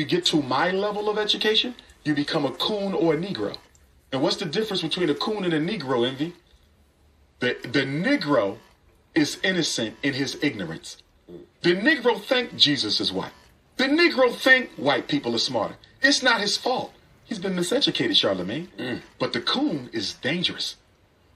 you get to my level of education, you become a coon or a Negro. And what's the difference between a coon and a Negro, Envy? The Negro is innocent in his ignorance. The Negro think Jesus is white. The Negro think white people are smarter. It's not his fault. He's been miseducated, Charlemagne. But the coon is dangerous.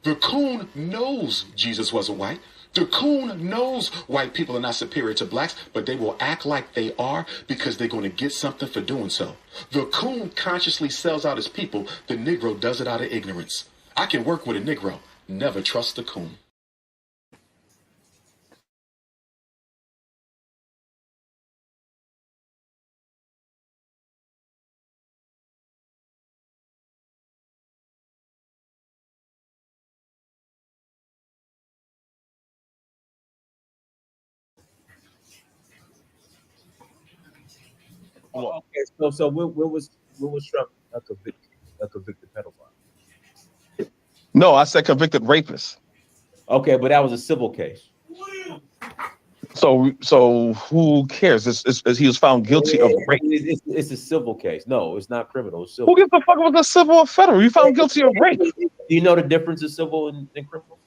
The coon knows Jesus wasn't white. The coon knows white people are not superior to blacks, but they will act like they are because they're going to get something for doing so. The coon consciously sells out his people. The Negro does it out of ignorance. I can work with a Negro. Never trust the coon. Okay, so what was Trump a convicted pedophile? No, I said convicted rapist. Okay, but that was a civil case. So who cares? He was found guilty of rape. It's a civil case. No, it's not criminal. It's civil. Who gives a fuck about the civil or federal? You found guilty of rape. Do you know the difference in civil and criminal?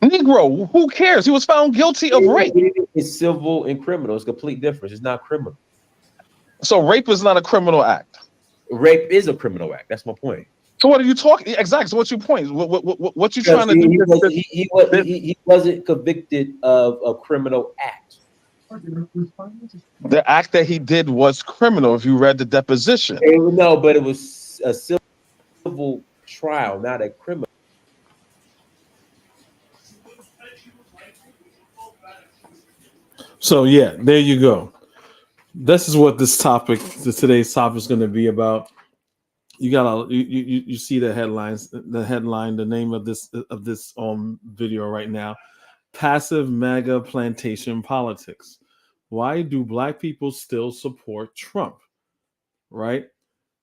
Negro, who cares? He was found guilty of rape. It's civil and criminal. It's a complete difference. It's not criminal. So rape is not a criminal act. Rape is a criminal act. That's my point. So what are you talking? Exactly. So what's your point? What you trying to do? He wasn't convicted of a criminal act. The act that he did was criminal. If you read the deposition, No, but it was a civil trial, not a criminal. So yeah, there you go. This is what today's topic is going to be about. You see the headline, the name of this video right now. Passive MAGA plantation politics. Why do black people still support Trump? Right?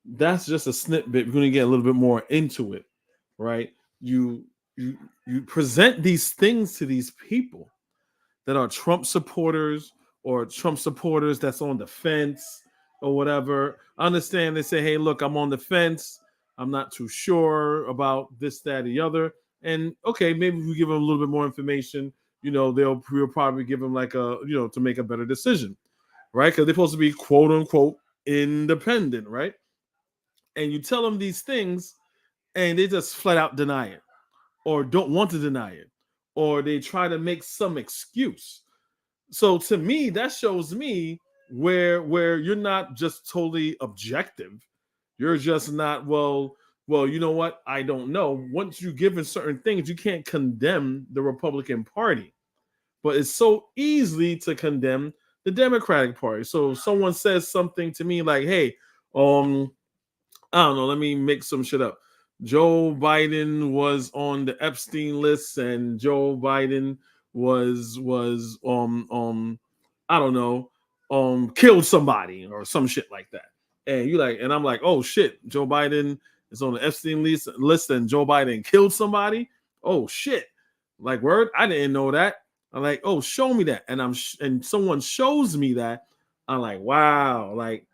That's just a snippet. We're going to get a little bit more into it, right? You present these things to these people that are Trump supporters or Trump supporters that's on the fence or whatever. I understand they say, hey, look, I'm on the fence. I'm not too sure about this, that, the other. And okay, maybe we give them a little bit more information. We'll probably give them to make a better decision, right? Because they're supposed to be quote unquote independent, right? And you tell them these things and they just flat out deny it or don't want to deny it, or they try to make some excuse. So to me, that shows me where you're not just totally objective. You're just not, well, you know what? I don't know. Once you given certain things, you can't condemn the Republican Party. But it's so easy to condemn the Democratic Party. So someone says something to me like, hey, I don't know, let me make some shit up. Joe Biden was on the Epstein list and Joe Biden was I don't know, killed somebody or some shit like that. And I'm like, oh shit, Joe Biden is on the Epstein list and Joe Biden killed somebody. Oh shit. Like, word, I didn't know that. I'm like, oh, show me that. And and someone shows me that. I'm like, wow, like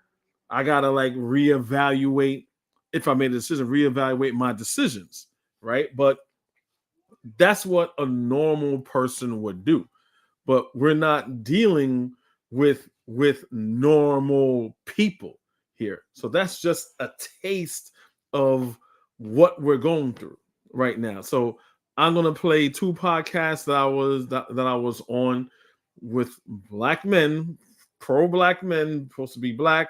I gotta reevaluate. If I made a decision, reevaluate my decisions, right? But that's what a normal person would do. But we're not dealing with normal people here. So that's just a taste of what we're going through right now. So I'm gonna play two podcasts that I was on with black men, pro-black men, supposed to be black.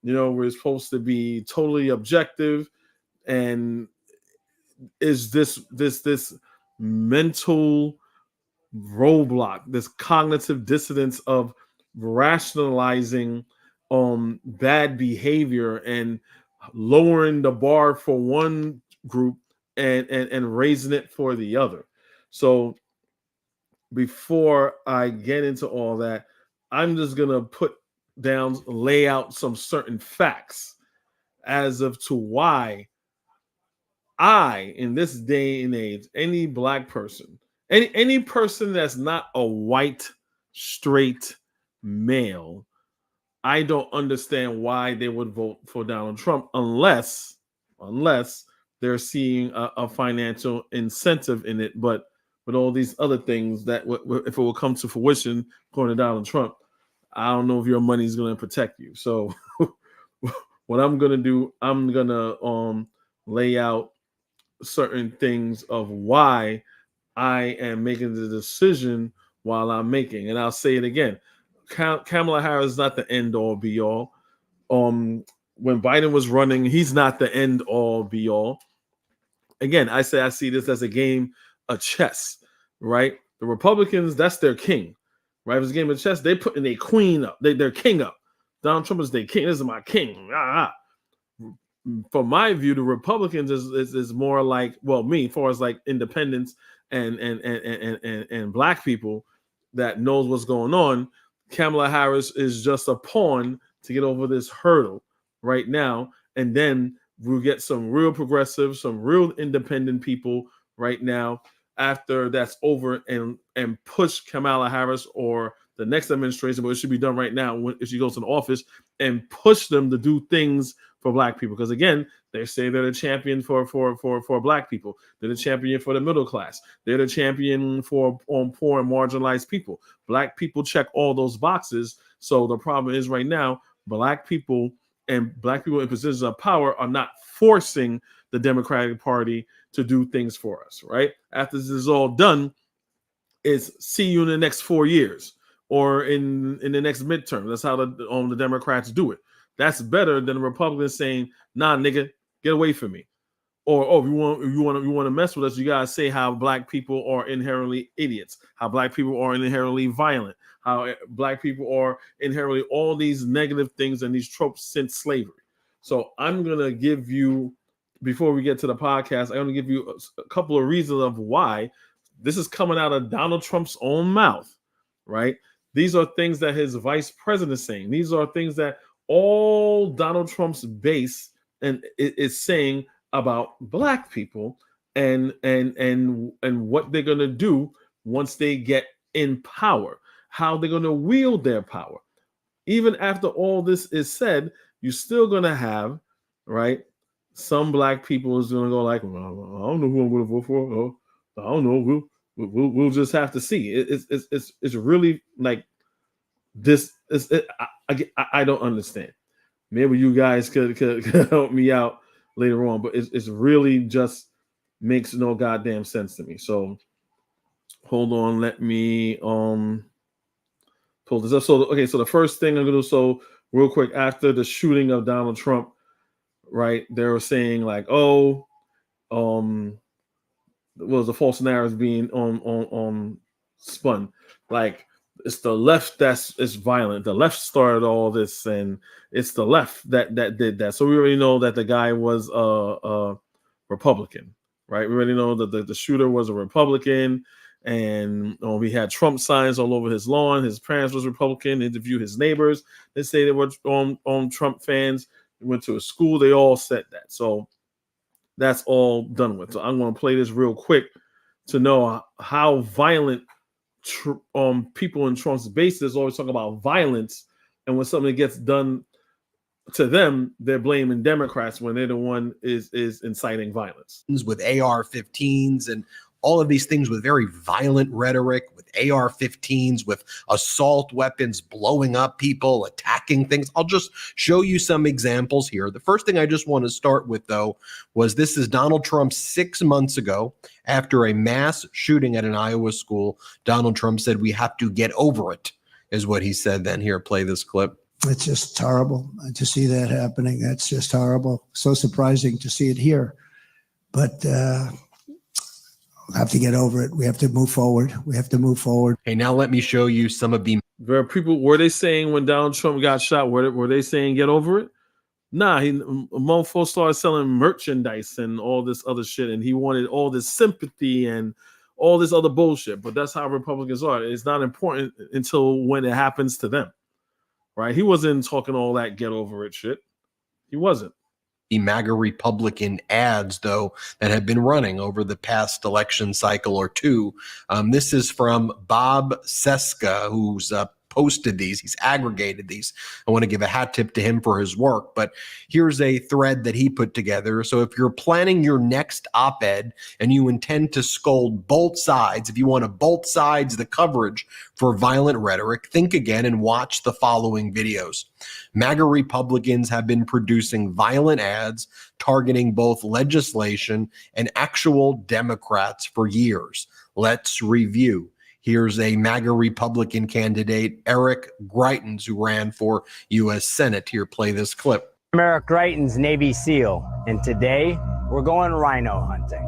We're supposed to be totally objective, and is this mental roadblock, this cognitive dissonance of rationalizing bad behavior and lowering the bar for one group and raising it for the other. So before I get into all that, I'm just gonna lay out some certain facts as of to why in this day and age, any black person, any person that's not a white straight male I don't understand why they would vote for Donald Trump unless they're seeing a financial incentive in it. But with all these other things that if it will come to fruition, according to Donald Trump, I don't know if your money is going to protect you. So what I'm going to do, I'm going to lay out certain things of why I am making the decision while I'm making. And I'll say it again. Kamala Harris is not the end all be all. When Biden was running, he's not the end all be all. Again, I see this as a game of chess, right? The Republicans, that's their king, right? If it's a game of chess, they putting their queen up, their king up. Donald Trump is their king. This is my king. From my view, the Republicans is more like, well, me, as far as like independents and black people that knows what's going on. Kamala Harris is just a pawn to get over this hurdle right now, and then we'll get some real progressive, some real independent people right now after that's over, and push Kamala Harris or the next administration, but it should be done right now if she goes into office, and push them to do things for black people. Because again, they say they're the champion for black people. They're the champion for the middle class. They're the champion for poor and marginalized people. Black people check all those boxes. So the problem is right now, black people in positions of power are not forcing the Democratic Party to do things for us, right? After this is all done, it's see you in the next 4 years or in the next midterm. That's how the Democrats do it. That's better than the Republicans saying, "Nah, nigga, get away from me." Or, "Oh, if you want to mess with us, you gotta say how black people are inherently idiots, how black people are inherently violent, how black people are inherently all these negative things and these tropes since slavery." So I'm gonna give you, before we get to the podcast, I'm gonna give you a couple of reasons of why this is coming out of Donald Trump's own mouth, right? These are things that his vice president is saying. These are things that all Donald Trump's base and is saying about black people and what they're going to do once they get in power, how they're going to wield their power. Even after all this is said, you're still going to have, right, some black people is going to go like, "Well, I don't know who I'm going to vote for. Oh, I don't know. We'll just have to see." It's really like this. I don't understand. Maybe you guys could help me out later on, but it's really just makes no goddamn sense to me. So hold on, let me pull this up. So the first thing I'm gonna do, so real quick, after the shooting of Donald Trump, right? They were saying like, "Oh, was the false narratives being spun?" Like, it's the left is violent. The left started all this, and it's the left that did that. So we already know that the guy was a Republican, right? We already know that the shooter was a Republican, and we had Trump signs all over his lawn. His parents was Republican. Interviewed his neighbors. They say they were Trump fans. They went to a school. They all said that. So that's all done with. So I'm going to play this real quick to know how violent people in Trump's base is always talking about violence, and when something gets done to them, they're blaming Democrats when they're the one is inciting violence. With AR-15s and all of these things with very violent rhetoric, with AR-15s, with assault weapons, blowing up people, attacking things. I'll just show you some examples here. The first thing I just want to start with, though, was this is Donald Trump 6 months ago after a mass shooting at an Iowa school. Donald Trump said, "We have to get over it," is what he said then. Here, play this clip. It's just horrible to see that happening. That's just horrible. So surprising to see it here. But we'll have to get over it. We have to move forward. Hey, now let me show you some of the... There are people, were they saying when Donald Trump got shot, were they saying get over it? Nah, mofo started selling merchandise and all this other shit, and he wanted all this sympathy and all this other bullshit. But that's how Republicans are. It's not important until when it happens to them, right? He wasn't talking all that get over it shit. He wasn't. The MAGA Republican ads, though, that have been running over the past election cycle or two. This is from Bob Seska, who's posted these. He's aggregated these. I want to give a hat tip to him for his work, but here's a thread that he put together. So if you're planning your next op-ed and you intend to scold both sides, if you want to both sides the coverage for violent rhetoric, think again and watch the following videos. MAGA Republicans have been producing violent ads targeting both legislation and actual Democrats for years. Let's review. Here's a MAGA Republican candidate, Eric Greitens, who ran for U.S. Senate. Here, play this clip. I'm Eric Greitens, Navy SEAL, and today we're going rhino hunting.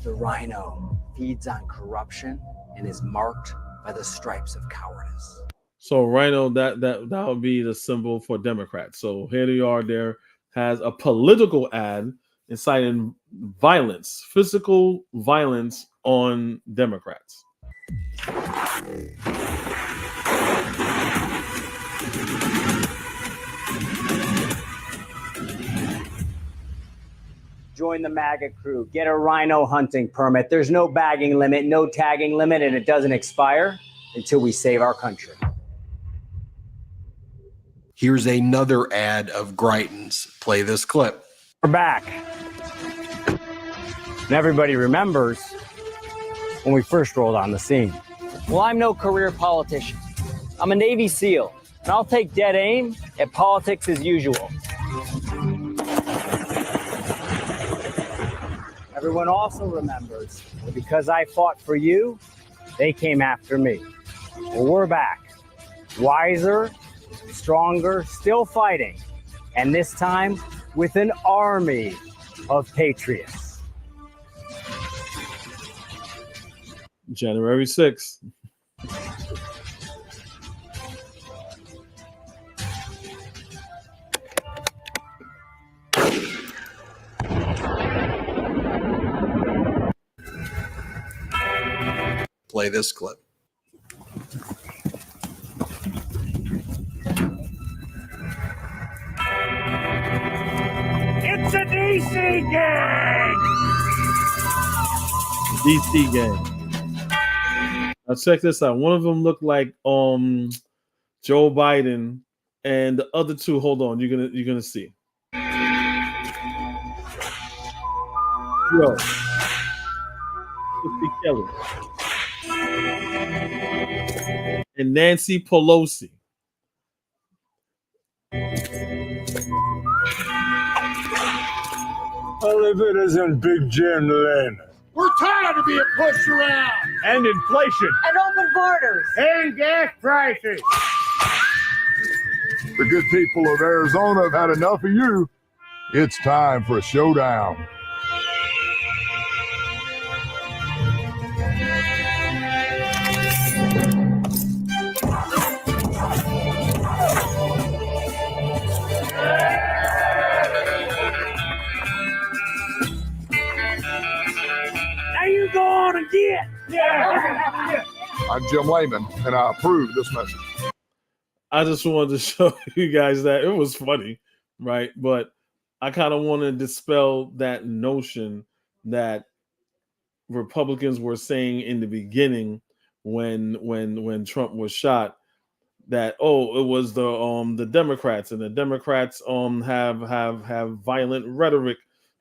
The rhino feeds on corruption and is marked by the stripes of cowardice. So rhino, that would be the symbol for Democrats. So here they are. There has a political ad inciting violence, physical violence on Democrats. Join the MAGA crew. Get a rhino hunting permit. There's no bagging limit, no tagging limit, and it doesn't expire until we save our country. Here's another ad of Greitens. Play this clip. We're back. And everybody remembers when we first rolled on the scene. Well, I'm no career politician. I'm a Navy SEAL, and I'll take dead aim at politics as usual. Everyone also remembers that because I fought for you, they came after me. Well, we're back. Wiser, stronger, still fighting. And this time with an army of patriots. January 6th. Play this clip. It's a DC gang! DC gang. Now check this out. One of them looked like Joe Biden, and the other two, hold on, you're gonna see. Yo, Christy Kelly and Nancy Pelosi. Elevators and Big Jim Lane. We're tired of being pushed around. And inflation. And open borders. And gas prices. The good people of Arizona have had enough of you. It's time for a showdown. I'm Jim Lehman, and I approve this message. I just wanted to show you guys that it was funny, right? But I kind of want to dispel that notion that Republicans were saying in the beginning when Trump was shot that it was the Democrats, and the Democrats have violent rhetoric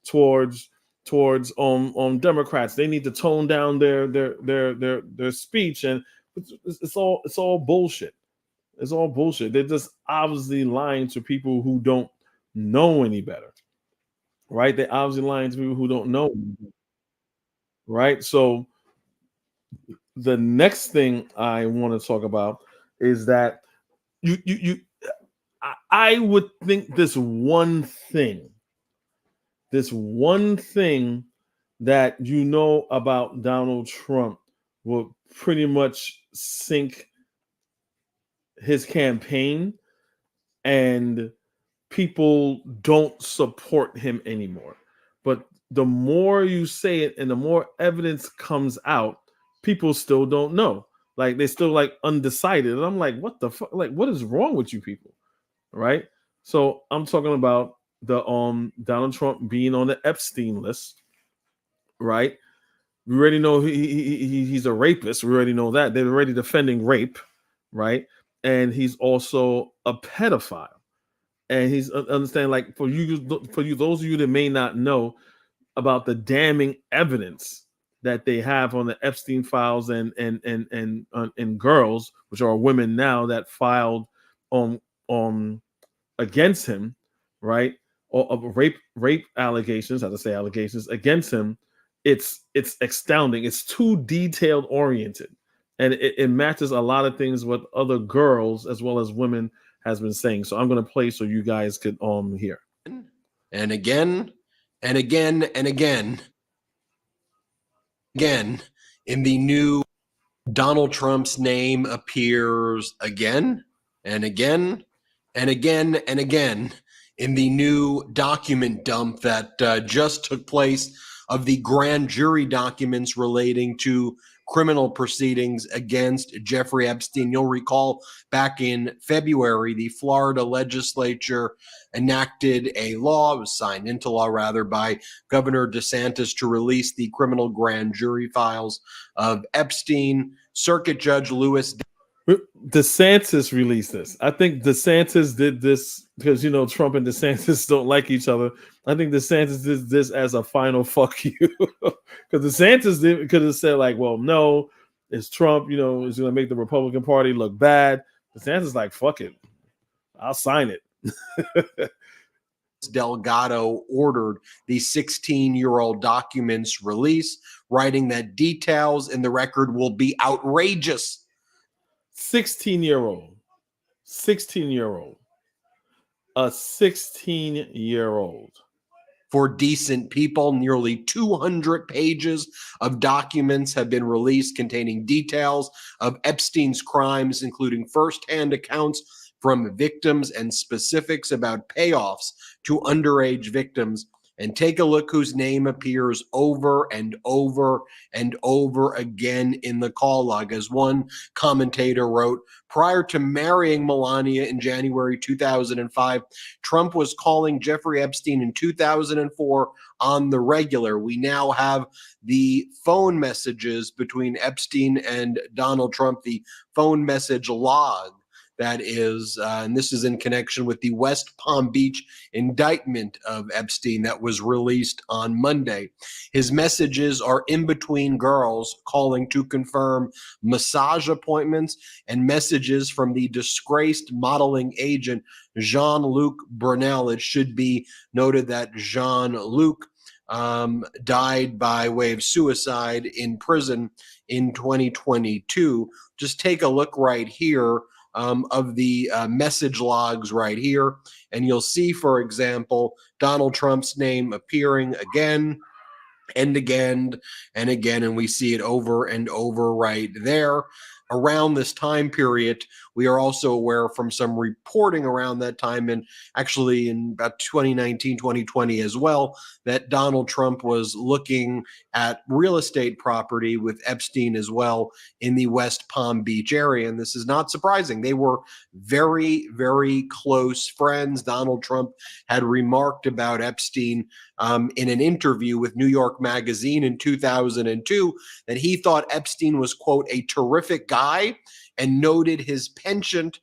towards Democrats. They need to tone down their speech, and it's all bullshit. It's all bullshit. They're just obviously lying to people who don't know any better, right? They're obviously lying to people who don't know, right? So the next thing I want to talk about is that I would think this one thing that you know about Donald Trump will pretty much sink his campaign, and people don't support him anymore. But the more you say it and the more evidence comes out, people still don't know. Like, they're still like undecided. And I'm like, what the fuck? Like, what is wrong with you people? Right? So I'm talking about the Donald Trump being on the Epstein list, right? We already know he's a rapist. We already know that. They're already defending rape, right? and he's also a pedophile. And he's understand, like, for you, those of you that may not know about the damning evidence that they have on the Epstein files and girls, which are women now, that filed on against him, right? Or of rape allegations, how to say allegations against him. It's astounding. It's too detailed oriented, and it matches a lot of things what other girls as well as women has been saying. So I'm going to play so you guys could hear. And again, and again, and again, in the new Donald Trump's name appears again, and again, and again, and again in the new document dump that just took place of the grand jury documents relating to criminal proceedings against Jeffrey Epstein. You'll recall back in February, the Florida legislature enacted a law, was signed into law rather, by Governor DeSantis to release the criminal grand jury files of Epstein. Circuit Judge Lewis DeSantis released this. I think DeSantis did this because, Trump and DeSantis don't like each other. I think DeSantis did this as a final fuck you. Because DeSantis could have said, like, well, no, it's Trump, is going to make the Republican Party look bad. DeSantis like, fuck it. I'll sign it. Delgado ordered the 16-year-old documents release, writing that details in the record will be outrageous. 16-year-old, a 16-year-old. For decent people, nearly 200 pages of documents have been released containing details of Epstein's crimes, including firsthand accounts from victims and specifics about payoffs to underage victims. And take a look whose name appears over and over and over again in the call log. As one commentator wrote, prior to marrying Melania in January 2005, Trump was calling Jeffrey Epstein in 2004 on the regular. We now have the phone messages between Epstein and Donald Trump, the phone message log. That is, and this is in connection with the West Palm Beach indictment of Epstein that was released on Monday. His messages are in between girls calling to confirm massage appointments and messages from the disgraced modeling agent Jean-Luc Brunel. It should be noted that Jean-Luc died by way of suicide in prison in 2022. Just take a look right here. Of the message logs right here. And you'll see, for example, Donald Trump's name appearing again and again and again. And we see it over and over right there. Around this time period, we are also aware from some reporting around that time, and actually in about 2019, 2020 as well, that Donald Trump was looking at real estate property with Epstein as well in the West Palm Beach area. And this is not surprising. They were very, very close friends. Donald Trump had remarked about Epstein in an interview with New York Magazine in 2002 that he thought Epstein was, quote, a terrific guy, and noted his penchant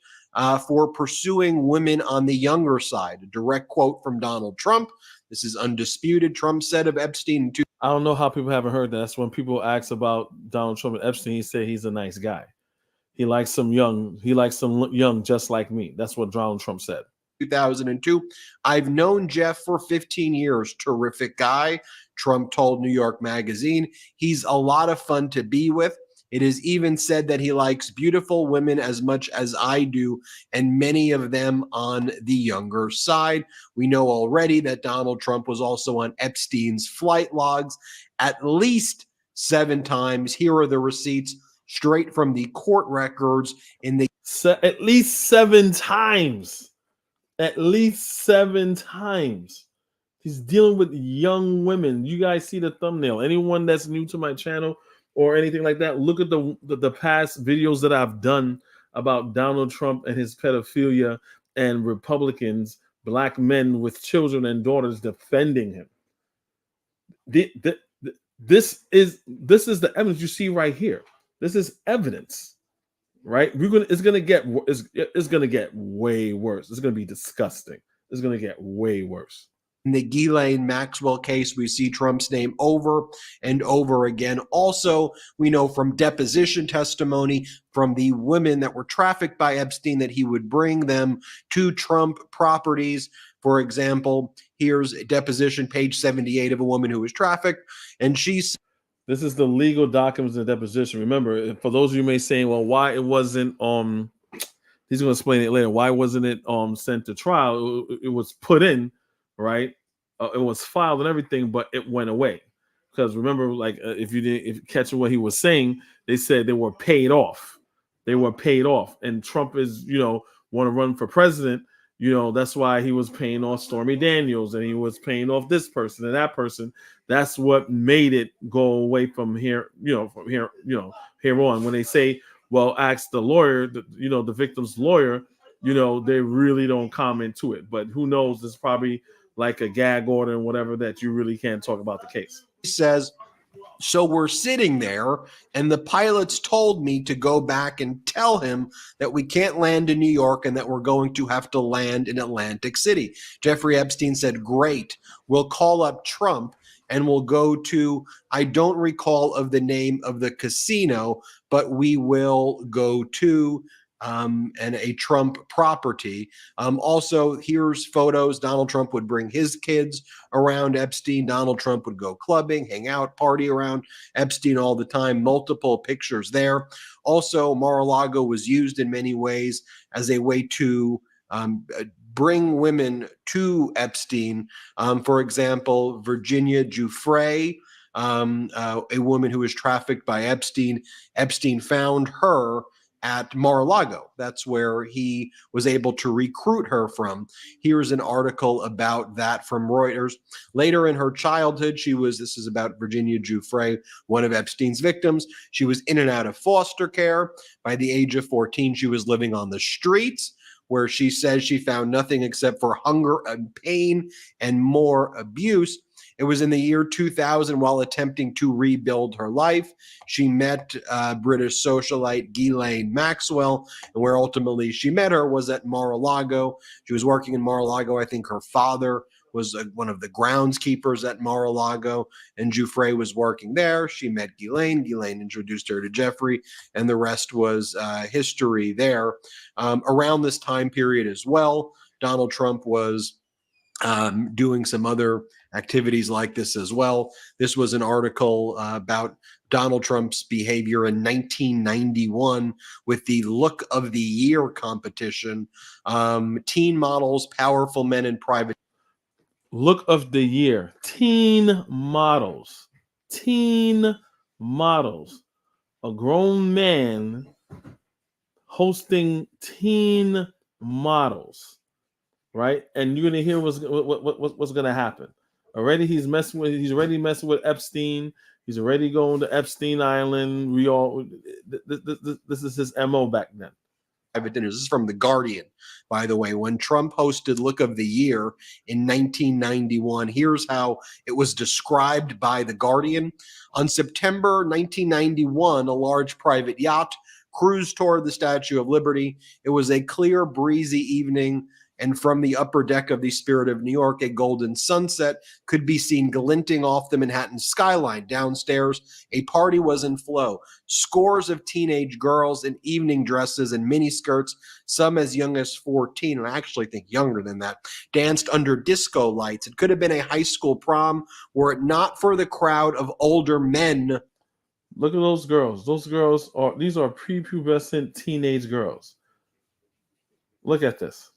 for pursuing women on the younger side. A direct quote from Donald Trump. This is undisputed. Trump said of Epstein. I don't know how people haven't heard that. That's when people ask about Donald Trump and Epstein, he said he's a nice guy. He likes some young. He likes some young just like me. That's what Donald Trump said. 2002. I've known Jeff for 15 years. Terrific guy. Trump told New York Magazine. He's a lot of fun to be with. It is even said that he likes beautiful women as much as I do, and many of them on the younger side. We know already that Donald Trump was also on Epstein's flight logs at least 7 times. Here are the receipts straight from the court records in the at least 7 times. At least 7 times. He's dealing with young women. You guys see the thumbnail. Anyone that's new to my channel or anything like that, look at the past videos that I've done about Donald Trump and his pedophilia and Republicans, black men with children and daughters defending him. This is the evidence you see right here. This is evidence. right? It's gonna get way worse. It's gonna be disgusting. It's gonna get way worse. In the Ghislaine Maxwell case, we see Trump's name over and over again. Also, we know from deposition testimony from the women that were trafficked by Epstein that he would bring them to Trump properties. For example, here's a deposition, page 78, of a woman who was trafficked, and she's. This is the legal documents of the deposition. Remember, for those of you may say, well, why it wasn't he's going to explain it later. Why wasn't it sent to trial? It was put in, right? It was filed and everything, but it went away. Because remember, like if you catch what he was saying, they said they were paid off. They were paid off, and Trump is, want to run for president. That's why he was paying off Stormy Daniels, and he was paying off this person and that person. That's what made it go away from here, here on. When they say, well, ask the lawyer, the victim's lawyer, they really don't comment to it. But who knows? There's probably like a gag order and whatever that you really can't talk about the case. He says, so we're sitting there, and the pilots told me to go back and tell him that we can't land in New York and that we're going to have to land in Atlantic City. Jeffrey Epstein said, great, we'll call up Trump and we'll go to, I don't recall of the name of the casino, but we will go to and a Trump property. Also, here's photos. Donald Trump would bring his kids around Epstein. Donald Trump would go clubbing, hang out, party around Epstein all the time. Multiple pictures there. Also, Mar-a-Lago was used in many ways as a way to bring women to Epstein. For example, Virginia Giuffre, a woman who was trafficked by Epstein. Epstein found her at Mar-a-Lago. That's where he was able to recruit her from. Here's an article about that from Reuters. Later in her childhood, this is about Virginia Giuffre, one of Epstein's victims. She was in and out of foster care. By the age of 14, she was living on the streets, where she says she found nothing except for hunger and pain and more abuse. It was in the year 2000, while attempting to rebuild her life, she met British socialite Ghislaine Maxwell, and where ultimately she met her was at Mar-a-Lago. She was working in Mar-a-Lago. I think her father was one of the groundskeepers at Mar-a-Lago, and Giuffre was working there. She met Ghislaine. Ghislaine introduced her to Jeffrey, and the rest was history there. Around this time period as well, Donald Trump was doing some other activities like this as well. This was an article about Donald Trump's behavior in 1991 with the Look of the Year competition. Teen models, powerful men in private. Look of the Year. Teen models. Teen models. A grown man hosting teen models. Right? And you're gonna hear what's gonna happen. He's already messing with Epstein. He's already going to Epstein Island. This is his MO back then. Private dinners. This is from The Guardian, by the way. When Trump hosted Look of the Year in 1991, here's how it was described by The Guardian. On September 1991, a large private yacht cruised toward the Statue of Liberty. It was a clear, breezy evening, and from the upper deck of the Spirit of New York, a golden sunset could be seen glinting off the Manhattan skyline. Downstairs, a party was in flow. Scores of teenage girls in evening dresses and miniskirts, some as young as 14, and I actually think younger than that, danced under disco lights. It could have been a high school prom were it not for the crowd of older men. Look at those girls. These are prepubescent teenage girls. Look at this.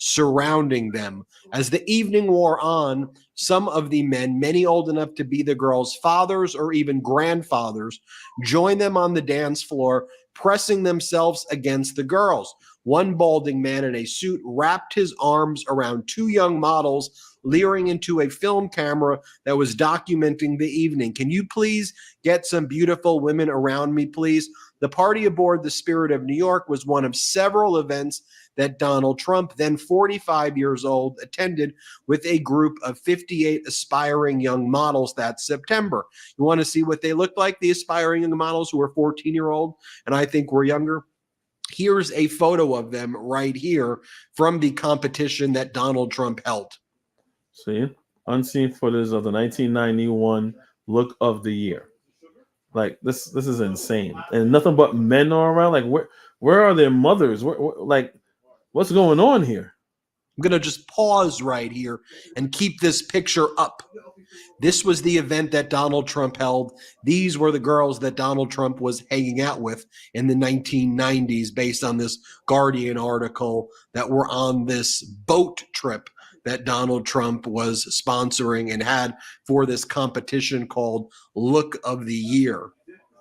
Surrounding them. As the evening wore on, some of the men, many old enough to be the girls' fathers or even grandfathers, joined them on the dance floor, pressing themselves against the girls. One balding man in a suit wrapped his arms around two young models, leering into a film camera that was documenting the evening. Can you please get some beautiful women around me, please? The party aboard the Spirit of New York was one of several events that Donald Trump, then 45 years old, attended with a group of 58 aspiring young models that September. You want to see what they looked like, the aspiring young models who were 14-year-old and I think were younger? Here's a photo of them right here from the competition that Donald Trump held. See, unseen footage of the 1991 look of the year. Like this is insane, and nothing but men are around. Like where are their mothers? Like what's going on here? I'm going to just pause right here and keep this picture up. This was the event that Donald Trump held. These were the girls that Donald Trump was hanging out with in the 1990s based on this Guardian article that were on this boat trip that Donald Trump was sponsoring and had for this competition called Look of the Year.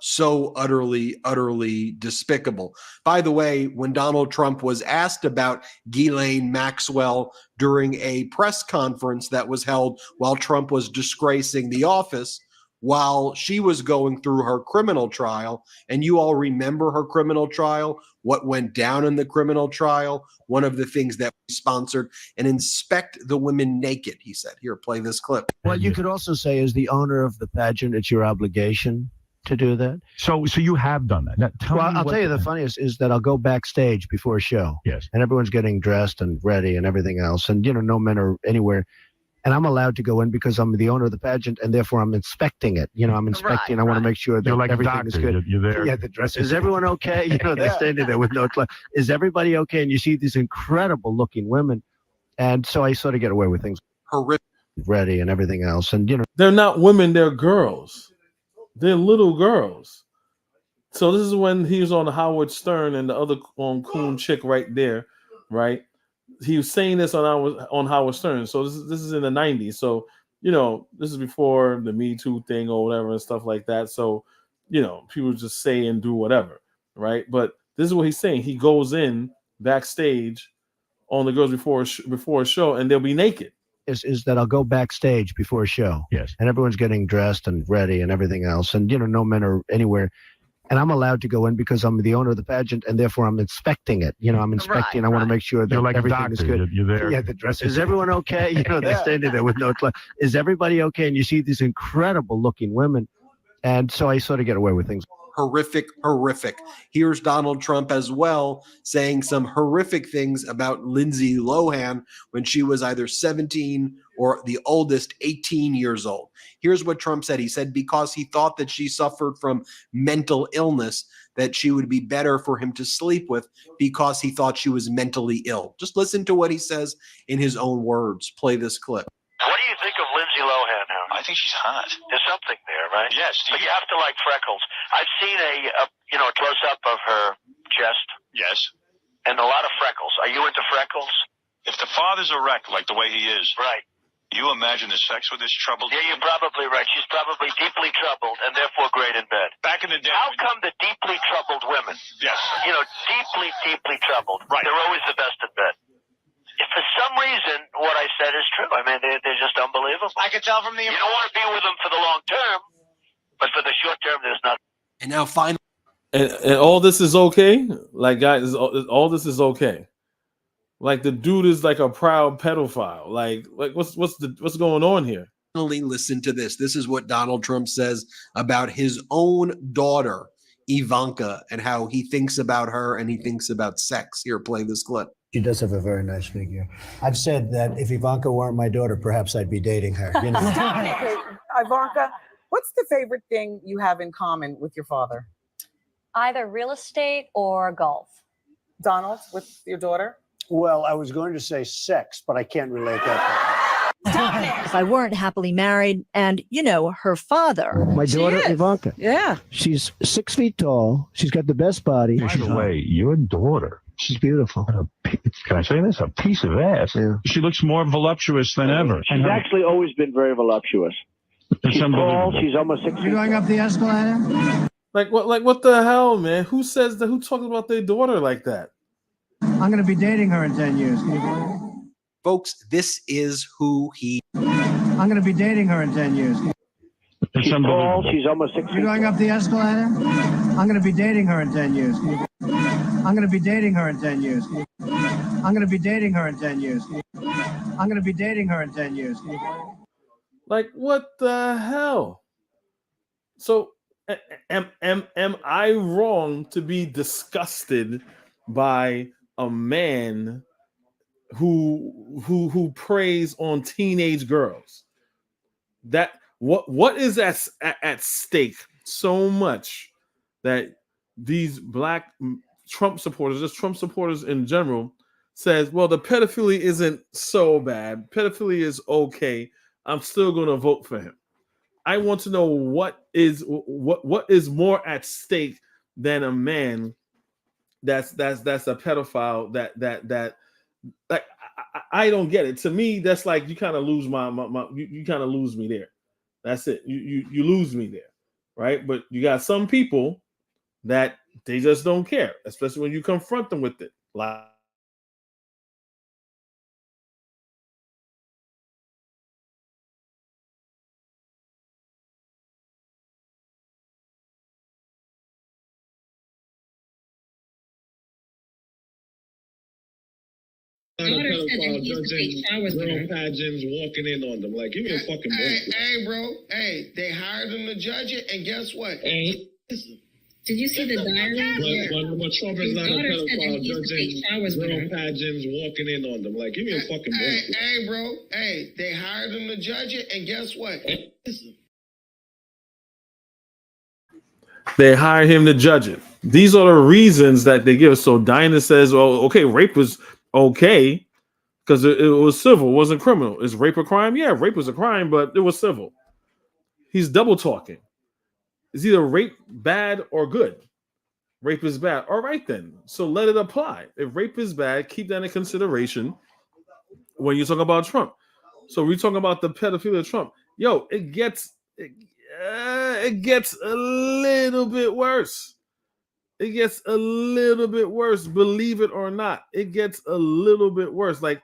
So utterly, utterly despicable. By the way, when Donald Trump was asked about Ghislaine Maxwell during a press conference that was held while Trump was disgracing the office, while she was going through her criminal trial, and you all remember her criminal trial, what went down in the criminal trial, one of the things that we sponsored, and inspect the women naked, he said. Here, play this clip. What you could also say is the owner of the pageant, it's your obligation to do that. So you have done that. Now, I'll tell you the funniest is that I'll go backstage before a show. Yes. And everyone's getting dressed and ready and everything else. And, no men are anywhere. And I'm allowed to go in because I'm the owner of the pageant and therefore I'm inspecting it. I'm inspecting. I want to make sure that you're like everything a doctor. is good. You're there. Yeah, the dress. Is everyone okay? They're standing there with no clothes. Is everybody okay? And you see these incredible looking women. And so I sort of get away with things. Horrific. Ready and everything else. And, they're not women, they're girls. They're little girls. So this is when he was on Howard Stern and the other coon chick right there, right? He was saying this on Howard Stern. So this is in the 90s. So, this is before the Me Too thing or whatever and stuff like that. So, people just say and do whatever, right? But this is what he's saying. He goes in backstage on the girls before a show and they'll be naked. Is that I'll go backstage before a show. Yes. And everyone's getting dressed and ready and everything else. And, no men are anywhere. And I'm allowed to go in because I'm the owner of the pageant and therefore I'm inspecting it. I'm inspecting. I want to make sure that you're like everything a doctor. is good. You're there. Yeah, the dress. Is everyone okay? They're standing there with no clothes. Is everybody okay? And you see these incredible looking women. And so I sort of get away with things. Horrific, horrific. Here's Donald Trump as well saying some horrific things about Lindsay Lohan when she was either 17 or the oldest 18 years old. Here's what Trump said. He said because he thought that she suffered from mental illness, that she would be better for him to sleep with because he thought she was mentally ill. Just listen to what he says in his own words. Play this clip. What do you think of Lindsay Lohan now? I think she's hot. There's something there, right? Yes. But you have to like freckles. I've seen a close-up of her chest. Yes. And a lot of freckles. Are you into freckles? If the father's a wreck like the way he is, right. You imagine the sex with this troubled? Yeah, you're probably right. She's probably deeply troubled and therefore great in bed. Back in the day. How come the deeply troubled women? Yes. Deeply, deeply troubled. Right. They're always the best in bed. If for some reason what I said is true, I mean, they're just unbelievable. I can tell from the. You don't want to be with them for the long term, but for the short term, there's nothing. And now finally. And all this is okay? Like, guys, all this is okay. Like the dude is like a proud pedophile. Like what's going on here? Finally, listen to this. This is what Donald Trump says about his own daughter, Ivanka, and how he thinks about her and he thinks about sex. Here, play this clip. She does have a very nice figure. I've said that if Ivanka weren't my daughter, perhaps I'd be dating her. Ivanka, what's the favorite thing you have in common with your father? Either real estate or golf. Donald, with your daughter? Well, I was going to say sex, but I can't relate that. If I weren't happily married and, her father. My daughter, Ivanka. Yeah. She's 6 feet tall. She's got the best body. By the way, your daughter. She's beautiful. Can I say this? A piece of ass. Yeah. She looks more voluptuous than ever. She's actually always been very voluptuous. She's tall. She's almost 6 feet. You going up the escalator? Like what the hell, man? Who says that? Who talks about their daughter like that? I'm going to be dating her in 10 years. Can you believe it? Folks, this is who he. I'm going to be dating her in 10 years. She's tall. She's almost 6 You feet. going up the escalator? I'm going to be dating her in 10 years. I'm going to be dating her in 10 years. I'm going to be dating her in 10 years. I'm going to be dating her in 10 years. Like, what the hell? So am I wrong to be disgusted by a man who preys on teenage girls? That what is at stake so much that these black Trump supporters, just Trump supporters in general, says, well, the pedophilia isn't so bad. Pedophilia is okay. I'm still going to vote for him. I want to know what is more at stake than a man that's a pedophile. That like I don't get it. To me, that's like you kind of lose you kind of lose me there. That's it. You lose me there, right? But you got some people that they just don't care, especially when you confront them with it. Like, Real pageants walking in on them. Like, give me a fucking break. Hey, bro. Hey, they hired him to judge it, and guess what? Hey. Did you see the diary? But Trump is not a pedophile judging real pageants walking in on them. Like, give me a fucking break. Hey, bro. Hey, they hired him to judge it, and guess what? they hire him to judge it. These are the reasons that they give. So Dynast says, "Oh, okay, rape was okay because it was civil, it wasn't criminal. Is rape a crime? Yeah, rape was a crime, but it was civil." He's double talking. Is either rape bad or good? Rape is bad. All right, then. So let it apply. If rape is bad, keep that in consideration when you talk about Trump. So we're talking about the pedophilia of Trump. Yo, it gets a little bit worse. It gets a little bit worse. Believe it or not, it gets a little bit worse. Like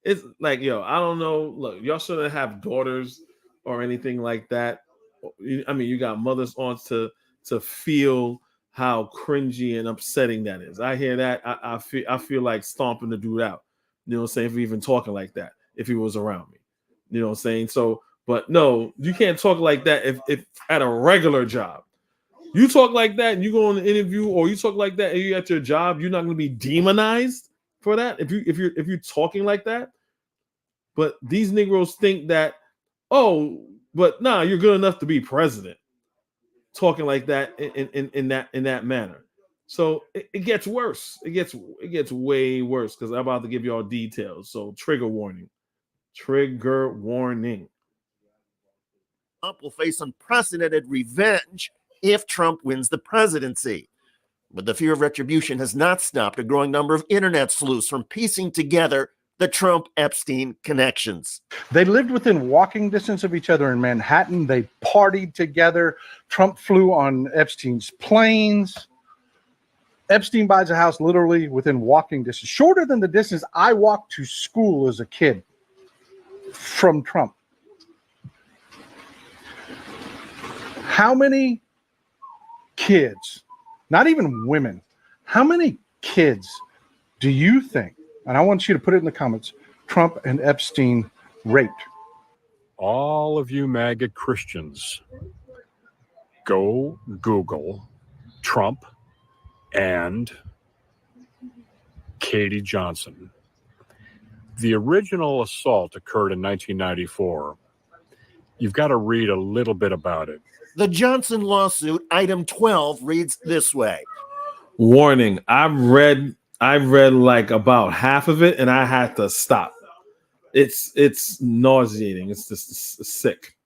it's like, yo, I don't know. Look, y'all shouldn't have daughters or anything like that. I mean, you got mothers on to feel how cringy and upsetting that is. I hear that. I feel like stomping the dude out. You know what I'm saying? If we even talking like that, if he was around me. You know what I'm saying? So, but no, you can't talk like that if at a regular job. You talk like that and you go on an interview, or you talk like that and you're at your job, you're not going to be demonized for that if you're talking like that. But these Negroes think that, oh, but nah, you're good enough to be president. Talking like that in that manner. So it gets worse. It gets way worse because I'm about to give you all details. So trigger warning. Trigger warning. Trump will face unprecedented revenge if Trump wins the presidency. But the fear of retribution has not stopped a growing number of internet sleuths from piecing together the Trump-Epstein connections. They lived within walking distance of each other in Manhattan. They partied together. Trump flew on Epstein's planes. Epstein buys a house literally within walking distance, shorter than the distance I walked to school as a kid from Trump. How many kids, not even women, how many kids do you think, and I want you to put it in the comments, Trump and Epstein raped? All of you MAGA Christians, go Google Trump and Katie Johnson. The original assault occurred in 1994. You've got to read a little bit about it. The Johnson lawsuit, item 12, reads this way. Warning, I've read like about half of it and I had to stop. It's nauseating. It's just sick.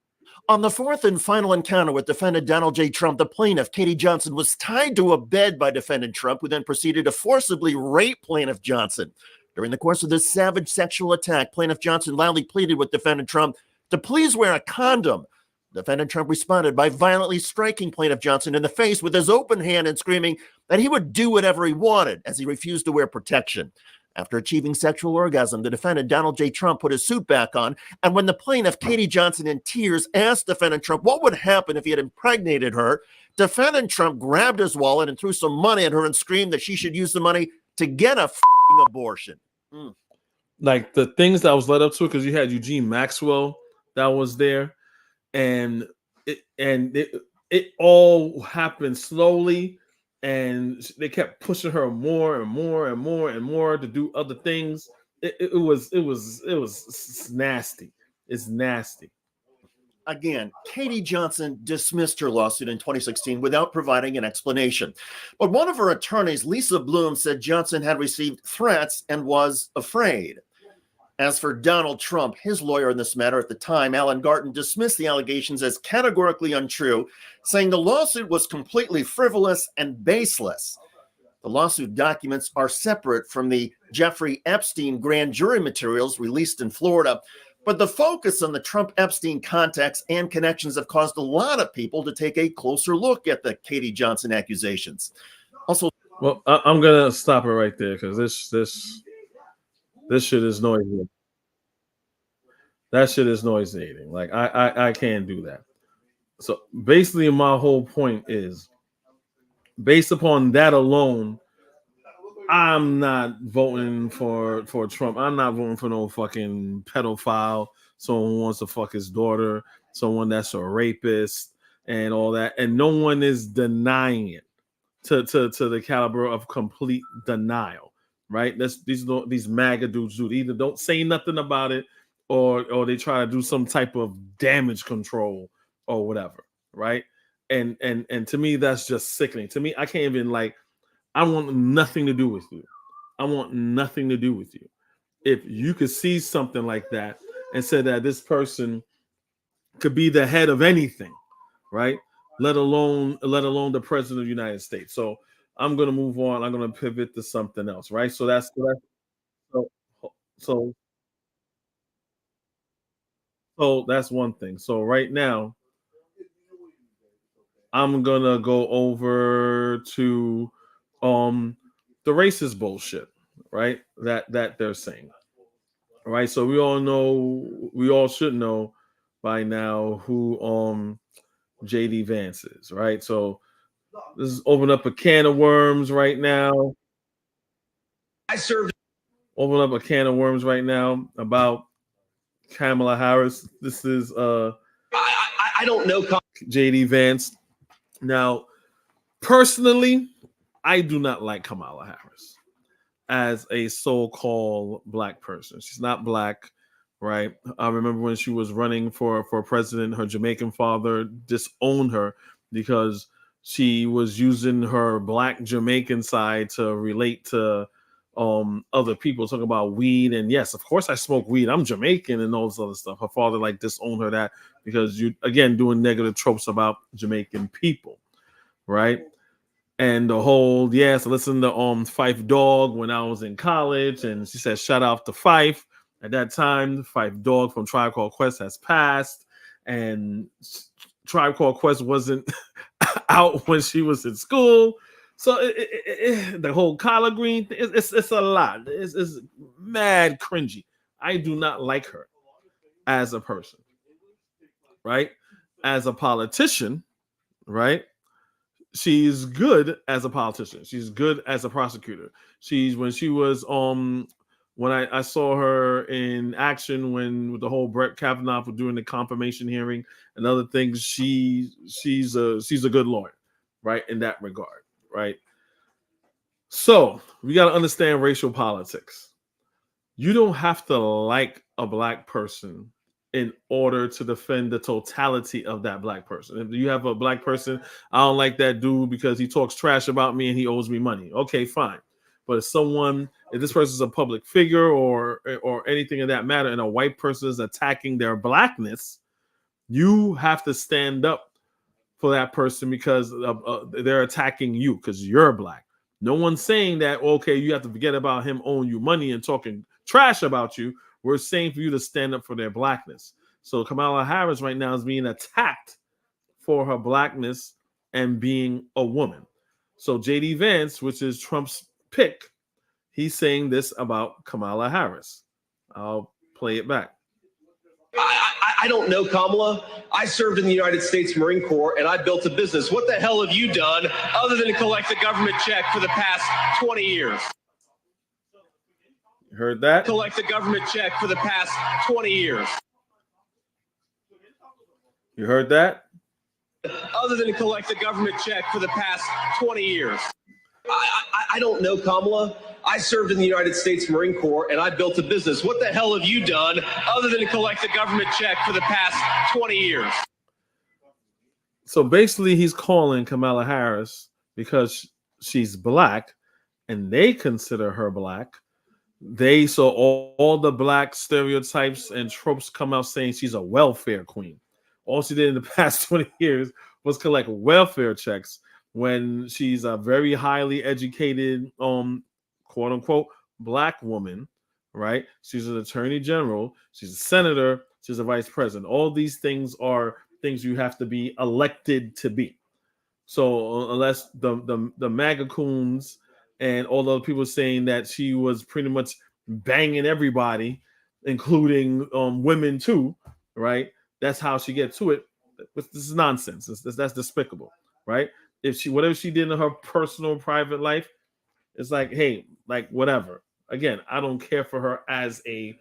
On the fourth and final encounter with defendant Donald J. Trump, the plaintiff, Katie Johnson, was tied to a bed by defendant Trump, who then proceeded to forcibly rape plaintiff Johnson. During the course of this savage sexual attack, plaintiff Johnson loudly pleaded with defendant Trump to please wear a condom. Defendant Trump responded by violently striking plaintiff Johnson in the face with his open hand and screaming that he would do whatever he wanted as he refused to wear protection. After achieving sexual orgasm, the defendant, Donald J. Trump, put his suit back on. And when the plaintiff, Katie Johnson, in tears, asked defendant Trump what would happen if he had impregnated her, defendant Trump grabbed his wallet and threw some money at her and screamed that she should use the money to get a abortion. Like the things that was led up to it, because you had Eugene Maxwell that was there, and it all happened slowly. And they kept pushing her more and more and more and more to do other things. It was nasty. It's nasty. Again, Katie Johnson dismissed her lawsuit in 2016 without providing an explanation. But one of her attorneys, Lisa Bloom, said Johnson had received threats and was afraid. As for Donald Trump, his lawyer in this matter at the time, Alan Garten, dismissed the allegations as categorically untrue, saying the lawsuit was completely frivolous and baseless. The lawsuit documents are separate from the Jeffrey Epstein grand jury materials released in Florida, but the focus on the Trump-Epstein contacts and connections have caused a lot of people to take a closer look at the Katie Johnson accusations. Also, well, I'm gonna stop it right there because this shit is noisy. That shit is nauseating. Like I can't do that. So basically, my whole point is, based upon that alone, I'm not voting for Trump. I'm not voting for no fucking pedophile, someone who wants to fuck his daughter, someone that's a rapist, and all that. And no one is denying it to the caliber of complete denial. Right? These MAGA dudes do. They either don't say nothing about it, or they try to do some type of damage control or whatever. Right? And to me, that's just sickening. To me, I can't even I want nothing to do with you. I want nothing to do with you. If you could see something like that and say that this person could be the head of anything, right? Let alone the president of the United States. So I'm going to move on. I'm going to pivot to something else, right? So that's one thing. So right now, I'm going to go over to the racist bullshit, right? That they're saying, right? So we all should know by now who JD Vance is, right? So this is open up a can of worms right now. Open up a can of worms right now about Kamala Harris. This is I don't know JD Vance. Now, personally, I do not like Kamala Harris as a so-called black person. She's not black, right? I remember when she was running for president, her Jamaican father disowned her because she was using her black Jamaican side to relate to other people, talking about weed. And yes, of course I smoke weed. I'm Jamaican and all this other stuff. Her father disowned her that because you, again, doing negative tropes about Jamaican people, right? And the whole, yes, listen to Fife Dog when I was in college. And she said, shout out to Fife. At that time, Fife Dog from Tribe Called Quest has passed. And Tribe Called Quest wasn't out when she was in school. So the whole collard green thing, it's a lot. It's mad cringy. I do not like her as a person, right? As a politician, right? She's good as a politician. She's good as a prosecutor. When she was when I saw her in action with the whole Brett Kavanaugh for doing the confirmation hearing and other things, she's a good lawyer, right? In that regard, right? So we got to understand racial politics. You don't have to like a black person in order to defend the totality of that black person. If you have a black person, I don't like that dude because he talks trash about me and he owes me money. Okay, fine. But if this person is a public figure or anything of that matter, and a white person is attacking their blackness, you have to stand up for that person because they're attacking you because you're black. No one's saying that, okay, you have to forget about him owing you money and talking trash about you. We're saying for you to stand up for their blackness. So Kamala Harris right now is being attacked for her blackness and being a woman. So JD Vance, which is Trump's pick, He's saying this about Kamala Harris. I'll play it back. I don't know Kamala. I served in the United States Marine Corps and I built a business. What the hell have you done other than collect a government check for the past 20 years? You heard that? Collect a government check for the past 20 years. You heard that? Other than collect a government check for the past 20 years. I don't know Kamala. I served in the United States Marine Corps and I built a business. What the hell have you done other than collect a government check for the past 20 years? So basically he's calling Kamala Harris because she's black and they consider her black. They saw all the black stereotypes and tropes come out saying she's a welfare queen. All she did in the past 20 years was collect welfare checks when she's a very highly educated, quote unquote, black woman, right? She's an attorney general. She's a senator. She's a vice president. All these things are things you have to be elected to be. So unless the MAGA coons and all the people saying that she was pretty much banging everybody, including women too, right? That's how she gets to it. This is nonsense. That's despicable, right? If she, whatever she did in her personal private life, it's like, hey, like whatever. Again, I don't care for her as a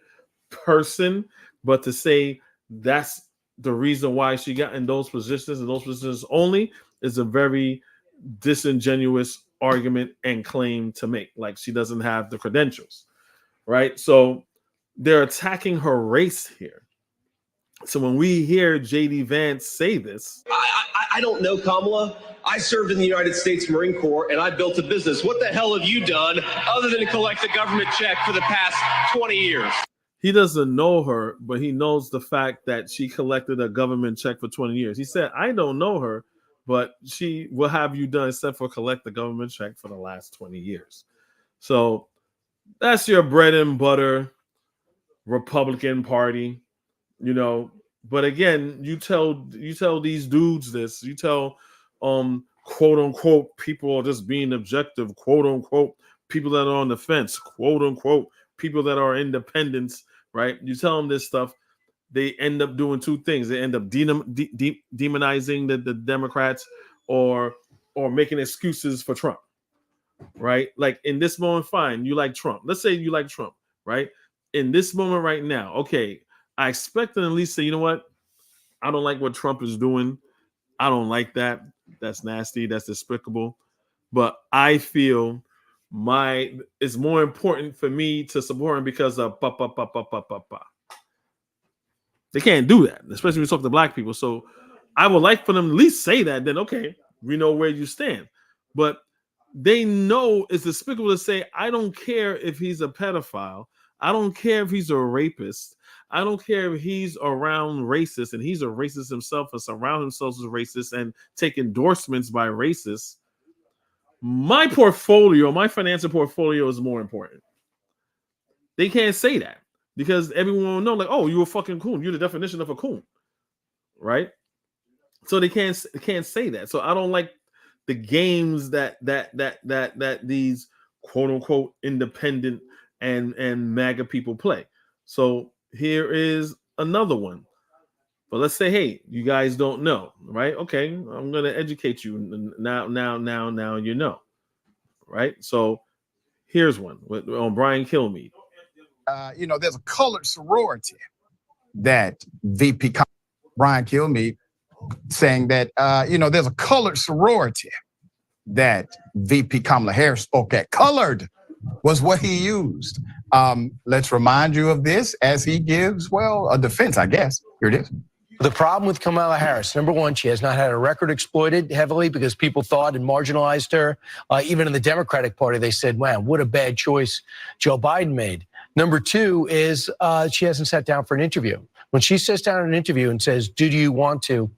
person, but to say that's the reason why she got in those positions and those positions only is a very disingenuous argument and claim to make. Like she doesn't have the credentials, right? So they're attacking her race here. So when we hear J.D. Vance say this, I don't know Kamala. I served in the United States Marine Corps and I built a business. What the hell have you done other than collect a government check for the past 20 years? He doesn't know her, but he knows the fact that she collected a government check for 20 years. He said, I don't know her, but what have you done except for collect the government check for the last 20 years? So that's your bread and butter Republican Party. You know, but again, you tell these dudes this, you tell quote unquote people are just being objective, quote unquote people that are on the fence, quote unquote people that are independents, right? You tell them this stuff, they end up doing two things. They end up demonizing the Democrats or making excuses for Trump, right? Like in this moment, fine, you like Trump. Let's say you like Trump, right? In this moment right now, okay, I expect them at least say, you know what? I don't like what Trump is doing. I don't like that. That's nasty. That's despicable. But I feel it's more important for me to support him because of They can't do that, especially when we talk to black people. So I would like for them to at least say that. Then, okay, we know where you stand. But they know it's despicable to say, I don't care if he's a pedophile. I don't care if he's a rapist. I don't care if he's around racists and he's a racist himself and surround himself with racists and take endorsements by racists. My portfolio, my financial portfolio is more important. They can't say that because everyone will know, like, oh, you're a fucking coon. You're the definition of a coon, right? So they can't say that. So I don't like the games that these quote unquote independent and MAGA people play. So here is another one. But let's say, hey, you guys don't know, right? Okay, I'm going to educate you now you know, right? So here's one on Brian Kilmeade. There's a colored sorority that VP Brian Kilmeade saying that, there's a colored sorority that VP Kamala Harris spoke at. Colored was what he used. Let's remind you of this as he gives, a defense, I guess. Here it is. The problem with Kamala Harris, number one, she has not had her record exploited heavily because people thought and marginalized her. Even in the Democratic Party, they said, wow, what a bad choice Joe Biden made. Number two is she hasn't sat down for an interview. When she sits down in an interview and says, do you want to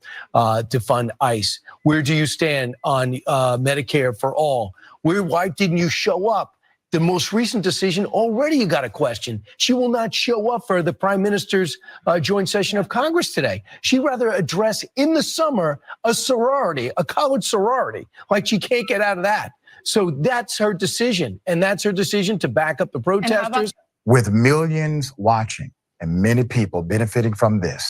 fund ICE? Where do you stand on Medicare for all? Why didn't you show up? The most recent decision, already you got a question. She will not show up for the Prime Minister's joint session of Congress today. She'd rather address in the summer a sorority, a college sorority, like she can't get out of that. So that's her decision. And that's her decision to back up the protesters. With millions watching and many people benefiting from this,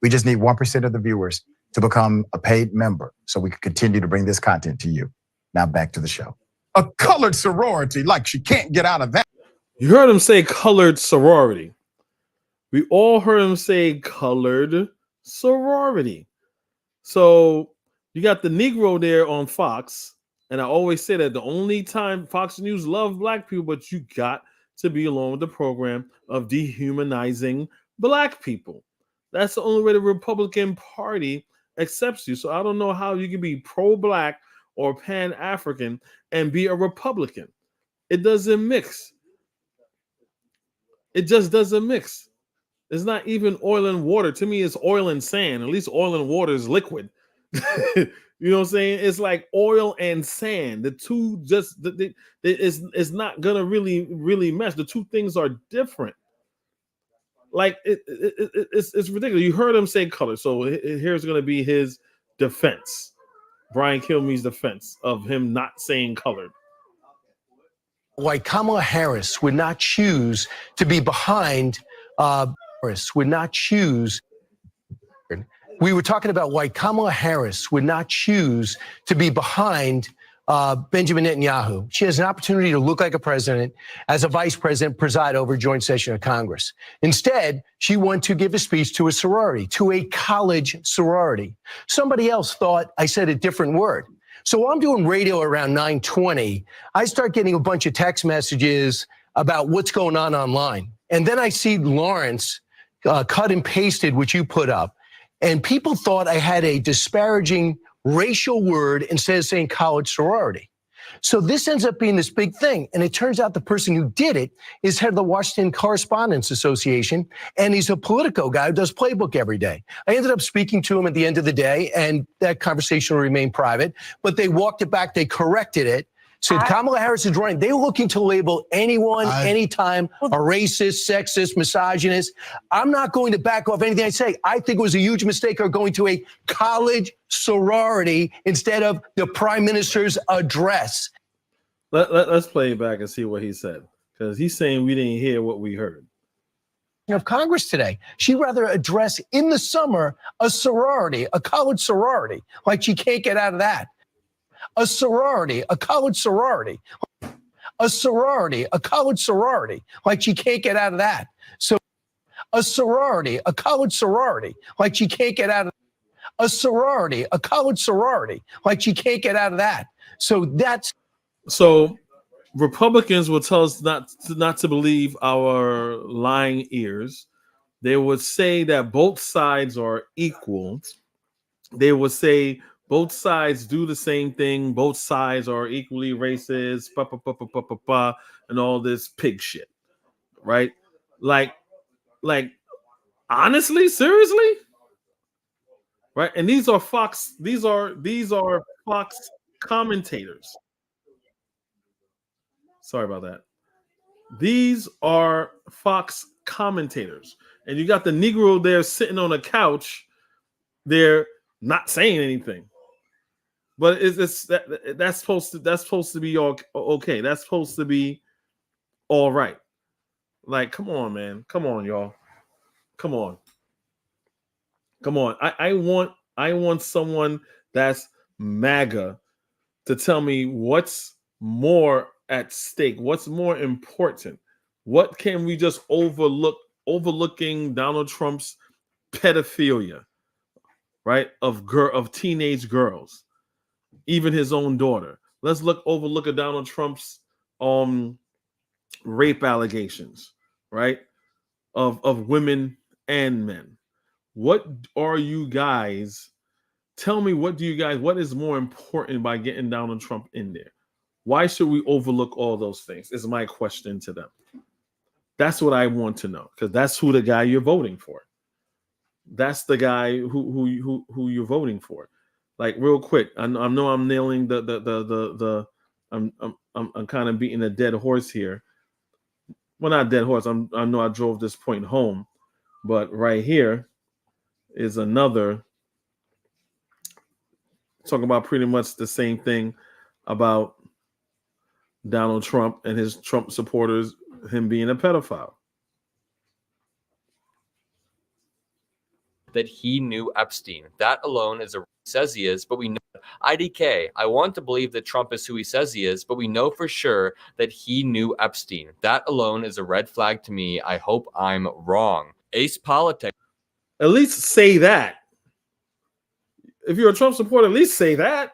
we just need 1% of the viewers to become a paid member so we can continue to bring this content to you. Now back to the show. A colored sorority, like she can't get out of that. You heard him say colored sorority. We all heard him say colored sorority. So you got the Negro there on Fox. And I always say that the only time Fox News love black people, but you got to be along with the program of dehumanizing black people. That's the only way the Republican Party accepts you. So I don't know how you can be pro-black or Pan-African and be a Republican. It doesn't mix. It just doesn't mix. It's not even oil and water. To me, it's oil and sand. At least oil and water is liquid. You know what I'm saying? It's like oil and sand. The two just it's not gonna really mesh. The two things are different. Like it's ridiculous. You heard him say color. So here's gonna be his defense. Brian Kilmeade's defense of him not saying colored. Why Kamala Harris would not choose to be behind would not choose. We were talking about why Kamala Harris would not choose to be behind Benjamin Netanyahu. She has an opportunity to look like a president, as a vice president, preside over a joint session of Congress. Instead, she wanted to give a speech to a sorority, to a college sorority. Somebody else thought I said a different word. So while I'm doing radio around 9:20, I start getting a bunch of text messages about what's going on online. And then I see Lawrence cut and pasted what you put up. And people thought I had a disparaging racial word instead of saying college sorority. So this ends up being this big thing. And it turns out the person who did it is head of the Washington Correspondents Association. And he's a Politico guy who does Playbook every day. I ended up speaking to him at the end of the day, and that conversation will remain private. But they walked it back. They corrected it. Said Kamala Harris is running. They're looking to label anyone, anytime, a racist, sexist, misogynist. I'm not going to back off anything I say. I think it was a huge mistake of going to a college sorority instead of the prime minister's address. Let's play it back and see what he said, because he's saying we didn't hear what we heard. Of Congress today, she'd rather address in the summer a sorority, a college sorority, like she can't get out of that. A sorority, a college sorority, a sorority, a college sorority, like she can't get out of that. So a sorority, a college sorority, like she can't get out of a sorority, a college sorority, like she can't get out of that. So that's so Republicans will tell us not to believe our lying ears. They would say that both sides are equal. They would say both sides do the same thing. Both sides are equally racist, and all this pig shit, right? Like, honestly, seriously, right? And these are Fox. These are Fox commentators. Sorry about that. These are Fox commentators, and you got the Negro there sitting on a couch. They're not saying anything. But that's supposed to be all okay. That's supposed to be all right. Like, come on, man. Come on, y'all. Come on. I want someone that's MAGA to tell me what's more at stake, what's more important. What can we just overlooking Donald Trump's pedophilia, right? Of teenage girls. Even his own daughter. Let's overlook at Donald Trump's rape allegations, right? Of women and men. What are you guys? Tell me, what is more important by getting Donald Trump in there? Why should we overlook all those things? Is my question to them. That's what I want to know, because that's who the guy you're voting for. That's the guy who you're voting for. Like, real quick, I know I'm nailing I'm kind of beating a dead horse here. Well, not a dead horse. I know I drove this point home, but right here is another talking about pretty much the same thing about Donald Trump and his Trump supporters him being a pedophile. That he knew Epstein. That alone is a says he is, but we know IDK. I want to believe that Trump is who he says he is, but we know for sure that he knew Epstein. That alone is a red flag to me. I hope I'm wrong. Ace Politics. At least say that. If you're a Trump supporter, at least say that.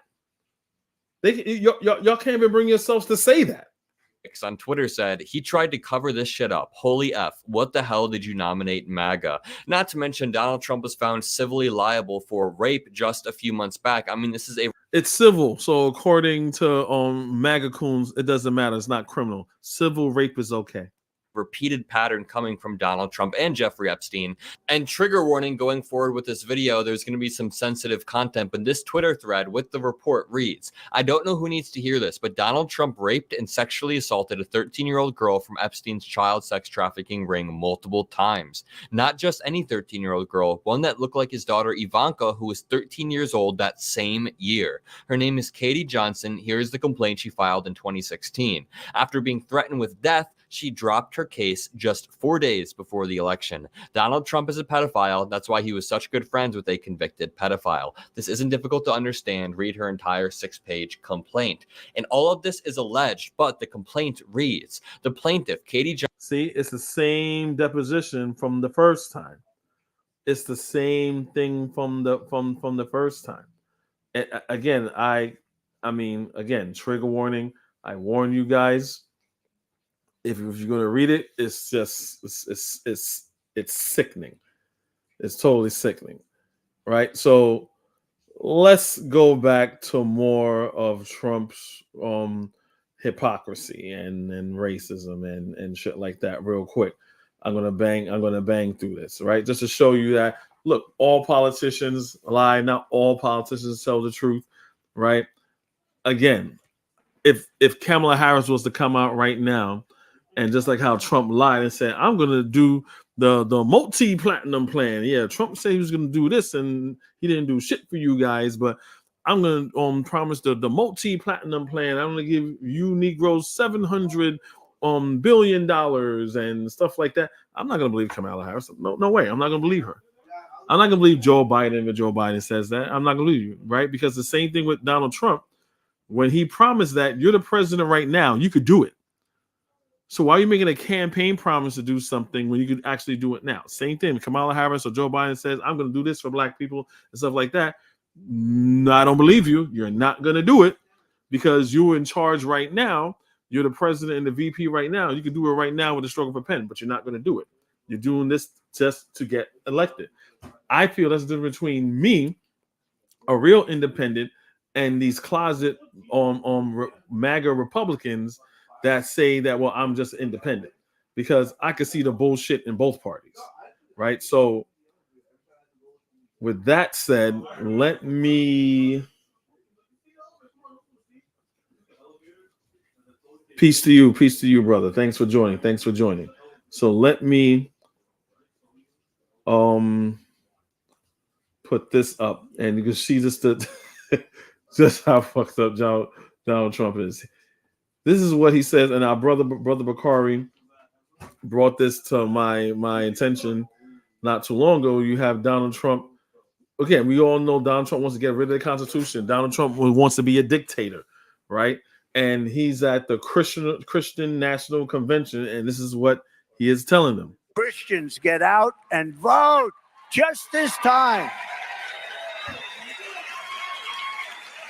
Y'all can't even bring yourselves to say that. On Twitter said he tried to cover this shit up. Holy F. What the hell did you nominate MAGA? Not to mention Donald Trump was found civilly liable for rape just a few months back. I mean, this is it's civil. So according to MAGA coons, it doesn't matter. It's not criminal. Civil rape is okay. Repeated pattern coming from Donald Trump and Jeffrey Epstein. And trigger warning going forward with this video, there's going to be some sensitive content, but this Twitter thread with the report reads, I don't know who needs to hear this, but Donald Trump raped and sexually assaulted a 13-year-old girl from Epstein's child sex trafficking ring multiple times. Not just any 13-year-old girl, one that looked like his daughter Ivanka, who was 13 years old that same year. Her name is Katie Johnson. Here's the complaint she filed in 2016. After being threatened with death, she dropped her case just 4 days before the election. Donald Trump is a pedophile. That's why he was such good friends with a convicted pedophile. This isn't difficult to understand. Read her entire 6-page complaint. And all of this is alleged, but the complaint reads, the plaintiff, Katie Johnson. See, it's the same deposition from the first time. It's the same thing from the first time. And again, I mean, trigger warning. I warn you guys. If you're going to read it, it's just it's sickening. It's totally sickening, right? So let's go back to more of Trump's hypocrisy and racism and shit like that real quick. I'm gonna bang through this, right? Just to show you that look, all politicians lie, not all politicians tell the truth, right? Again, if Kamala Harris was to come out right now. And just like how Trump lied and said, I'm going to do the multi-platinum plan. Yeah, Trump said he was going to do this, and he didn't do shit for you guys. But I'm going to promise the multi-platinum plan. I'm going to give you Negroes $700 billion and stuff like that. I'm not going to believe Kamala Harris. No way. I'm not going to believe her. I'm not going to believe Joe Biden when Joe Biden says that. I'm not going to believe you, right? Because the same thing with Donald Trump. When he promised that you're the president right now, you could do it. So why are you making a campaign promise to do something when you could actually do it now? Same thing. Kamala Harris or Joe Biden says, I'm going to do this for black people and stuff like that. No, I don't believe you. You're not going to do it because you're in charge right now. You're the president and the VP right now. You can do it right now with a stroke of a pen, but you're not going to do it. You're doing this just to get elected. I feel that's the difference between me, a real independent, and these closet MAGA Republicans that say that, well, I'm just independent, because I could see the bullshit in both parties, right? So with that said, let me peace to you, brother. Thanks for joining. So let me put this up, and you can see just how fucked up Donald Trump is. This is what he says, and our brother Bakari brought this to my attention not too long ago. You have Donald Trump. Again, we all know Donald Trump wants to get rid of the Constitution. Donald Trump wants to be a dictator, right? And he's at the Christian National Convention, and this is what he is telling them. Christians, get out and vote just this time.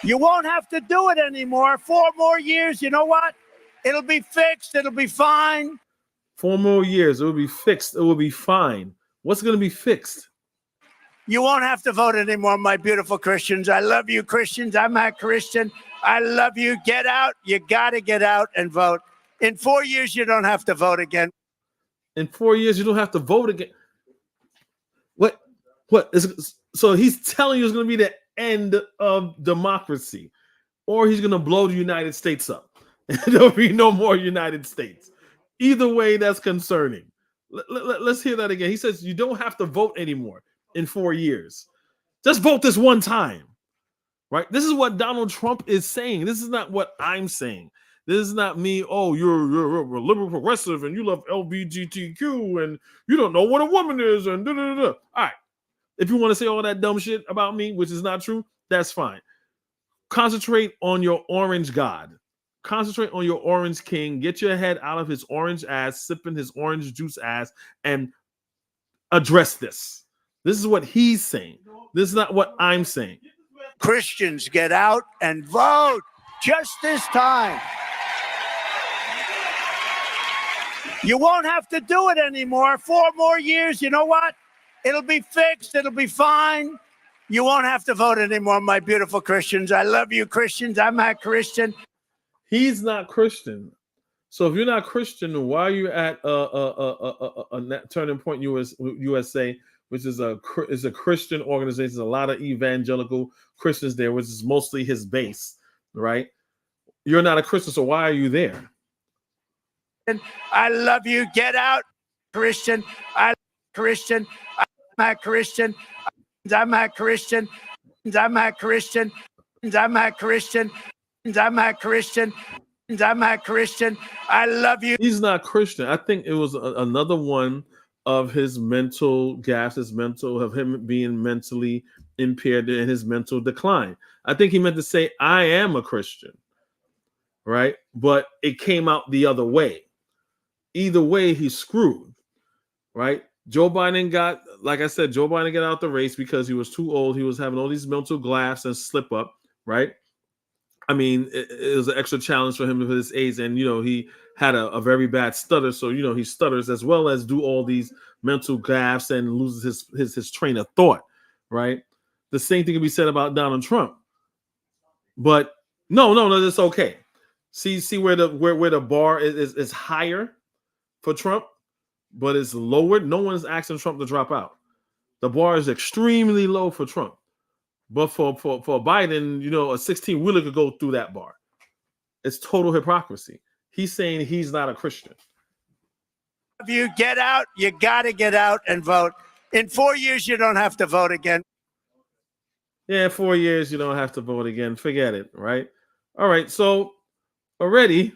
You won't have to do it anymore. 4 more years, you know what? It'll be fixed. It'll be fine. 4 more years, it will be fixed. It will be fine. What's going to be fixed? You won't have to vote anymore, my beautiful Christians. I love you, Christians. I'm a Christian. I love you. Get out. You got to get out and vote. In 4 years, you don't have to vote again. In 4 years, you don't have to vote again. What? So he's telling you it's going to be the end of democracy, or he's going to blow the United States up. There'll be no more United States. Either way, that's concerning. Let's hear that again. He says you don't have to vote anymore in 4 years. Just vote this one time, right? This is what Donald Trump is saying. This is not what I'm saying. This is not me. Oh, you're a liberal progressive and you love LGBTQ and you don't know what a woman is and da da da. All right. If you want to say all that dumb shit about me, which is not true, that's fine. Concentrate on your orange God. Concentrate on your orange king. Get your head out of his orange ass, sipping his orange juice ass, and address this. This is what he's saying. This is not what I'm saying. Christians, get out and vote just this time. You won't have to do it anymore. 4 more years. You know what? It'll be fixed. It'll be fine. You won't have to vote anymore, my beautiful Christians. I love you, Christians. I'm not Christian. He's not Christian. So if you're not Christian, why are you at a Turning Point USA, which is a Christian organization? There's a lot of evangelical Christians there, which is mostly his base, right? You're not a Christian, so why are you there? I love you. Get out, Christian. I'm not Christian. I'm not Christian. I'm not Christian. I'm not Christian. I'm not Christian. I'm not Christian. I love you. He's not Christian. I think it was another one of his mental gaps, of him being mentally impaired and his mental decline. I think he meant to say, I am a Christian, right? But it came out the other way. Either way, he's screwed, right? Joe Biden got, like I said, Joe Biden got out the race because he was too old. He was having all these mental gaps and slip up, right? I mean, it was an extra challenge for him for his age. And, he had a very bad stutter. So, he stutters as well as do all these mental gaffes and loses his train of thought, right? The same thing can be said about Donald Trump. But no, that's okay. See where the bar is higher for Trump, but it's lowered. No one's asking Trump to drop out. The bar is extremely low for Trump. But for Biden, a 16-wheeler could go through that bar. It's total hypocrisy. He's saying he's not a Christian. If you get out, you got to get out and vote. In 4 years, you don't have to vote again. Yeah, 4 years, you don't have to vote again. Forget it, right? All right, so already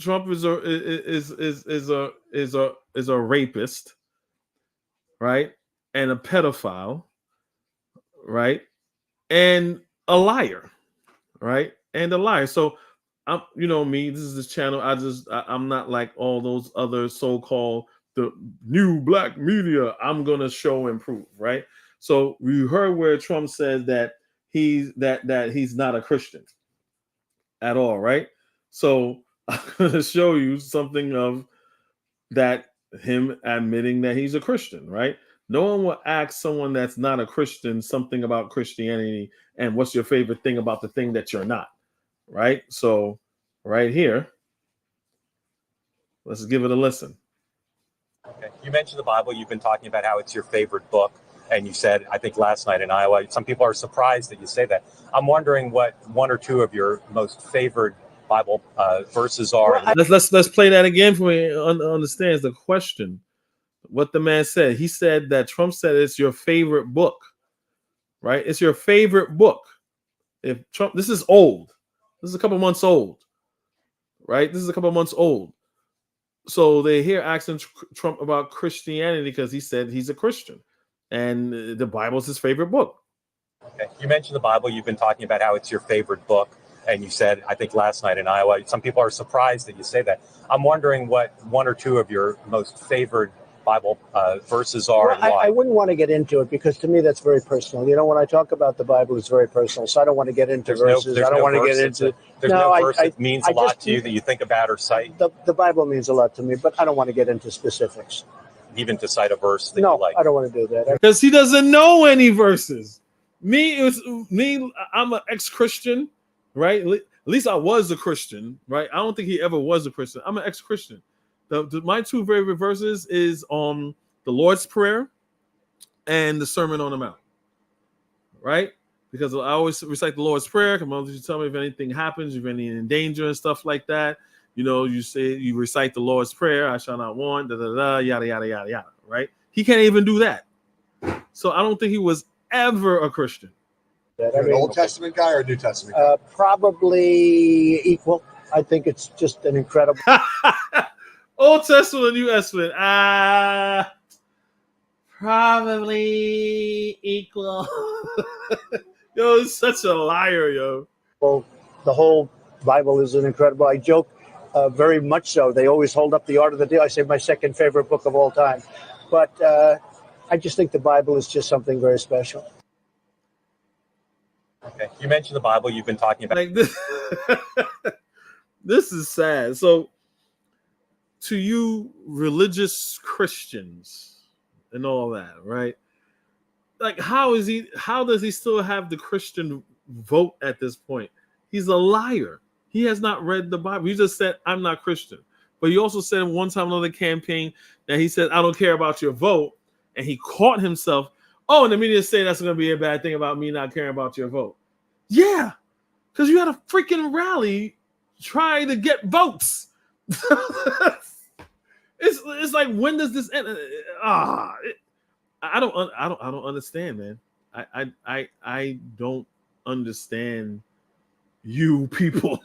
Trump is a rapist, right? And a pedophile, right? And a liar, right? And a liar. So I'm, me, this is this channel. I'm not like all those other so-called the new black media. I'm gonna show and prove, right? So we heard where Trump said that he's not a Christian at all, right? So I'm gonna show you something of that, him admitting that he's a Christian, right? No one will ask someone that's not a Christian something about Christianity and what's your favorite thing about the thing that you're not, right? So right here, let's give it a listen. Okay. You mentioned the Bible. You've been talking about how it's your favorite book. And you said, I think last night in Iowa, some people are surprised that you say that. I'm wondering what 1 or 2 of your most favorite Bible verses are. Let's play that again for me. Understands the question. What the man said. He said that Trump said it's your favorite book, right? It's your favorite book. If Trump, this is old. This is a couple months old, right? This is a couple months old. So they hear asking Trump about Christianity because he said he's a Christian and the Bible is his favorite book. Okay. You mentioned the Bible. You've been talking about how it's your favorite book. And you said, I think last night in Iowa, some people are surprised that you say that. I'm wondering what 1 or 2 of your most favorite Bible verses are. Well, I wouldn't want to get into it because to me that's very personal. When I talk about the Bible, it's very personal. So I don't want to get into verses. I don't want to get into. There's no verse that means a lot to you that you think about or cite. The Bible means a lot to me, but I don't want to get into specifics. Even to cite a verse that you like. I don't want to do that. Because he doesn't know any verses. I'm an ex-Christian, right? At least I was a Christian, right? I don't think he ever was a Christian. I'm an ex-Christian. My 2 favorite verses is the Lord's Prayer and the Sermon on the Mount, right? Because I always recite the Lord's Prayer. Come on, you tell me if anything happens, if any in danger and stuff like that. You recite the Lord's Prayer, I shall not want, yada, yada, yada, yada, right? He can't even do that. So I don't think he was ever a Christian. You're an Old Testament guy or a New Testament guy? Probably equal. I think it's just an incredible. Old Testament, New Testament. Probably equal. Yo, it's such a liar, yo. Well, the whole Bible is an incredible. I joke very much so. They always hold up the Art of the Deal. I say my second favorite book of all time. But I just think the Bible is just something very special. Okay. You mentioned the Bible. You've been talking about like this. This is sad. So, to you religious Christians and all that, right? Like, how does he still have the Christian vote at this point? He's a liar. He has not read the Bible. He just said, I'm not Christian. But he also said one time on the campaign that he said, I don't care about your vote. And he caught himself. Oh, and the media say that's going to be a bad thing about me not caring about your vote. Yeah, because you had a freaking rally trying to get votes. It's like, when does this end? I don't understand, man. I don't understand you people.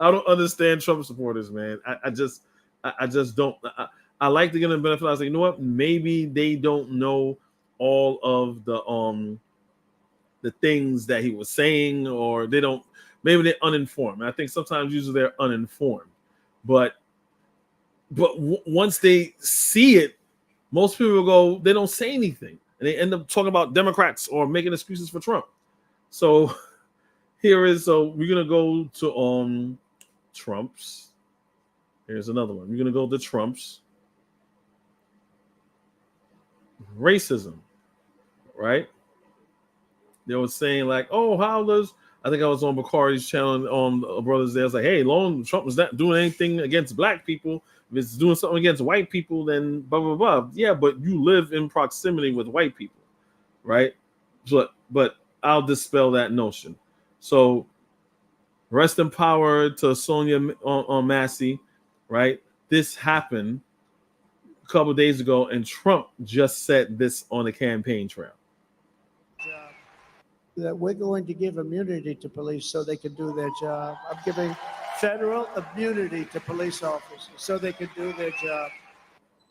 I don't understand Trump supporters, man. I just don't. I like to give them benefit. I was like, you know what? Maybe they don't know all of the things that he was saying, or they don't. Maybe they're uninformed. I think sometimes usually they're uninformed, but once they see it, most people go, they don't say anything, and they end up talking about Democrats or making excuses for Trump. So we're gonna go to Trump's. Here's another one. We're gonna go to Trump's racism, right? They were saying like, oh, I think I was on Bakari's channel on Brothers there. I was like, hey, Trump was not doing anything against black people. If it's doing something against white people, then blah, blah, blah. Yeah, but you live in proximity with white people, right? But I'll dispel that notion. So rest in power to Sonia Massey, right? This happened a couple of days ago, and Trump just said this on the campaign trail. That we're going to give immunity to police so they can do their job. I'm giving federal immunity to police officers so they can do their job.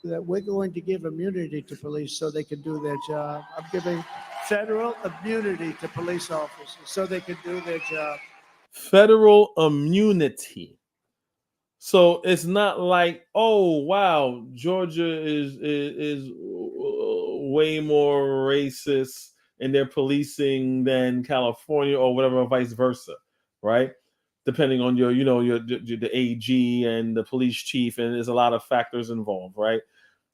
That we're going to give immunity to police so they can do their job. I'm giving federal immunity to police officers so they can do their job. Federal immunity. So it's not like, oh wow, Georgia is way more racist in their policing than California or whatever, or vice versa, right? Depending on the AG and the police chief, and there's a lot of factors involved, right?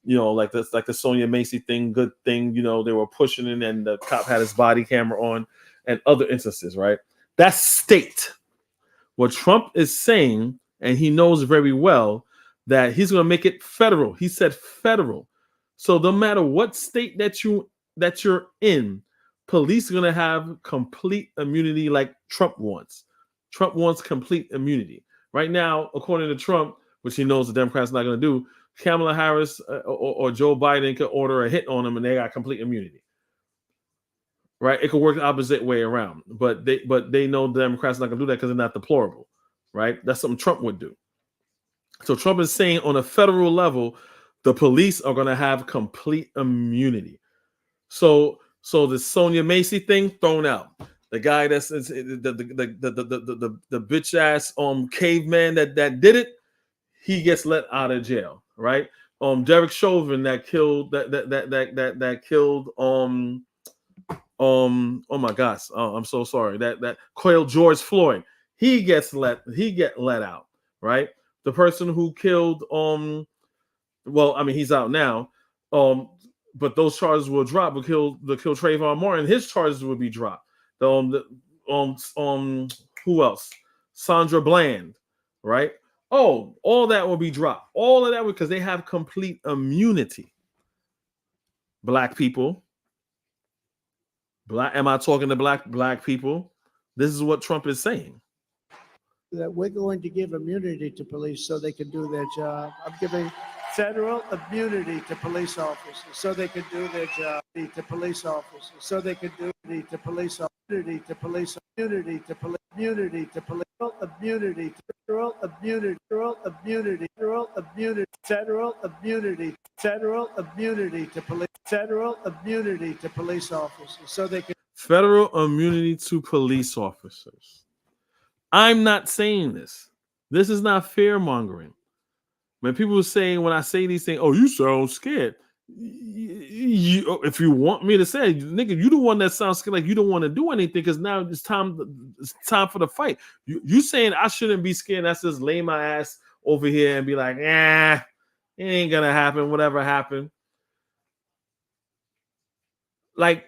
Like the Sonia Macy thing, good thing, they were pushing it and the cop had his body camera on, and other instances, right? That's state. What Trump is saying, and he knows very well that he's going to make it federal. He said federal. So no matter what state that you're in, police are going to have complete immunity like Trump wants. Trump wants complete immunity. Right now, according to Trump, which he knows the Democrats are not going to do, Kamala Harris or Joe Biden could order a hit on them and they got complete immunity. Right? It could work the opposite way around. But they know the Democrats are not going to do that because they're not deplorable. Right? That's something Trump would do. So Trump is saying on a federal level, the police are going to have complete immunity. So the Sonia Macy thing thrown out. The guy that's the bitch ass caveman that did it, he gets let out of jail, right? Derek Chauvin that killed that killed oh my gosh, I'm so sorry, that killed George Floyd, he get let out, right? The person who killed well, I mean, he's out now, but those charges will drop. Will kill Trayvon Martin, his charges will be dropped. Who else? Sandra Bland, right? Oh, all that will be dropped. All of that because they have complete immunity. Black people. Am I talking to black people? This is what Trump is saying. That we're going to give immunity to police so they can do their job. I'm giving federal immunity to police officers so they can do their job. To police officers so they can do to police officers. immunity to police, immunity to police, immunity to police, immunity to federal immunity, federal immunity, federal immunity, federal immunity, federal immunity to police, federal immunity to police officers, so they can federal immunity to police officers. I'm not saying this. This is not fear mongering. When people are saying, when I say these things, oh, you sound scared. If you want me to say, nigga, you the one that sounds scared, like you don't want to do anything because now it's time for the fight. You saying I shouldn't be scared? That's just lay my ass over here and be like, it ain't gonna happen. Whatever happened. Like,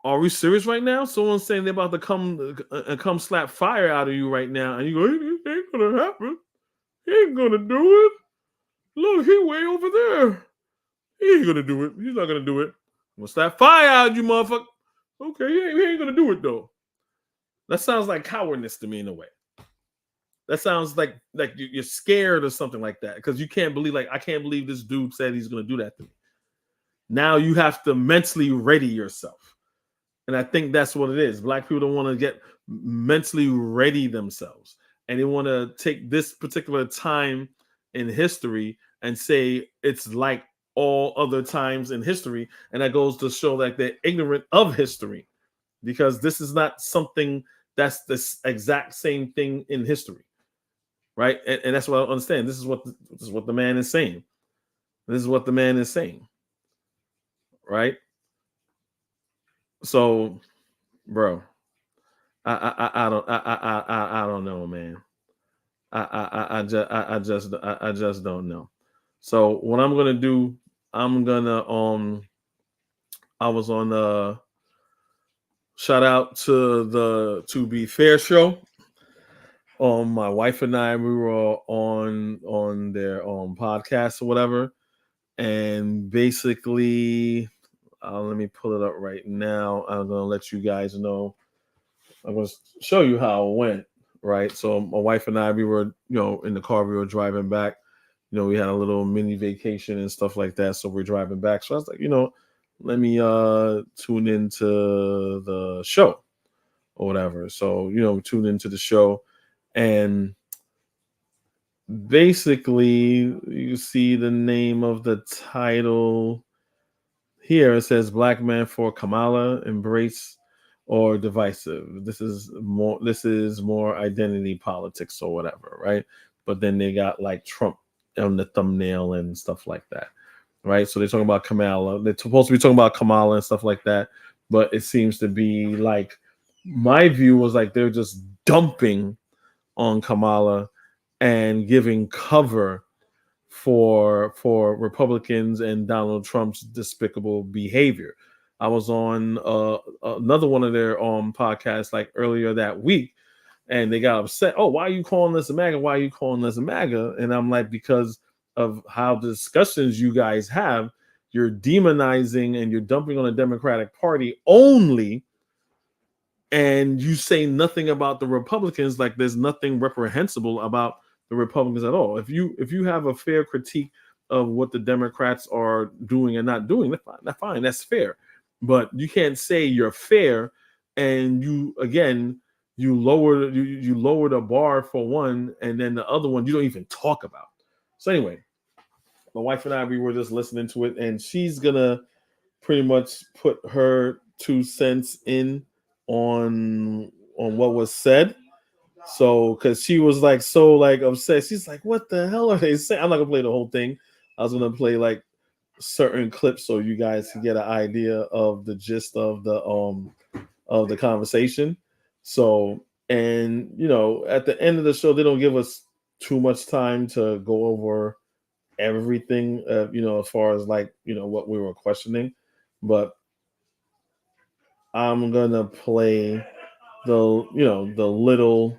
are we serious right now? Someone's saying they're about to come slap fire out of you right now, and you go, it ain't gonna happen. He ain't gonna do it. Look, he way over there. He ain't gonna do it. He's not gonna do it. I'm gonna slap fire out, you motherfucker. Okay, he ain't gonna do it though. That sounds like cowardice to me in a way. That sounds like you're scared or something like that because you can't believe, like, I can't believe this dude said he's gonna do that to me. Now you have to mentally ready yourself, and I think that's what it is. Black people don't want to get mentally ready themselves, and they want to take this particular time in history and say it's like all other times in history, and that goes to show that they're ignorant of history because this is not something that's the exact same thing in history, right? And that's what I understand. This is what the man is saying. This is what the man is saying, right? So, bro, I don't know, man. I just don't know. So what I'm gonna do, I'm gonna I was on shout out to the To Be Fair show. My wife and I, we were on their podcast or whatever, and basically, let me pull it up right now. I'm gonna let you guys know. I'm gonna show you how it went. Right. So my wife and I, we were, in the car, we were driving back. We had a little mini vacation and stuff like that. So we're driving back. So I was like, let me tune into the show or whatever. So, tune into the show. And basically, you see the name of the title here. It says Black Man for Kamala, Embrace or Divisive. This is more identity politics or whatever, right? But then they got like Trump on the thumbnail and stuff like that, right? So they're talking about Kamala. They're supposed to be talking about Kamala and stuff like that, but it seems to be like, my view was like they're just dumping on Kamala and giving cover for Republicans and Donald Trump's despicable behavior. I was on another one of their podcasts like earlier that week, and they got upset. Oh, why are you calling this a MAGA? Why are you calling this a MAGA? And I'm like, because of how the discussions you guys have, you're demonizing and you're dumping on the Democratic Party only, and you say nothing about the Republicans. Like there's nothing reprehensible about the Republicans at all. If you have a fair critique of what the Democrats are doing and not doing, that's fine. That's fair. But you can't say you're fair and you lower the bar for one, and then the other one you don't even talk about. So anyway, my wife and I, we were just listening to it, and she's gonna pretty much put her 2 cents in on what was said. So because she was like so like upset, she's like, "What the hell are they saying?" I'm not gonna play the whole thing. I was gonna play like certain clips so you guys can get an idea of the gist of the conversation. So, and at the end of the show, they don't give us too much time to go over everything, as far as like what we were questioning. But I'm gonna play the little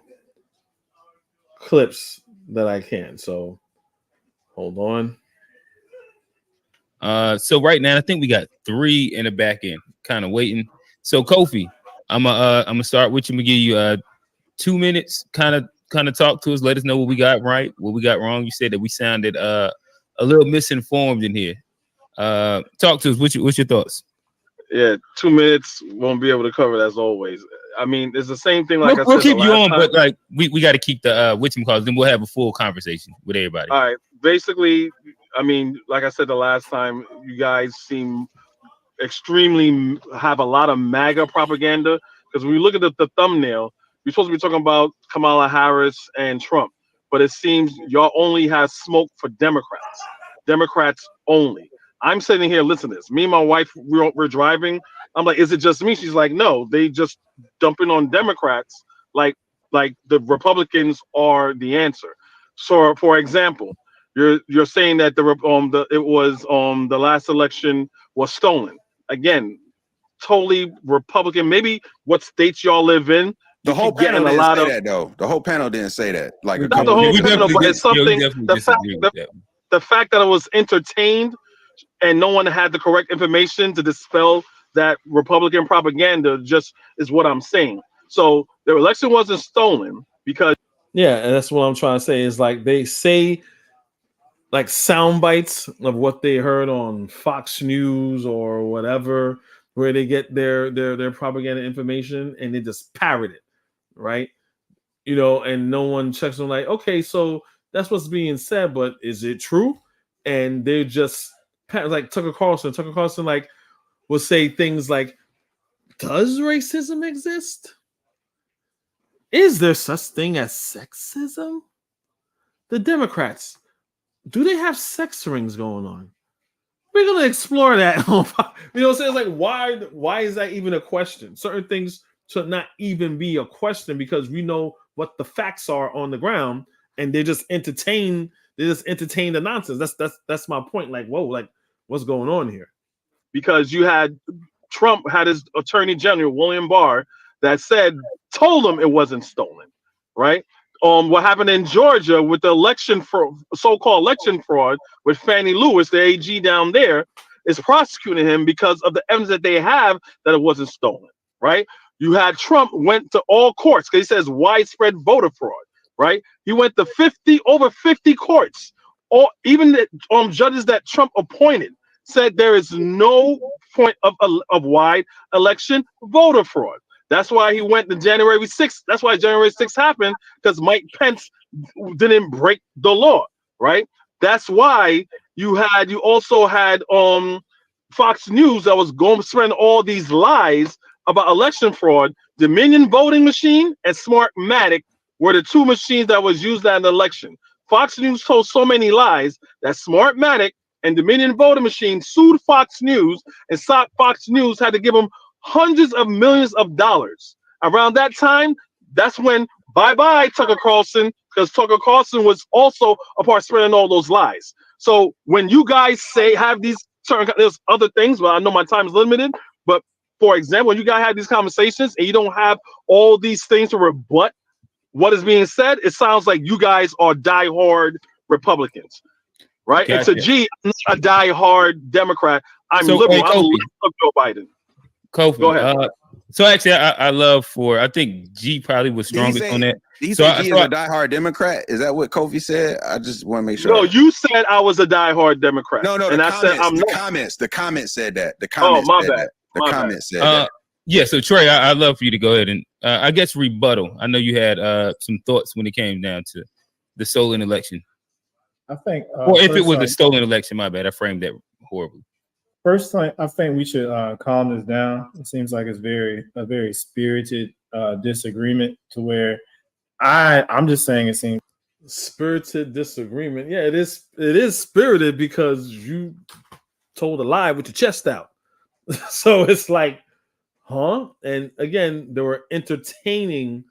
clips that I can. So hold on. So right now I think we got 3 in the back end, kind of waiting. So Kofi, I'm gonna start with you. I'm gonna give you 2 minutes, kind of talk to us, let us know what we got right, what we got wrong. You said that we sounded a little misinformed in here. Talk to us. What's your thoughts? Yeah, 2 minutes won't be able to cover it as always. I mean, it's the same thing. Like we'll keep you on, but like we got to keep the whatchamacallit, then we'll have a full conversation with everybody. All right. Basically, I mean, like I said the last time, you guys seem extremely have a lot of MAGA propaganda, because when you look at the thumbnail, you're supposed to be talking about Kamala Harris and Trump, but it seems y'all only have smoke for Democrats only. I'm sitting here, listen to this. Me and my wife, we're driving. I'm like, is it just me? She's like, no, they just dumping on Democrats like the Republicans are the answer. So, for example, you're saying that the last election was stolen. Again, totally Republican. Maybe what states y'all live in. The whole panel didn't say that, though. The whole panel didn't say that. Like, not the whole panel, but it's something. The fact that it was entertained and no one had the correct information to dispel that Republican propaganda just is what I'm saying. So the election wasn't stolen because and that's what I'm trying to say is like they say like sound bites of what they heard on Fox News or whatever, where they get their propaganda information and they just parrot it, right? You know, and no one checks on like, okay, so that's what's being said, but is it true? And they're just like Tucker Carlson like will say things like, does racism exist? Is there such thing as sexism? The Democrats, do they have sex rings going on? We're gonna explore that. You know what I'm saying? It's like, why is that even a question? Certain things should not even be a question because we know what the facts are on the ground, and they just entertain the nonsense. That's my point. Like, whoa, like what's going on here? Because you had Trump had his attorney general, William Barr, that told him it wasn't stolen, right? What happened in Georgia with the so-called election fraud with Fannie Lewis, the AG down there, is prosecuting him because of the evidence that they have that it wasn't stolen, right? You had Trump went to all courts because he says widespread voter fraud, right? He went to over 50 courts, or even the judges that Trump appointed said there is no point of wide election voter fraud. That's why he went to January 6th. That's why January 6th happened, because Mike Pence didn't break the law, right? That's why you also had Fox News that was going to spread all these lies about election fraud. Dominion voting machine and Smartmatic were the two machines that was used in the election. Fox News told so many lies that Smartmatic and Dominion voting machine sued Fox News, and Fox News had to give them hundreds of millions of dollars. Around that time, that's when bye-bye Tucker Carlson, because Tucker Carlson was also a part of spreading all those lies. So when you guys have these there's other things, but I know my time is limited, but for example, when you guys have these conversations and you don't have all these things to rebut what is being said, it sounds like you guys are diehard Republicans, right? Gotcha. It's a G, I'm not a diehard Democrat. I'm liberal. I love Joe Biden. Kofi, go ahead. So actually, I think G probably was strongest on that. Did he say G is a diehard Democrat? Is that what Kofi said? I just want to make sure. No, you said I was a diehard Democrat. No, and the comments said that. The comments my said bad. that. The comments said that. Yeah, so Trey, I'd love for you to go ahead and I guess rebuttal. I know you had some thoughts when it came down to the stolen election. I think, or if it was a stolen election, my bad. I framed that horribly. First, I think we should calm this down. It seems like it's a very spirited disagreement to where I'm just saying it seems spirited disagreement. Yeah, it is spirited because you told a lie with your chest out. So it's like, huh? And again, they were entertaining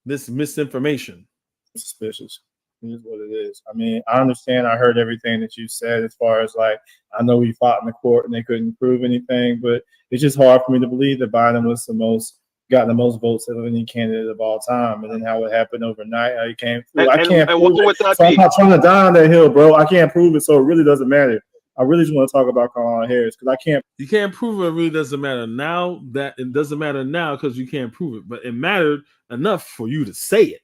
this misinformation. Suspicious. It is what it is. I mean, I understand. I heard everything that you said as far as like, I know we fought in the court and they couldn't prove anything, but it's just hard for me to believe that Biden was got the most votes of any candidate of all time. And then how it happened overnight, I can't prove it. So I'm not trying to die on that hill, bro. I can't prove it, so it really doesn't matter. I really just want to talk about Kamala Harris because you can't prove it. It really doesn't matter now. That it doesn't matter now because you can't prove it, but it mattered enough for you to say it,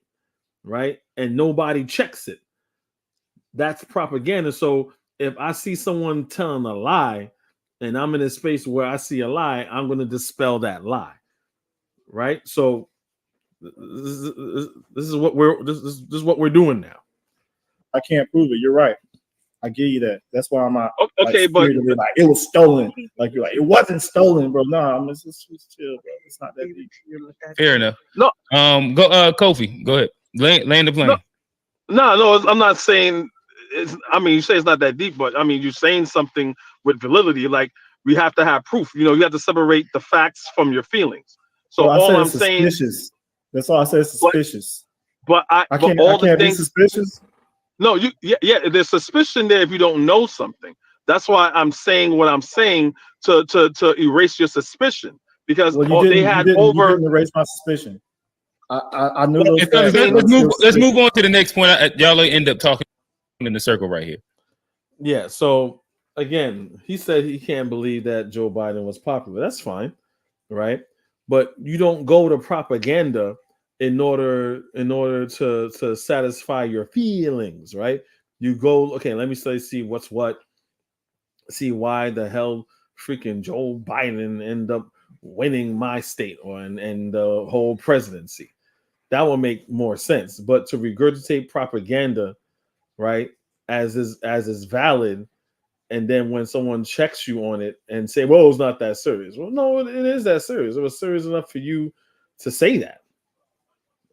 right? And nobody checks it. That's propaganda. So if I see someone telling a lie and I'm in a space where I see a lie, I'm going to dispel that lie, right? So this is what we're doing now. I can't prove it. You're right. I give you that. That's why I'm not Okay, like, but like it was stolen. Like you're like, it wasn't stolen, bro. No, I'm just chill, bro. It's not that deep. Fair enough. No. Go Kofi. Go ahead. Land the plane. No, I'm not saying it's, I mean, you say it's not that deep, but I mean, you're saying something with validity. Like, we have to have proof. You know, you have to separate the facts from your feelings. So Well, all I I'm said saying, suspicious. That's all I said. Suspicious. but I can't be suspicious. No, yeah, there's suspicion there if you don't know something. That's why I'm saying what I'm saying to erase your suspicion, because Well, you didn't erase my suspicion. I knew those facts. Let's move on to the next point. Y'all end up talking in the circle right here. Yeah. So again, he said he can't believe that Joe Biden was popular. That's fine, right? But you don't go to propaganda in order to satisfy your feelings, right? You go, okay, let me see what's what, see why the hell freaking Joe Biden end up winning my state and the whole presidency. That will make more sense. But to regurgitate propaganda, right, as is valid, and then when someone checks you on it and say, well, it's not that serious. Well, no, it is that serious. It was serious enough for you to say that.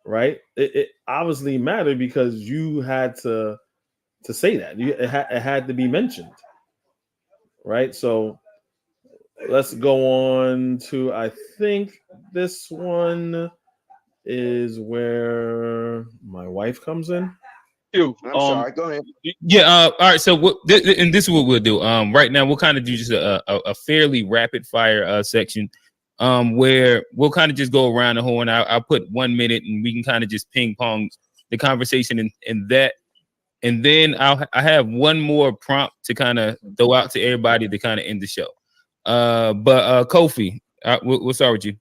Right? It obviously mattered because you had to say that. It had to be mentioned. Right? So let's go on to, I think this one is where my wife comes in. I'm sorry, go ahead. Yeah, all right. So and this is what we'll do. Right now we'll kind of do just a fairly rapid fire section. Where we'll kind of just go around the horn. I'll put 1 minute and we can kind of just ping pong the conversation in that. And then I have one more prompt to kind of throw out to everybody to kind of end the show. But Kofi, we'll start with you.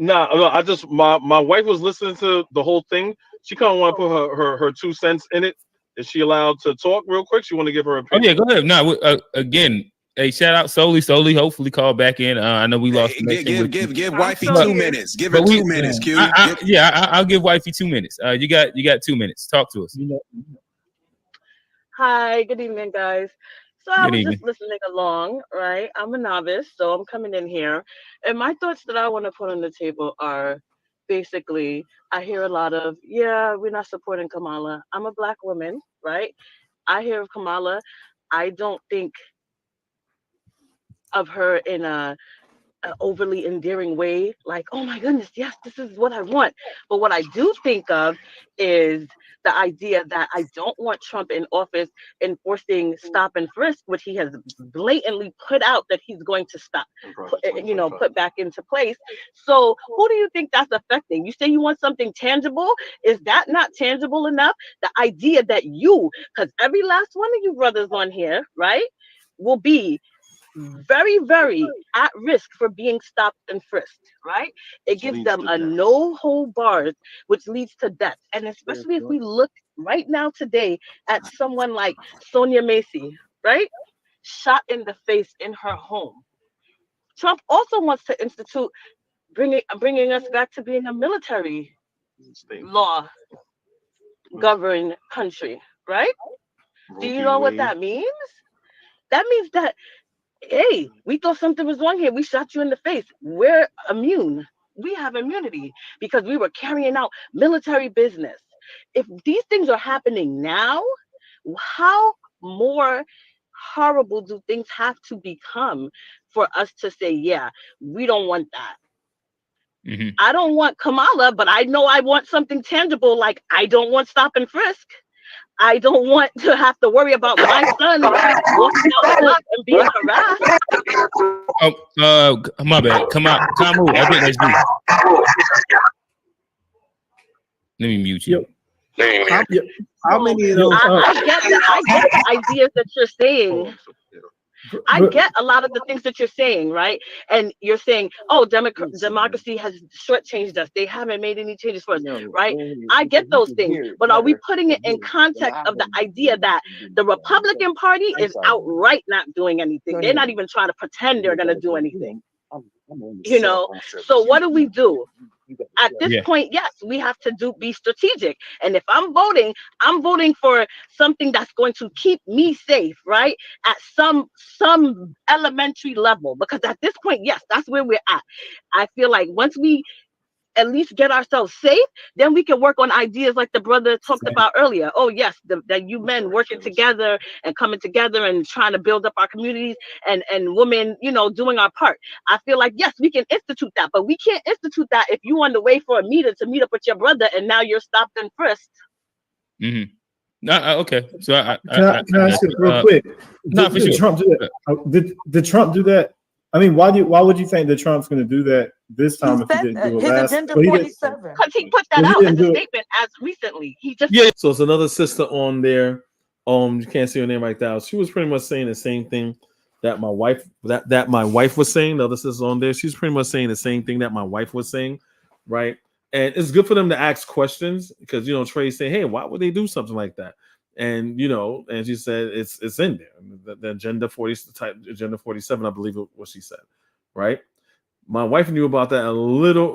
No, I just my wife was listening to the whole thing. She kind of want to put her 2 cents in it. Is she allowed to talk real quick? She want to give her opinion. Oh yeah, go ahead. No, again. Hey, shout out Solely. Hopefully, call back in. I know we lost. Give wifey 2 minutes. Give her 2 minutes. Q. I'll give wifey 2 minutes. You got 2 minutes. Talk to us. Hi, good evening, guys. So I was just listening along, right? I'm a novice, so I'm coming in here, and my thoughts that I want to put on the table are basically, I hear a lot of, yeah, we're not supporting Kamala. I'm a Black woman, right? I hear of Kamala. I don't think of her in a overly endearing way, like, oh my goodness, yes, this is what I want. But what I do think of is the idea that I don't want Trump in office enforcing stop and frisk, which he has blatantly put out that he's going to stop, put back into place. So who do you think that's affecting? You say you want something tangible. Is that not tangible enough? The idea that because every last one of you brothers on here, right, will be very, very at risk for being stopped and frisked, right? It gives them a no hold bars, which leads to death. And especially if we look right now today at someone like Sonia Macy, right? Shot in the face in her home. Trump also wants to institute bringing us back to being a military law governed country, right? Do you know what that means? That means that, hey, we thought something was wrong here. We shot you in the face. We're immune. We have immunity because we were carrying out military business. If these things are happening now, how more horrible do things have to become for us to say, yeah, we don't want that? Mm-hmm. I don't want Kamala, but I know I want something tangible, like I don't want stop and frisk. I don't want to have to worry about my son walking out and being harassed. Oh, my bad. Kamu, I think that's you. Let me mute you. How many of those? I get the ideas that you're saying. I get a lot of the things that you're saying, right? And you're saying, oh, democracy has shortchanged us. They haven't made any changes for us, right? I get those things. But are we putting it in context of the idea that the Republican Party is outright not doing anything? They're not even trying to pretend they're going to do anything. You know, so what do? At this Yeah. point, yes, we have to be strategic. And if I'm voting for something that's going to keep me safe, right? At some elementary level. Because at this point, yes, that's where we're at. I feel like once we at least get ourselves safe, then we can work on ideas like the brother talked about earlier. Oh yes, that you men working together and coming together and trying to build up our communities, and women, you know, doing our part. I feel like yes, we can institute that, but we can't institute that if you on the way for a meeting to meet up with your brother and now you're stopped and frisked. Mm-hmm. Okay. So Can I ask you real quick? Did Trump do that? Did Trump do that? I mean, why would you think that Trump's going to do that this time if he didn't do it last? Because he put that out as a statement as recently. He just So it's another sister on there. You can't see her name right now. She was pretty much saying the same thing that my wife was saying. The other sister on there, she's pretty much saying the same thing that my wife was saying, right? And it's good for them to ask questions because, you know, Trey's saying, hey, why would they do something like that? And, you know, and she said it's in there. The Agenda 47, I believe what she said, right? My wife knew about that a little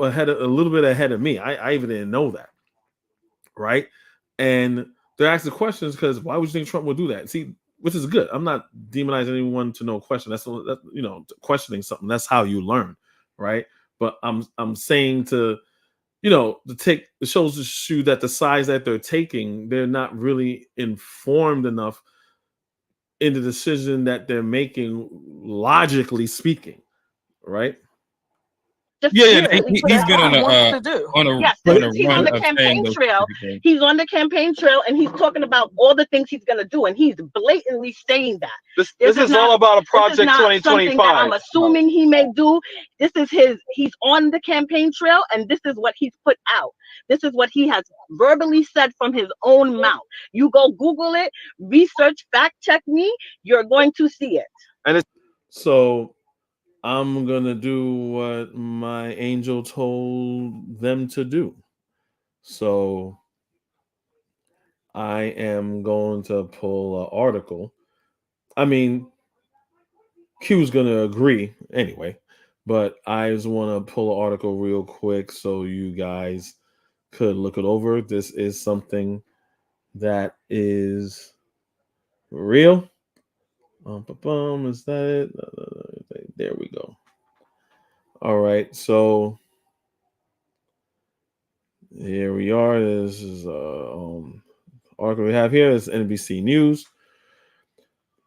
bit ahead of me. I even didn't know that, right? And they're asking questions because why would you think Trump would do that? See, which is good. I'm not demonizing anyone to no question. That's you know, questioning something. That's how you learn, right? But I'm saying to, you know, it shows the shoe that the sides that they're taking, they're not really informed enough in the decision that they're making, logically speaking, right? He's been on a yes, he's on the campaign trail. He's on the campaign trail, and he's talking about all the things he's going to do, and he's blatantly saying that. This is all about a project 2025. I'm assuming he may do. This is he's on the campaign trail, and this is what he's put out. This is what he has verbally said from his own mouth. You go Google it, research, fact check me. You're going to see it. And so I'm going to do what my angel told them to do. So I am going to pull an article. I mean, Q's going to agree anyway, but I just want to pull an article real quick so you guys could look it over. This is something that is real. Is that it? There we go. All right, so here we are. This is article we have here is NBC News.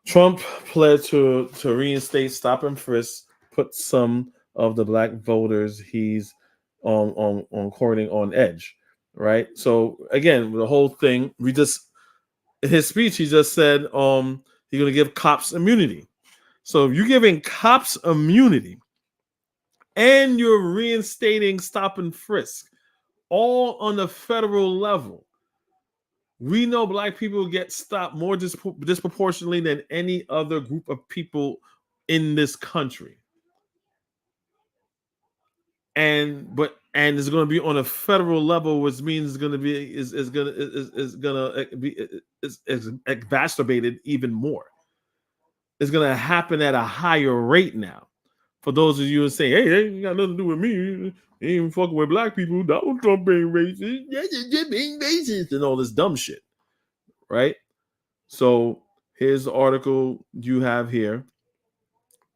Trump pled to reinstate stop and frisk, put some of the black voters he's on courting on edge. Right. So again, the whole thing, in his speech, he just said he's going to give cops immunity. So if you're giving cops immunity and you're reinstating stop and frisk, all on the federal level, we know black people get stopped more disproportionately than any other group of people in this country. And it's going to be on a federal level, which means it's going to be is going to be exacerbated even more. It's going to happen at a higher rate now. For those of you who say, "Hey, it ain't got nothing to do with me. They ain't even fucking with black people. Donald Trump ain't racist. Just being racist and all this dumb shit," right? So here's the article you have here.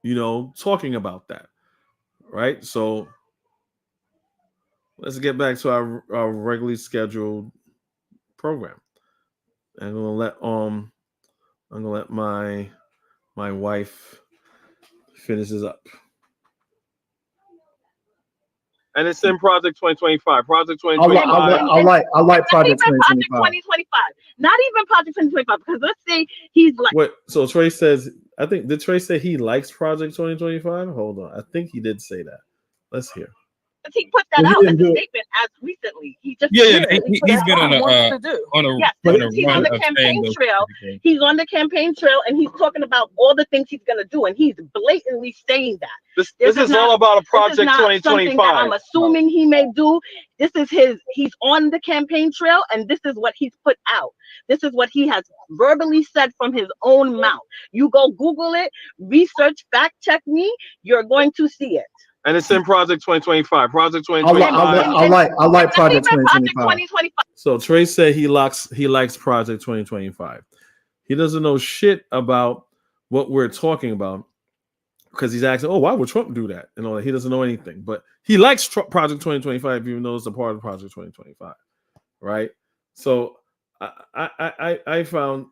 You know, talking about that, right? So let's get back to our regularly scheduled program. I'm gonna let my wife finish this up. And it's in Project 2025. Project 2025. I like Project 2025. 2025. Not even Project 2025. Because let's say he's like. Wait, so Trey says, did Trey say he likes Project 2025? Hold on. I think he did say that. Let's hear. He put that out as a statement as recently. He just he's been on a the campaign trail. He's on the campaign trail, and he's talking about all the things he's gonna do, and he's blatantly saying that. This is all about a Project 2025. I'm assuming he may do. This is he's on the campaign trail, and this is what he's put out. This is what he has verbally said from his own mouth. You go Google it, research, fact check me. You're going to see it. And it's in Project 2025. Project I 2025. like Project 2025. So Trey said he likes Project 2025. He doesn't know shit about what we're talking about because he's asking, "Oh, why would Trump do that?" And all that. He doesn't know anything, but he likes Project 2025, even though it's a part of Project 2025, right? So I found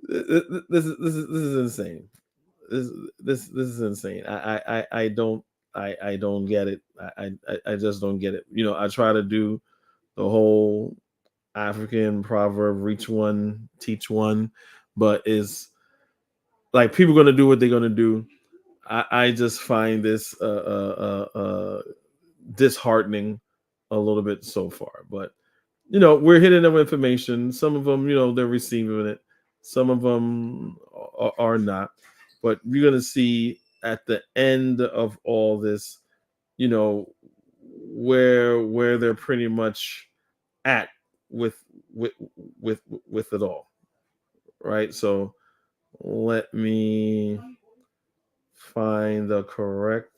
this is insane. This is insane. I don't get it. I just don't get it. You know, I try to do the whole African proverb, reach one, teach one, but is like people going to do what they're going to do. I just find this disheartening a little bit so far, but you know, we're hitting them with information. Some of them, you know, they're receiving it. Some of them are not. But you're going to see at the end of all this, you know, where they're pretty much at with it all. Right? So let me find the correct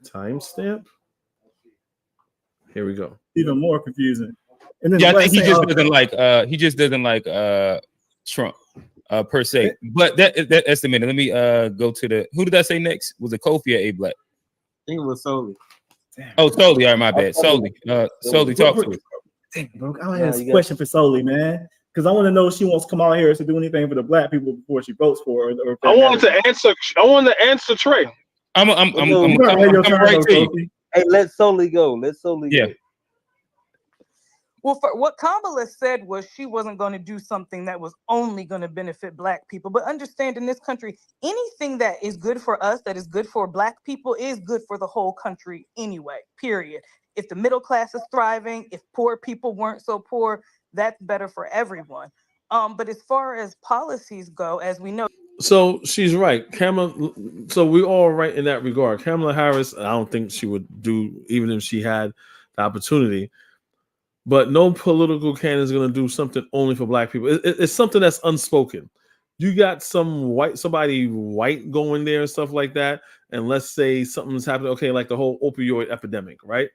timestamp. Here we go. Even more confusing. And then Yeah, I think he just doesn't like Trump per se. But that's the minute. Let me go to the who did I say next? Was it Kofi or A Black? I think it was Soli. Oh, Soli. All right, my bad. Soli. Soli, talk to us. Damn, bro, I have a question for Soli, man. Because I want to know if she wants Kamala Harris to do anything for the black people before she votes for her. I want to answer Trey. I'm right to you. Hey, let Soli go. Let Soli go. Well, for what Kamala said was she wasn't going to do something that was only going to benefit Black people. But understand, in this country, anything that is good for us, that is good for Black people, is good for the whole country anyway, period. If the middle class is thriving, if poor people weren't so poor, that's better for everyone. But as far as policies go, as we know. So she's right. So we're all right in that regard. Kamala Harris, I don't think she would do, even if she had the opportunity. But no political candidate is going to do something only for Black people. It's something that's unspoken. You got somebody white going there and stuff like that. And let's say something's happening. Okay, like the whole opioid epidemic, right?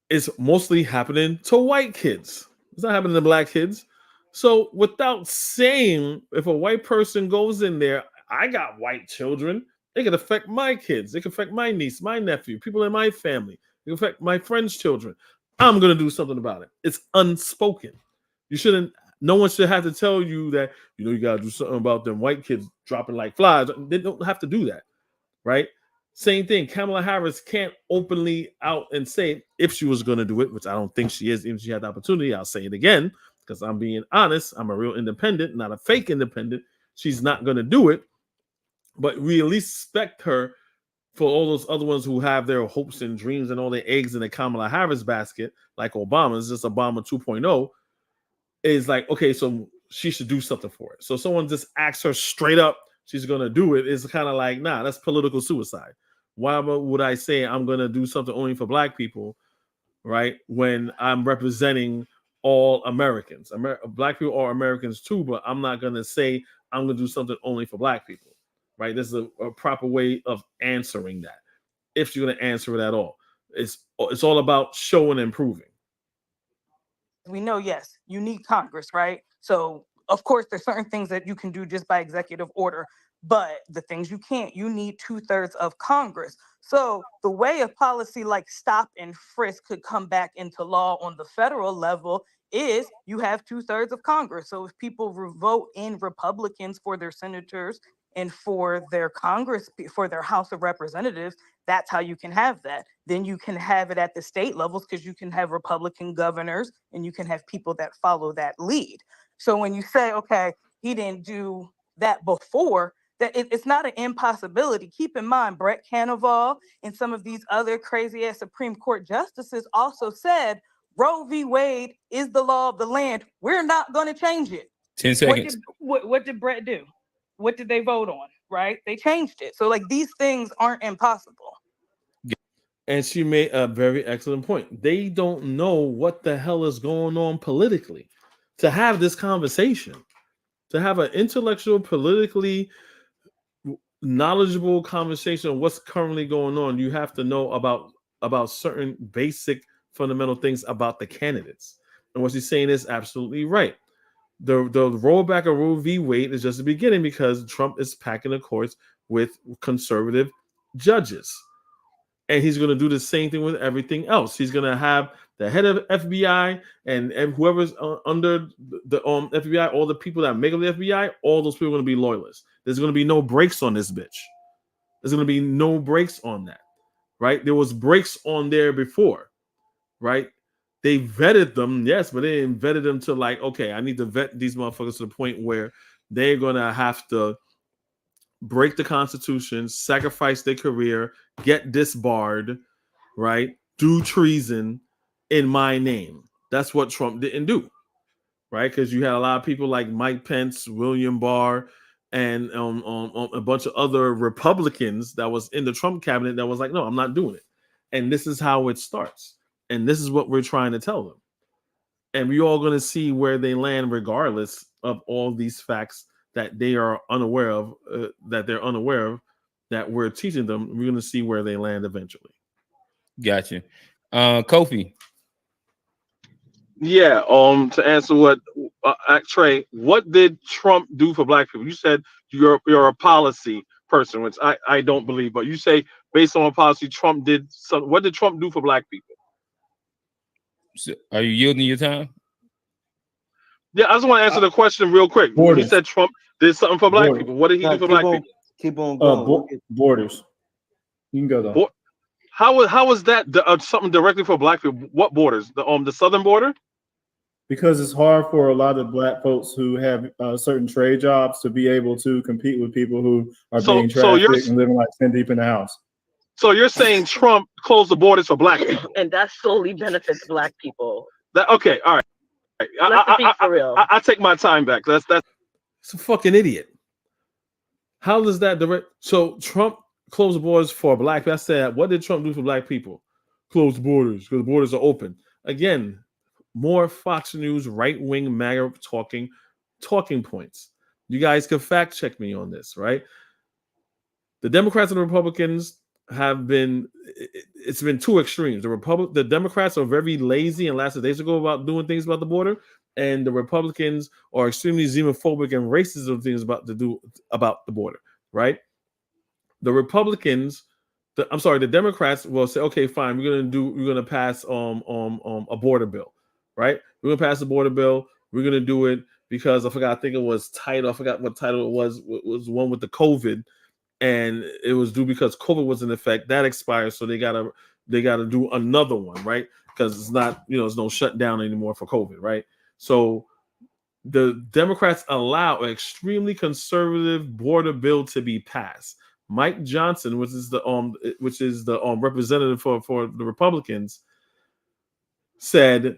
It's mostly happening to white kids. It's not happening to Black kids. So without saying, if a white person goes in there, I got white children. It could affect my kids. It could affect my niece, my nephew, people in my family. It could affect my friends' children. I'm going to do something about it. It's unspoken. No one should have to tell you that, you know, you got to do something about them white kids dropping like flies. They don't have to do that, right? Same thing. Kamala Harris can't openly out and say if she was going to do it, which I don't think she is. Even if she had the opportunity, I'll say it again because I'm being honest. I'm a real independent, not a fake independent. She's not going to do it, but we at least expect her for all those other ones who have their hopes and dreams and all their eggs in the Kamala Harris basket, like Obama, it's just Obama 2.0, is like, okay, so she should do something for it. So someone just asks her straight up, she's going to do it. It's kind of like, nah, that's political suicide. Why would I say I'm going to do something only for Black people, right, when I'm representing all Americans? Black people are Americans too, but I'm not going to say I'm going to do something only for Black people. Right, this is a proper way of answering that. If you're going to answer it at all, it's all about showing and proving. We know, yes, you need Congress, right? So, of course, there's certain things that you can do just by executive order, but the things you can't, you need 2/3 of Congress. So the way a policy like stop and frisk could come back into law on the federal level is you have 2/3 of Congress. So if people vote in Republicans for their senators and for their Congress, for their House of Representatives, that's how you can have that. Then you can have it at the state levels because you can have Republican governors and you can have people that follow that lead. So when you say, okay, he didn't do that before, that it's not an impossibility. Keep in mind, Brett Kavanaugh and some of these other crazy ass Supreme Court justices also said Roe v. Wade is the law of the land. We're not going to change it. 10 seconds. What did Brett do? What did they vote on? Right? They changed it. So like these things aren't impossible. And she made a very excellent point. They don't know what the hell is going on politically. To have this conversation, to have an intellectual, politically knowledgeable conversation on what's currently going on, you have to know about certain basic fundamental things about the candidates. And what he's saying is absolutely right. The rollback of Roe v. Wade is just the beginning because Trump is packing the courts with conservative judges. And he's going to do the same thing with everything else. He's going to have the head of FBI and whoever's under the FBI, all the people that make up the FBI, all those people are going to be loyalists. There's going to be no brakes on this bitch. There's going to be no brakes on that, right? There was brakes on there before, right? They vetted them, yes, but they didn't vet them to like, okay, I need to vet these motherfuckers to the point where they're going to have to break the Constitution, sacrifice their career, get disbarred, right? Do treason in my name. That's what Trump didn't do, right? Because you had a lot of people like Mike Pence, William Barr, and a bunch of other Republicans that was in the Trump cabinet that was like, no, I'm not doing it. And this is how it starts. And this is what we're trying to tell them. And we're all going to see where they land regardless of all these facts that they are unaware of, that we're teaching them. We're going to see where they land eventually. Gotcha. Kofi. Yeah. To answer what Trey, what did Trump do for black people? You said you're a policy person, which I don't believe, but you say based on a policy Trump did. So what did Trump do for black people? So are you yielding your time? Yeah, I just want to answer the question real quick. He said Trump did something for black people. What did he do for black people? Keep on going. Borders. You can go though. How was that something directly for black people? What borders? The southern border? Because it's hard for a lot of black folks who have certain trade jobs to be able to compete with people who are being trafficked and living like 10 deep in the house. So you're saying Trump closed the borders for black people, and that solely benefits black people. Okay, all right. I take my time back. That's It's a fucking idiot. How does that direct? So Trump closed the borders for black people. I said, what did Trump do for black people? Close the borders because the borders are open. Again, more Fox News right-wing MAGA talking points. You guys can fact check me on this, right? The Democrats and the Republicans have been, it's been two extremes. The Democrats are very lazy and lackadaisical about doing things about the border, and the Republicans are extremely xenophobic and racist of things about the border, right? The Democrats will say, okay, fine, we're gonna pass a border bill, right? We're gonna pass a border bill. We're gonna do it because I forgot what title it was. It was one with the COVID. And it was due because COVID was in effect. That expired, so they gotta do another one, right? Because it's not, there's no shutdown anymore for COVID, right? So the Democrats allow an extremely conservative border bill to be passed. Mike Johnson, which is the representative for the Republicans, said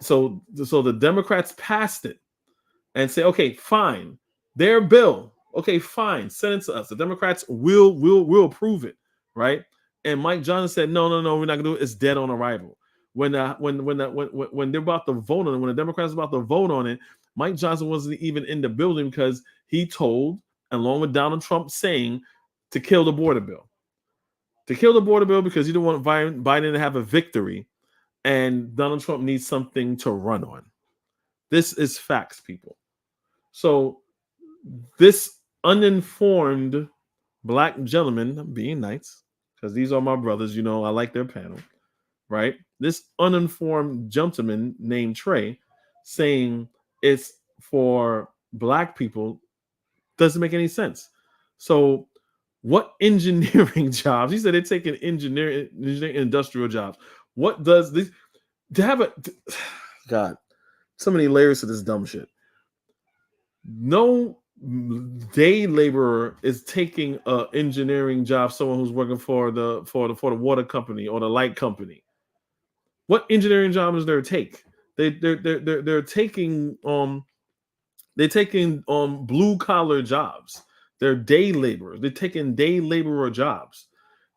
so the Democrats passed it and say, okay, fine, their bill. Okay, fine. Send it to us. The Democrats will approve it, right? And Mike Johnson said, no, we're not gonna do it. It's dead on arrival. When they're about to vote on it, when the Democrats are about to vote on it, Mike Johnson wasn't even in the building because he told, along with Donald Trump, saying to kill the border bill. To kill the border bill because he didn't want Biden to have a victory, and Donald Trump needs something to run on. This is facts, people. So this uninformed black gentleman, I'm being nice because these are my brothers, I like their panel, right? This uninformed gentleman named Trey saying it's for black people doesn't make any sense. So what engineering jobs? He said they're taking engineering industrial jobs. What does this to have a God, so many layers to this dumb shit. No day laborer is taking an engineering job, someone who's working for the water company or the light company. What engineering job is there to take? They're taking blue collar jobs. They're day laborers. They're taking day laborer jobs.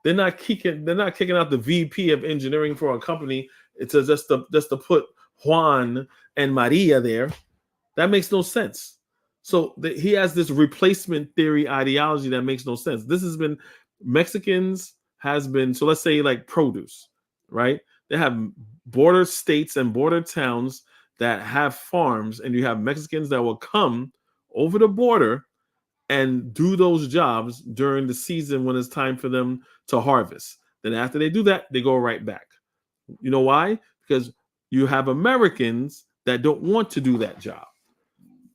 They're not kicking out the VP of engineering for a company. It's just to put Juan and Maria there. That makes no sense. So he has this replacement theory ideology that makes no sense. This has been Mexicans has been, so let's say like produce, right? They have border states and border towns that have farms, and you have Mexicans that will come over the border and do those jobs during the season when it's time for them to harvest. Then after they do that, they go right back. You know why? Because you have Americans that don't want to do that job.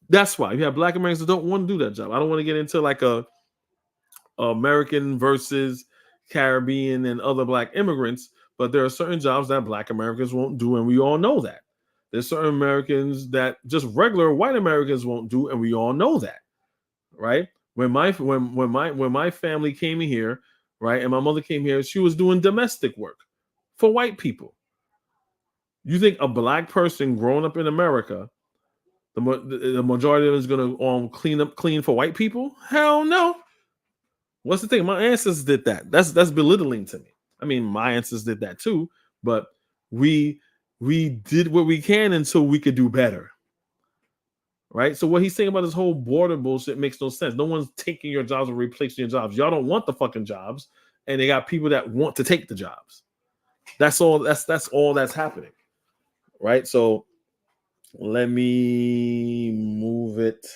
That's why you have Black Americans that don't want to do that job. I don't want to get into like a American versus Caribbean and other Black immigrants, but there are certain jobs that Black Americans won't do, and we all know that. There's certain Americans that just regular white Americans won't do, and we all know that, right? When my family came here, right, and my mother came here, she was doing domestic work for white people. You think a Black person growing up in America, the majority of them is going to clean for white people? Hell no. What's the thing? My ancestors did that. That's belittling to me. I mean, my ancestors did that too, but we did what we can until we could do better. Right? So what he's saying about this whole border bullshit makes no sense. No one's taking your jobs or replacing your jobs. Y'all don't want the fucking jobs, and they got people that want to take the jobs. That's all. That's all that's happening. Right? So let me move it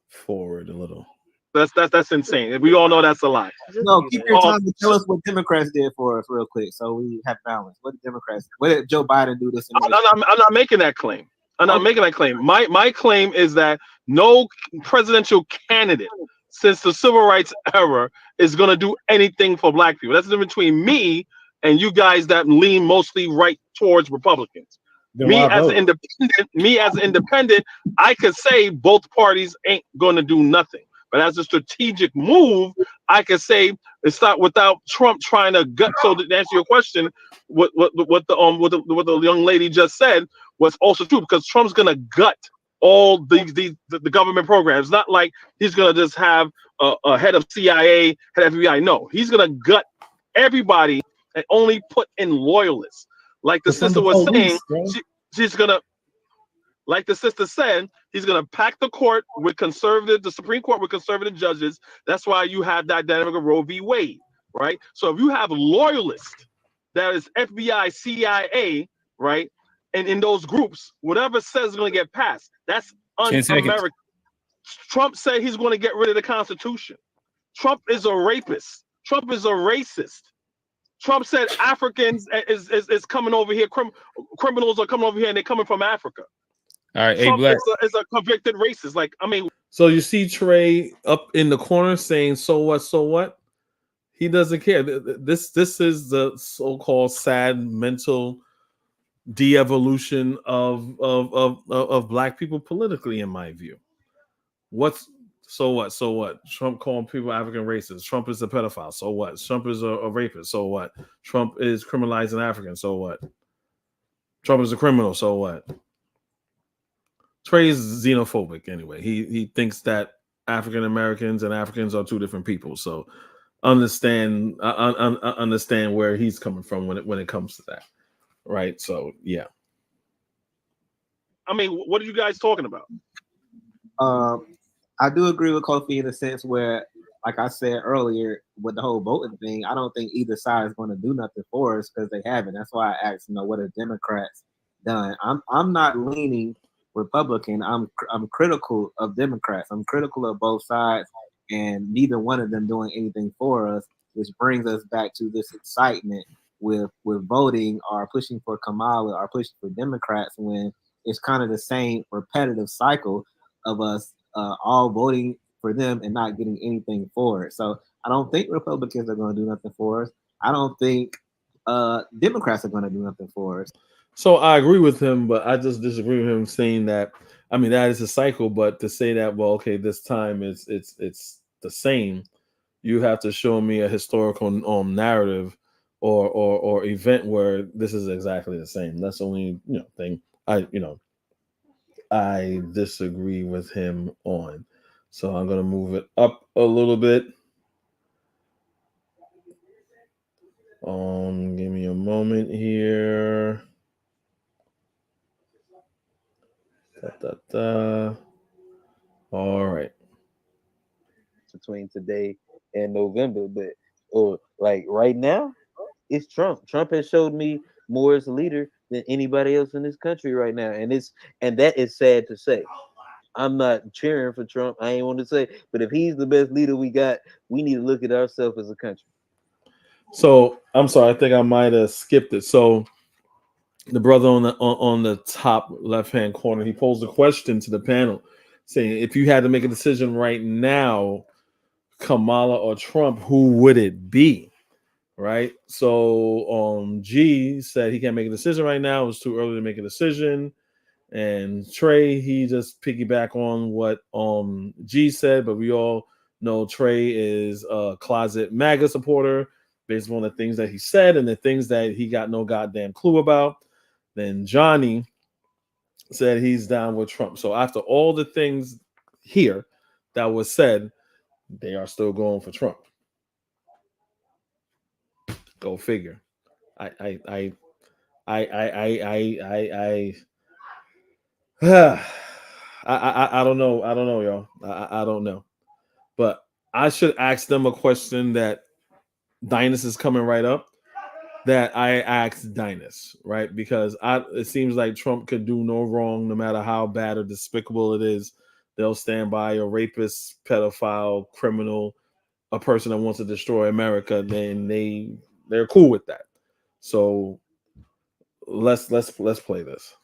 forward a little. That's insane. We all know that's a lie. No, keep your time to tell us what Democrats did for us real quick, so we have balance. What did Democrats? What did Joe Biden do this? I'm not making that claim. I'm not making that claim. My claim is that no presidential candidate since the civil rights era is going to do anything for Black people. That's the difference between me and you guys that lean mostly right towards Republicans. Me as an independent, I could say both parties ain't going to do nothing. But as a strategic move, I could say it's not without Trump trying to gut. So to answer your question, what the young lady just said was also true, because Trump's gonna gut all the government programs. Not like he's gonna just have a head of CIA, head of FBI. No, he's gonna gut everybody and only put in loyalists. Like the sister was saying, she's gonna. Like the sister said, he's going to pack the court with the Supreme Court with conservative judges. That's why you have that dynamic of Roe v. Wade, right? So if you have loyalists, that is FBI, CIA, right? And in those groups, whatever says is going to get passed. That's un-American. Trump said he's going to get rid of the Constitution. Trump is a rapist. Trump is a racist. Trump said Africans is coming over here. Criminals are coming over here, and they're coming from Africa. All right, Trump is a convicted racist. Like, I mean, so you see Trey up in the corner saying, "So what? So what?" He doesn't care. This is the so-called sad mental de-evolution of Black people politically, in my view. So what? So what? Trump calling people African racists. Trump is a pedophile. So what? Trump is a rapist. So what? Trump is criminalizing Africans. So what? Trump is a criminal. So what? Trey's xenophobic anyway. He thinks that African Americans and Africans are two different people. So understand where he's coming from when it comes to that, right? So yeah. I mean, what are you guys talking about? I do agree with Kofi in the sense where, like I said earlier, with the whole voting thing, I don't think either side is going to do nothing for us because they haven't. That's why I asked, what have Democrats done? I'm not leaning Republican. I'm critical of Democrats. I'm critical of both sides, and neither one of them doing anything for us, which brings us back to this excitement with voting or pushing for Kamala or pushing for Democrats, when it's kind of the same repetitive cycle of us all voting for them and not getting anything for it. So I don't think Republicans are going to do nothing for us. I don't think Democrats are going to do nothing for us. So I agree with him, but I just disagree with him saying that. I mean, that is a cycle, but to say that, well, okay, this time it's the same, you have to show me a historical narrative or event where this is exactly the same. That's the only thing I disagree with him on. So I'm gonna move it up a little bit. Give me a moment here. All right. between today and November, but or like right now, it's Trump. Trump has showed me more as a leader than anybody else in this country right now, and that is sad to say. I'm not cheering for Trump. I ain't want to say, but if he's the best leader we got, we need to look at ourselves as a country. So I'm sorry, I think I might have skipped it. So the brother on the top left hand corner, he posed a question to the panel, saying, if you had to make a decision right now, Kamala or Trump, who would it be? Right. So G said he can't make a decision right now. It's too early to make a decision. And Trey, he just piggyback on what G said, but we all know Trey is a closet MAGA supporter based on the things that he said and the things that he got no goddamn clue about. Then Johnny said he's down with Trump. So after all the things here that was said, they are still going for Trump. Go figure. I don't know. I don't know, y'all. I don't know. But I should ask them a question that Dynast is coming right up. That I asked Dynast, right? Because it seems like Trump could do no wrong, no matter how bad or despicable it is. They'll stand by a rapist, pedophile, criminal, a person that wants to destroy America. Then they're cool with that. So let's play this.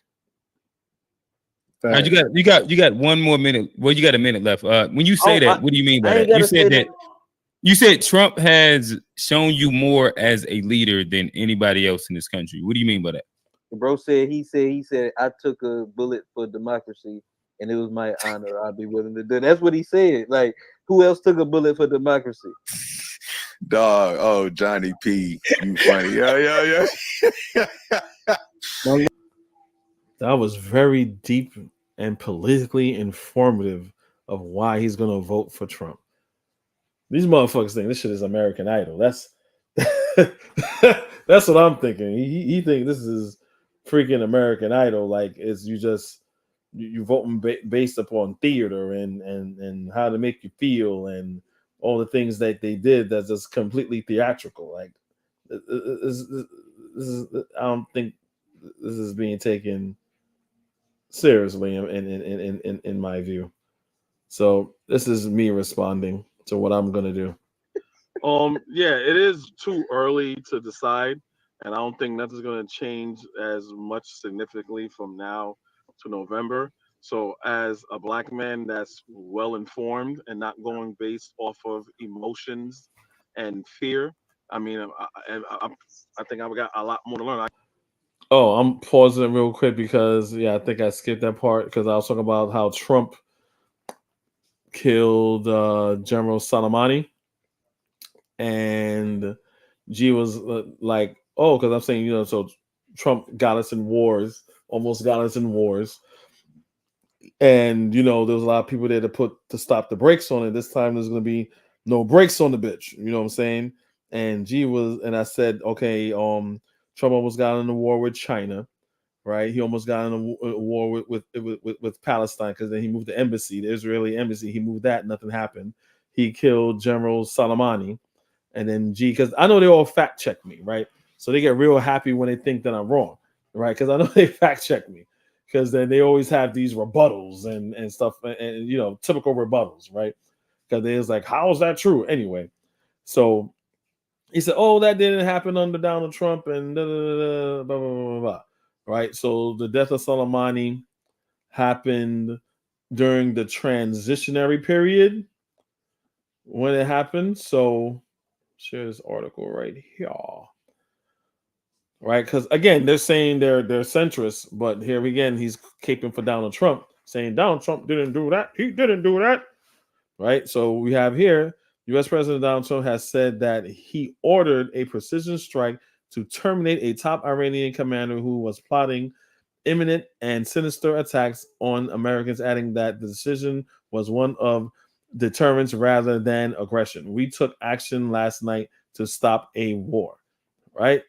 All right, you got 1 more minute. Well, you got a minute left. When you say that, what do you mean by that? You said that you said Trump has shown you more as a leader than anybody else in this country. What do you mean by that? The bro said he said I took a bullet for democracy and it was my honor. I'd be willing to do. That's what he said. Like, who else took a bullet for democracy? Dog. Oh, Johnny P. You funny. Yeah. That was very deep and politically informative of why he's going to vote for Trump. These motherfuckers think this shit is American Idol. That's that's what I'm thinking. He think this is freaking American Idol. Like, it's you voting based upon theater and how to make you feel and all the things that they did that's just completely theatrical. Like, this is I don't think this is being taken seriously in my view. So this is me responding to what I'm gonna do. Yeah, it is too early to decide, and I don't think nothing's going to change as much significantly from now to November. So, as a black man that's well informed and not going based off of emotions and fear, I mean, I think I've got a lot more to learn. Oh, I'm pausing it real quick because I think I skipped that part because I was talking about how Trump killed General Soleimani. And G was like, oh, because I'm saying, so Trump got us in wars, almost got us in wars. And, there was a lot of people there to stop the brakes on it. This time there's going to be no brakes on the bitch. You know what I'm saying? And I said, okay, Trump almost got in a war with China, right? He almost got in a war with Palestine because then he moved the embassy, the Israeli embassy. He moved that, nothing happened. He killed General Soleimani. And then because I know they all fact check me, right? So they get real happy when they think that I'm wrong, right? Because I know they fact check me, because then they always have these rebuttals and stuff, and typical rebuttals, right? Because they was like, how is that true? Anyway, so he said, oh, that didn't happen under Donald Trump and blah, blah, blah, blah, right? So the death of Soleimani happened during the transitionary period when it happened. So share this article right here, right? Because again, they're saying they're centrist, but here again, he's caping for Donald Trump, saying Donald Trump didn't do that. He didn't do that, right? So we have here, U.S. President Donald Trump has said that he ordered a precision strike to terminate a top Iranian commander who was plotting imminent and sinister attacks on Americans, adding that the decision was one of deterrence rather than aggression. We took action last night to stop a war, right?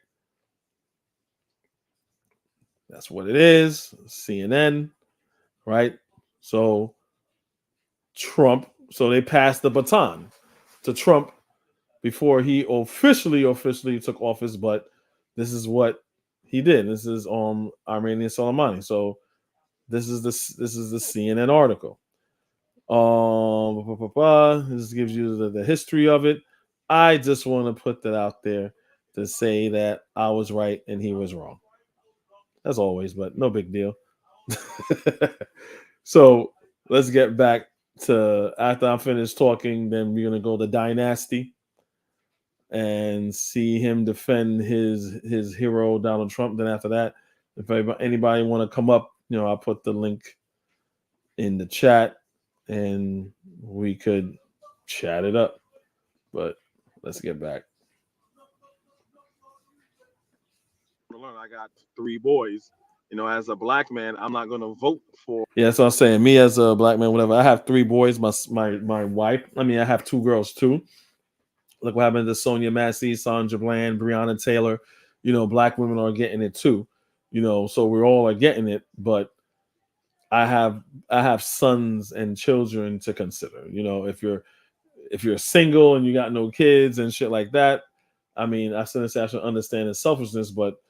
That's what it is. CNN, right? So Trump. So they passed the baton to Trump before he officially took office. But this is what he did. This is Iranian Soleimani. So this is the CNN article. This gives you the history of it. I just want to put that out there to say that I was right and he was wrong, as always, but no big deal. So let's get back to, after I'm finished talking, then we're gonna go to Dynasty and see him defend his hero Donald Trump. Then after that, if anybody want to come up, I'll put the link in the chat and we could chat it up. But let's get back. I got 3 boys. As a black man, I'm not going to vote for. Yeah, so I'm saying, me as a black man, whatever. I have 3 boys. My wife. I mean, I have 2 girls too. Look what happened to Sonia Massey, Sandra Bland, Breonna Taylor. Black women are getting it too. So we're all are getting it. But I have sons and children to consider. If you're single and you got no kids and shit like that, I mean, I shouldn't say I should understand the selfishness, but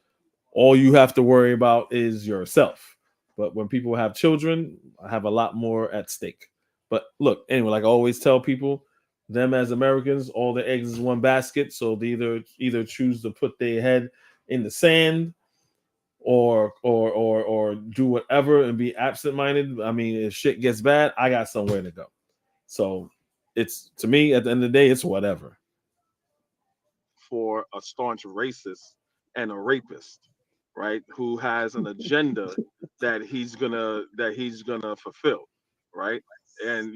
all you have to worry about is yourself. But when people have children, I have a lot more at stake. But look, anyway, like I always tell people, them as Americans, all the eggs is one basket. So they either choose to put their head in the sand or do whatever and be absent-minded. I mean, if shit gets bad, I got somewhere to go. So it's, to me, at the end of the day, it's whatever. For a staunch racist and a rapist, right? Who has an agenda that he's gonna fulfill, right? And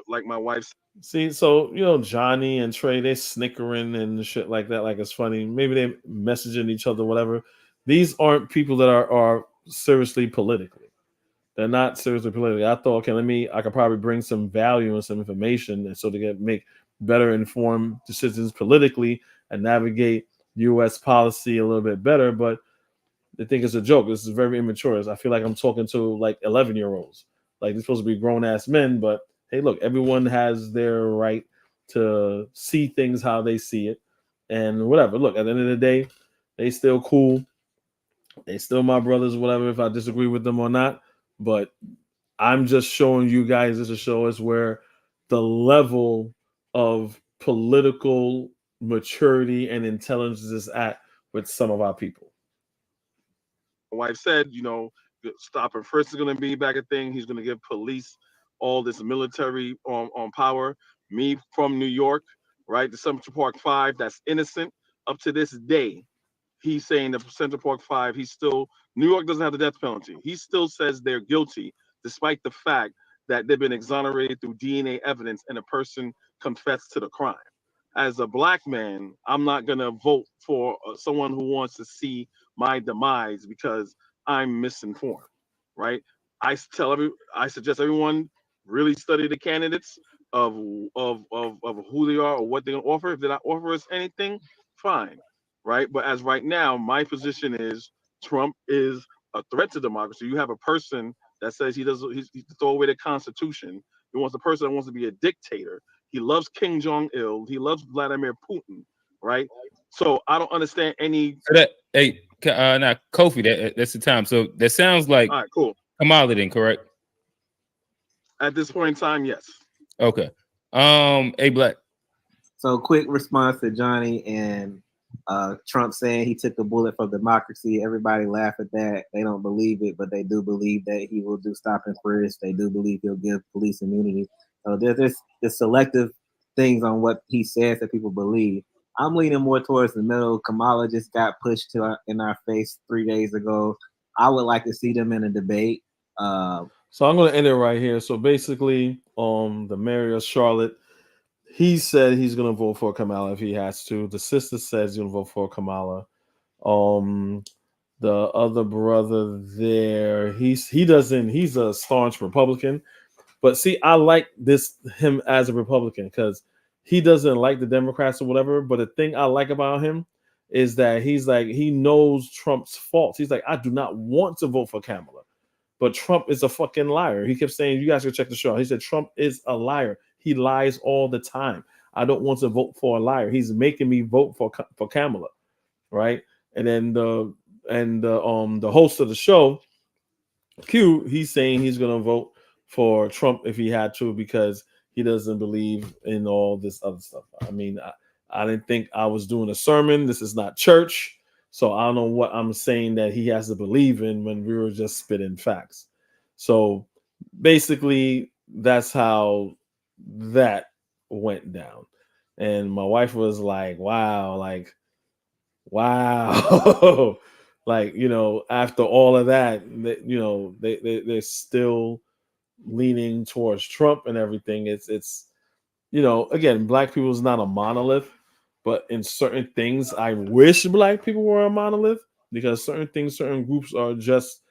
like my wife. See, so Johnny and Trey, they snickering and shit like that, like it's funny. Maybe they messaging each other, whatever. These aren't people that are seriously politically. They're not seriously politically. I thought, okay, I could probably bring some value and some information, and so they can make better informed decisions politically and navigate U.S. policy a little bit better. But they think it's a joke. This is very immature. I feel like I'm talking to like 11-year-olds. Like, they're supposed to be grown ass men, but hey, look, everyone has their right to see things how they see it, and whatever. Look, at the end of the day, they still cool. They still my brothers, whatever, if I disagree with them or not. But I'm just showing you guys, this to show us where the level of political maturity and intelligence is at with some of our people. My wife said, stop and frisk is going to be back a thing. He's going to give police all this military on power. Me from New York, right? The Central Park 5, that's innocent. Up to this day, he's saying the Central Park 5, New York doesn't have the death penalty. He still says they're guilty, despite the fact that they've been exonerated through DNA evidence and a person confessed to the crime. As a black man, I'm not going to vote for someone who wants to see my demise because I'm misinformed, right? I suggest everyone really study the candidates of who they are or what they're going to offer. If they're not offering us anything, fine, right? But as right now, my position is Trump is a threat to democracy. You have a person that says he throw away the Constitution. He wants a person that wants to be a dictator. He loves Kim Jong-il. He loves Vladimir Putin, right? So I don't understand any. Now Kofi, that's the time. So that sounds like all right, cool. Kamala then, correct? At this point in time, yes. Okay. A Black. So quick response to Johnny and Trump saying he took a bullet for democracy. Everybody laugh at that. They don't believe it, but they do believe that he will do stop and frisk. They do believe he'll give police immunity. So there's selective things on what he says that people believe. I'm leaning more towards the middle. Kamala just got pushed in our face 3 days ago. I would like to see them in a debate. So I'm going to end it right here. So basically, the mayor of Charlotte, he said he's going to vote for Kamala if he has to. The sister says he's going to vote for Kamala. The other brother there, he's a staunch Republican. But see, I like him as a Republican because he doesn't like the Democrats or whatever. But the thing I like about him is that he knows Trump's faults. He's like, I do not want to vote for Kamala. But Trump is a fucking liar. He kept saying, you guys can check the show out. He said, Trump is a liar. He lies all the time. I don't want to vote for a liar. He's making me vote for Kamala, right? And then the host of the show, Q, he's saying he's going to vote for Trump if he had to because he doesn't believe in all this other stuff. I mean, I didn't think I was doing a sermon. This is not church. So I don't know what I'm saying that he has to believe in when we were just spitting facts. So basically, that's how that went down. And my wife was like, wow. Like, you know, after all of that, you know, they're still leaning towards Trump and everything. It's, you know, again, black people is not a monolith, but in certain things, I wish black people were a monolith because certain things, certain groups are just,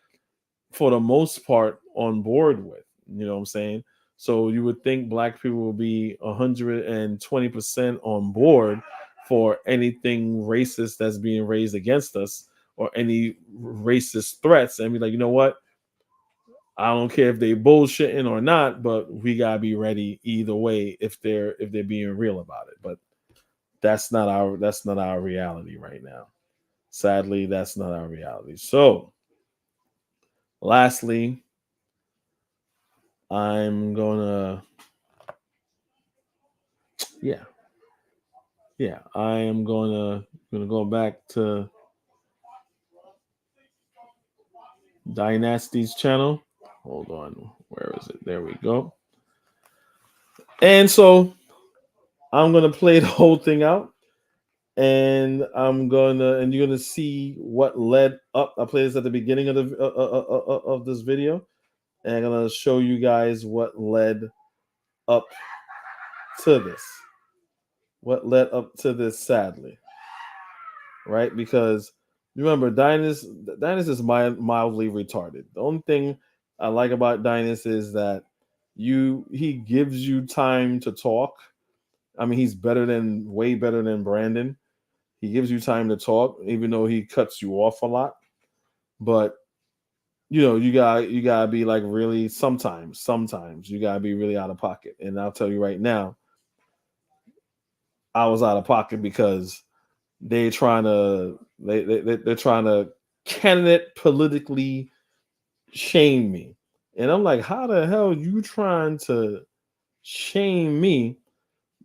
for the most part, on board with. You know what I'm saying? So you would think black people will be 120% on board for anything racist that's being raised against us or any racist threats and be like, you know what? I don't care if they bullshitting or not, but we gotta be ready either way if they're being real about it. But that's not our reality right now. Sadly, that's not our reality. So lastly, I'm gonna I am gonna go back to Dynasty's channel. Hold on, where is it? There we go. And so I'm gonna play the whole thing out, and you're gonna see what led up. I played this at the beginning of the of this video, and I'm gonna show you guys what led up to this. What led up to this, sadly, right? Because remember, Dynast is mildly retarded. The only thing I like about Dynast is that he gives you time to talk. I mean, he's way better than Brandon. He gives you time to talk, even though he cuts you off a lot. But you know, you gotta be like really sometimes you gotta be really out of pocket. And I'll tell you right now, I was out of pocket because they're trying to candidate politically shame me. And I'm like, how the hell you trying to shame me?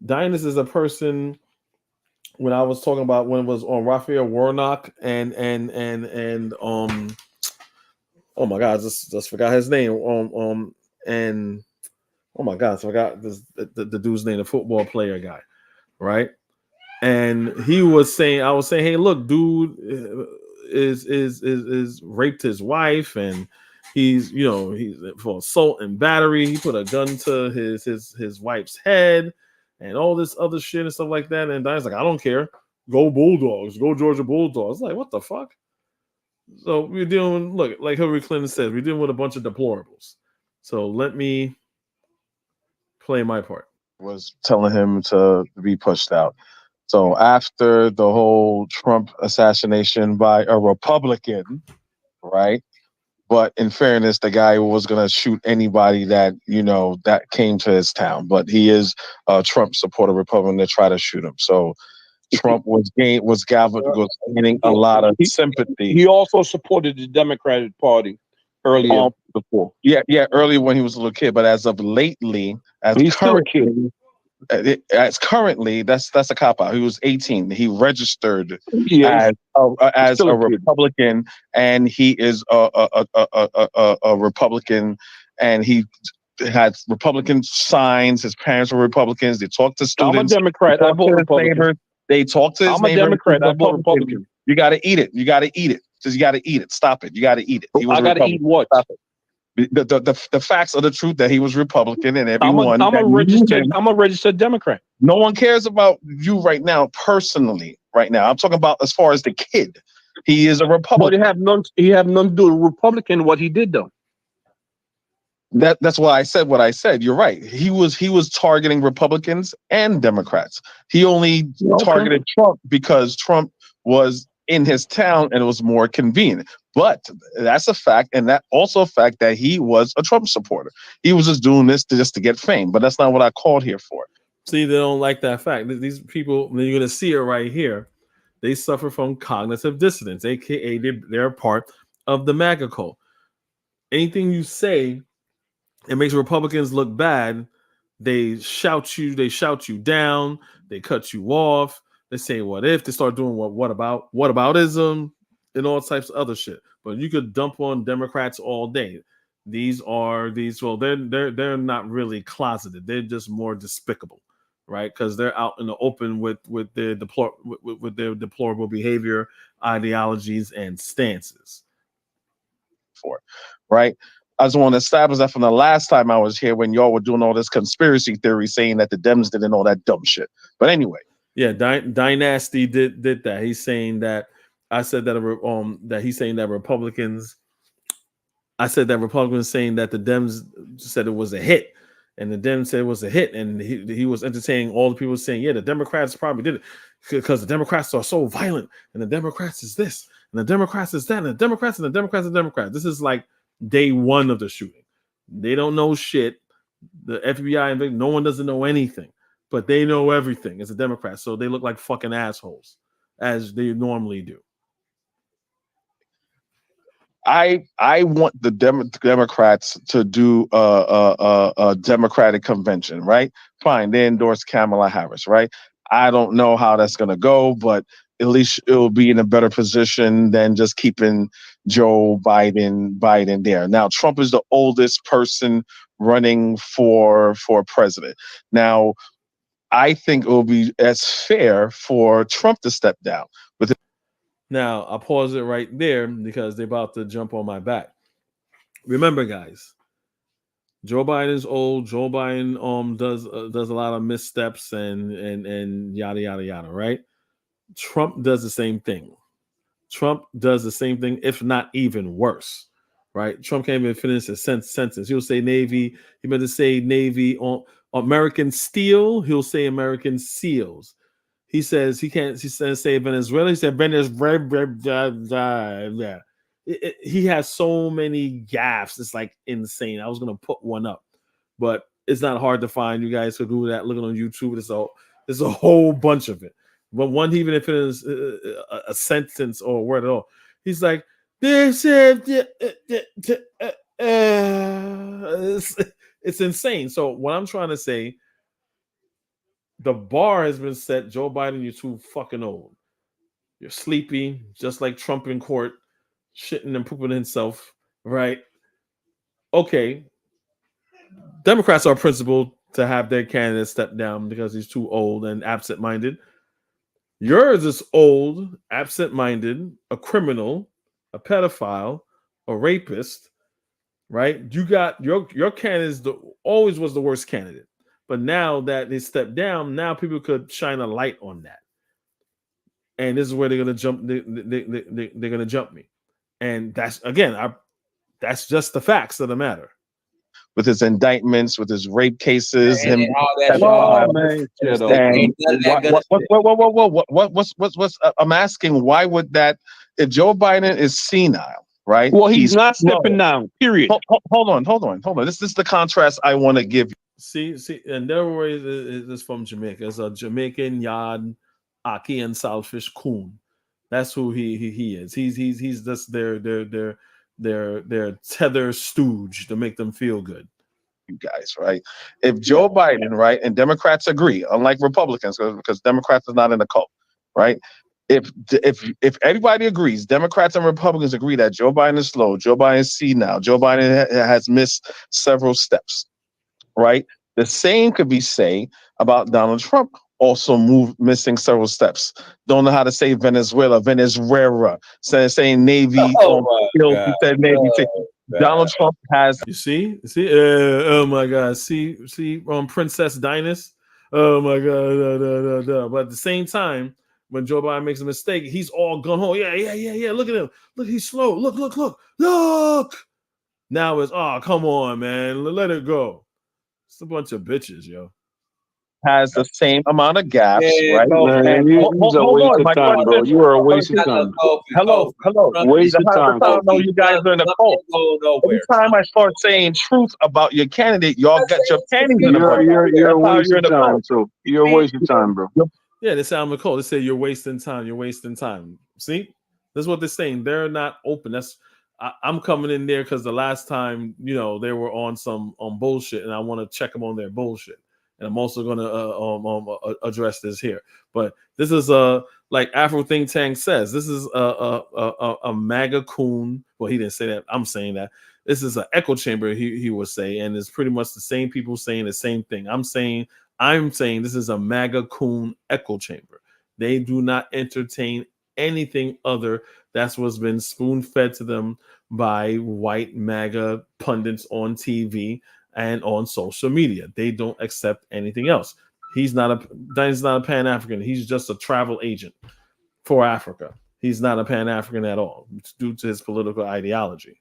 Dynast is a person, when I was talking about when it was on Raphael Warnock and oh my god, just forgot his name. And oh my god, I forgot the dude's name, the football player guy, right? And he was saying, I was saying, hey, look, dude is raped his wife, and he's for assault and battery. He put a gun to his wife's head, and all this other shit and stuff like that. And Diane's like, I don't care. Go Bulldogs. Go Georgia Bulldogs. Like, what the fuck? So we're dealing, look, like Hillary Clinton said, we're dealing with a bunch of deplorables. So let me play my part. Was telling him to be pushed out. So after the whole Trump assassination by a Republican, right? But in fairness, the guy was going to shoot anybody that, that came to his town. But he is a Trump supporter Republican to try to shoot him. So Trump was gaining a lot of sympathy. He also supported the Democratic Party earlier before. Yeah, earlier when he was a little kid. But as of lately, he's still a kid. As currently, that's a cop out. He was 18. He registered as a Republican, and he is a Republican, and he had Republican signs. His parents were Republicans. They talked to students. I'm a Democrat. I vote Republican. They talked to his neighbors. I'm a Democrat. I vote Republican. You got to eat it. You got to eat it. Just you got to eat it. Stop it. You got to eat it. I got to eat what? Stop it. The facts are the truth that he was Republican, and everyone. I'm a registered Democrat. No one cares about you right now, personally. Right now, I'm talking about as far as the kid. He is a Republican. But he have none to do with Republican. What he did though. That's why I said what I said. You're right. He was targeting Republicans and Democrats. He only targeted Trump because Trump was in his town, and it was more convenient. But that's a fact, and that also a fact that he was a Trump supporter. He was just doing this just to get fame, but that's not what I called here for. See, they don't like that fact. These people, you're going to see it right here. They suffer from cognitive dissonance, aka they're part of the MAGA cult. Anything you say, it makes Republicans look bad. They shout you down, they cut you off, they say what if, they start doing what aboutism and all types of other shit. But you could dump on Democrats all day. Well, they're not really closeted, they're just more despicable, right? Because they're out in the open with their deplorable behavior, ideologies, and stances. Right? I just want to establish that from the last time I was here when y'all were doing all this conspiracy theory saying that the Dems did and all that dumb shit. But anyway. Yeah, Dynasty did that. He's saying that I said that he's saying that Republicans saying that the Dems said it was a hit. And the Dems said it was a hit, and he was entertaining all the people saying, yeah, the Democrats probably did it because the Democrats are so violent, and the Democrats is this, and the Democrats is that, and the Democrats and the Democrats and the Democrats. This is like day one of the shooting. They don't know shit. The FBI, no one doesn't know anything, but they know everything. It's a Democrat, so they look like fucking assholes, as they normally do. I want the Democrats to do a Democratic convention, right? Fine, they endorse Kamala Harris, right? I don't know how that's going to go, but at least it will be in a better position than just keeping Joe Biden there. Now, Trump is the oldest person running for president. Now, I think it will be as fair for Trump to step down. Now, I'll pause it right there because they're about to jump on my back. Remember, guys, Joe Biden's old. Joe Biden does a lot of missteps and yada yada yada, right? Trump does the same thing. Trump does the same thing, if not even worse, right? Trump can't even finish his sentence. He'll say Navy. He meant to say Navy on American steel. He'll say American SEALs. He says he can't. He says say Venezuela. He said Venezuela. He has so many gaffes. It's like insane. I was gonna put one up, but it's not hard to find. You guys could do that. Looking on YouTube, there's a whole bunch of it. But one, even if it is a sentence or a word at all, he's like, it's insane. So what I'm trying to say. The bar has been set. Joe Biden, you're too fucking old. You're sleepy, just like Trump in court, shitting and pooping himself, right? Okay. Democrats are principled to have their candidate step down because he's too old and absent-minded. Yours is old, absent-minded, a criminal, a pedophile, a rapist, right? You got your candidate always was the worst candidate. But now that they stepped down, now people could shine a light on that. And this is where they're gonna jump. They're gonna jump me. And that's that's just the facts of the matter. With his indictments, with his rape cases, I'm asking, why would that? If Joe Biden is senile, right? Well, he's not stepping down. Period. Hold on. This is the contrast I want to give you. See, and their way is from Jamaica. It's a Jamaican Yad Aki and Saltfish Coon. That's who he is. He's just their tether stooge to make them feel good. You guys, right? If Joe Biden, right, and Democrats agree, unlike Republicans, because Democrats are not in the cult, right? If everybody agrees, Democrats and Republicans agree that Joe Biden is slow, Joe Biden is senile, Joe Biden has missed several steps. Right? The same could be said about Donald Trump, also missing several steps. Don't know how to say Venezuela, saying Navy. Navy. Donald Trump has. You see? Oh my God. See, Princess Dynast. Oh my God. But at the same time, when Joe Biden makes a mistake, he's all gung ho. Yeah. Look at him. Look, he's slow. Look. Now it's come on, man. Let it go. It's a bunch of bitches, yo. has the same amount of gaps, right? Man, And he's a waste on, of my time, bro. question. You are a waste of time. Hello. Waste of That's time, how I know Kofi. you guys are in a cult. Every time I start saying truth about your candidate, y'all get your panties in a bunch. You're a That's how waste you're of in a time. cult. So you're a waste of time, bro. Yeah, they say I'm a cult. They say you're wasting time. You're wasting time. See, that's what they're saying. They're not open. I'm coming in there because the last time they were on some bullshit, and I want to check them on their bullshit. And I'm also going to address this here. But this is like Afro Think Tank says, this is a MAGA coon. Well, he didn't say that. I'm saying that. This is an echo chamber, he would say, and it's pretty much the same people saying the same thing. I'm saying this is a MAGA coon echo chamber. They do not entertain anything other. That's what's been spoon-fed to them by white MAGA pundits on TV and on social media. They don't accept anything else. He's not a Pan-African. He's just a travel agent for Africa. He's not a Pan-African at all, due to his political ideology.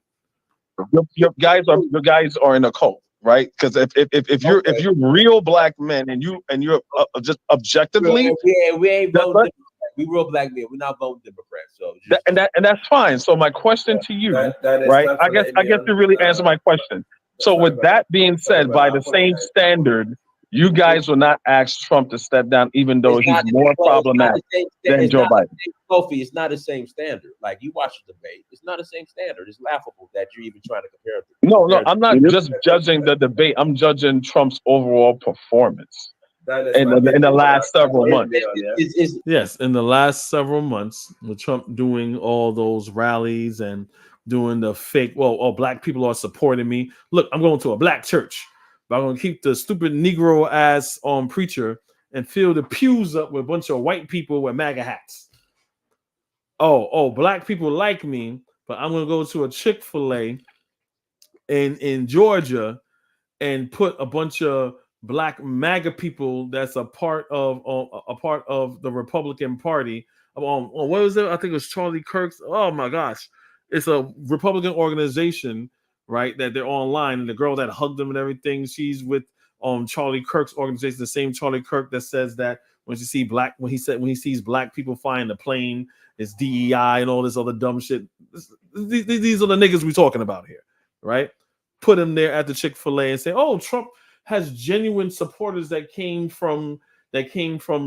Your guys are in a cult, right? Because if you're real black men and you're just objectively, we ain't voting. We real black men. We're not voting Democrats. So and that's fine. So my question to you, right? I guess you really answer my question. So with that being said, by the same standard, you guys will not ask Trump to step down, even though he's more problematic than Joe Biden. Kofi, it's not the same standard. Like, you watch the debate, it's not the same standard. It's laughable that you're even trying to compare. No, I'm not just judging the debate. I'm judging Trump's overall performance in the last several months. Yes, in the last several months, with Trump doing all those rallies and doing the fake, black people are supporting me. Look, I'm going to a black church, but I'm going to keep the stupid Negro ass preacher and fill the pews up with a bunch of white people with MAGA hats. Oh, black people like me, but I'm going to go to a Chick-fil-A in Georgia and put a bunch of black MAGA people that's a part of the Republican Party. What was it? I think it was Charlie Kirk's. Oh my gosh. It's a Republican organization, right? That they're online, and the girl that hugged them and everything, she's with Charlie Kirk's organization, the same Charlie Kirk that says that when he sees black people flying the plane, it's DEI and all this other dumb shit. These are the niggas we're talking about here, right? Put him there at the Chick-fil-A and say, "Oh, Trump has genuine supporters that came from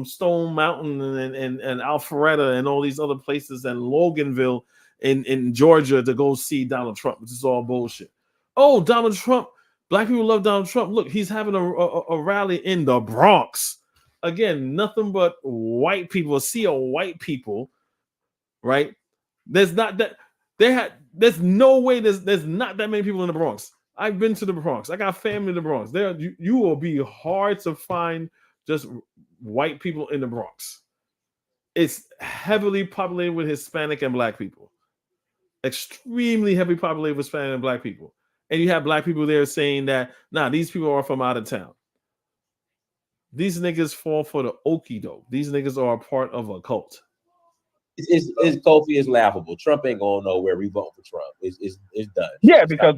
Stone Mountain and Alpharetta and all these other places and Loganville in Georgia to go see Donald Trump," which is all bullshit. Oh, Donald Trump, black people love Donald Trump. Look, he's having a rally in the Bronx. Again, nothing but white people, a sea of white people, right? There's not that there's no way there's not that many people in the Bronx. I've been to the Bronx. I got family in the Bronx. There, you will be hard to find just white people in the Bronx. It's heavily populated with Hispanic and black people. Extremely heavily populated with Hispanic and black people. And you have black people there saying that, nah, these people are from out of town. These niggas fall for the okie doke. These niggas are a part of a cult. It's Kofi is laughable. Trump ain't going nowhere. We vote for Trump. It's done. Yeah, because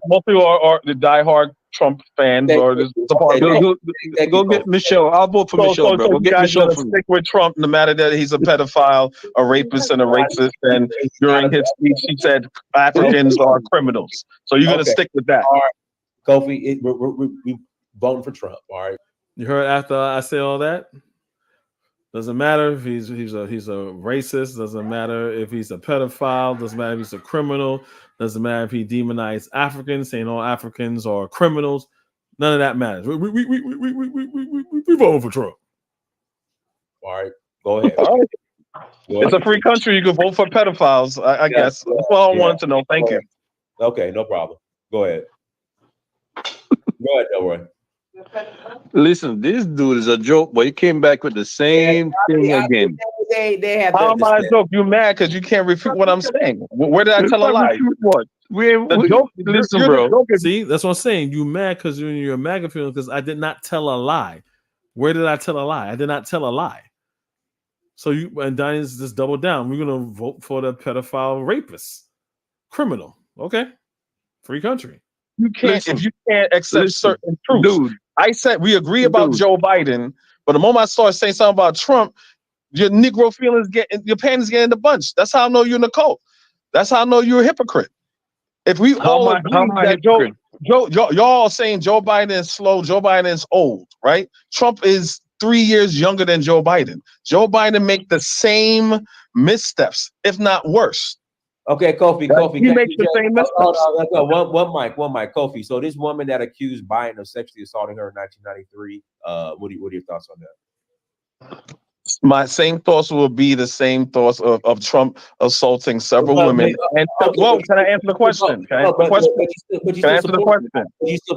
most people are the diehard Trump fans or go get Michelle. I'll vote for Michelle, bro. Go get Michelle for me. Stick with Trump, no matter that he's a pedophile, a rapist, and a racist. And during his speech, he said Africans are criminals. So you're gonna stick with that. All right, Kofi, we're voting for Trump. All right. You heard after I say all that? Doesn't matter if he's a racist. Doesn't matter if he's a pedophile. Doesn't matter if he's a criminal. Doesn't matter if he demonized Africans, saying all Africans are criminals. None of that matters. We voting for Trump. All right, go ahead. It's a free country. You can vote for pedophiles. I guess that's all I wanted to know. Thank you. Okay, no problem. Go ahead. Go ahead, Delroy. Listen, this dude is a joke, but he came back with the same thing again. They have. How am I a joke? You mad because you can't refute what I'm saying? Where did I tell a lie? What? Listen, bro. See, that's what I'm saying. You mad because you're in your MAGA feeling because I did not tell a lie. Where did I tell a lie? I did not tell a lie. So you and Dynast just double down. We're gonna vote for the pedophile rapist, criminal. Okay, free country. You can't if you can't accept certain truths. Dude, I said we agree about Joe Biden, but the moment I start saying something about Trump, your Negro feelings your panties get in the bunch. That's how I know you're in the cult. That's how I know you're a hypocrite. If we all how agree am I a that hypocrite? y'all saying Joe Biden is slow, Joe Biden is old, right? Trump is 3 years younger than Joe Biden. Joe Biden make the same missteps, if not worse. Okay, Kofi, Right? Kofi, He can makes you the just same hold missteps. on, let's go. One mic, Kofi. So this woman that accused Biden of sexually assaulting her in 1993, what are your thoughts on that? My same thoughts will be the same thoughts of Trump assaulting several women. And well, can I answer the question? Can I answer the question? Can I answer the question?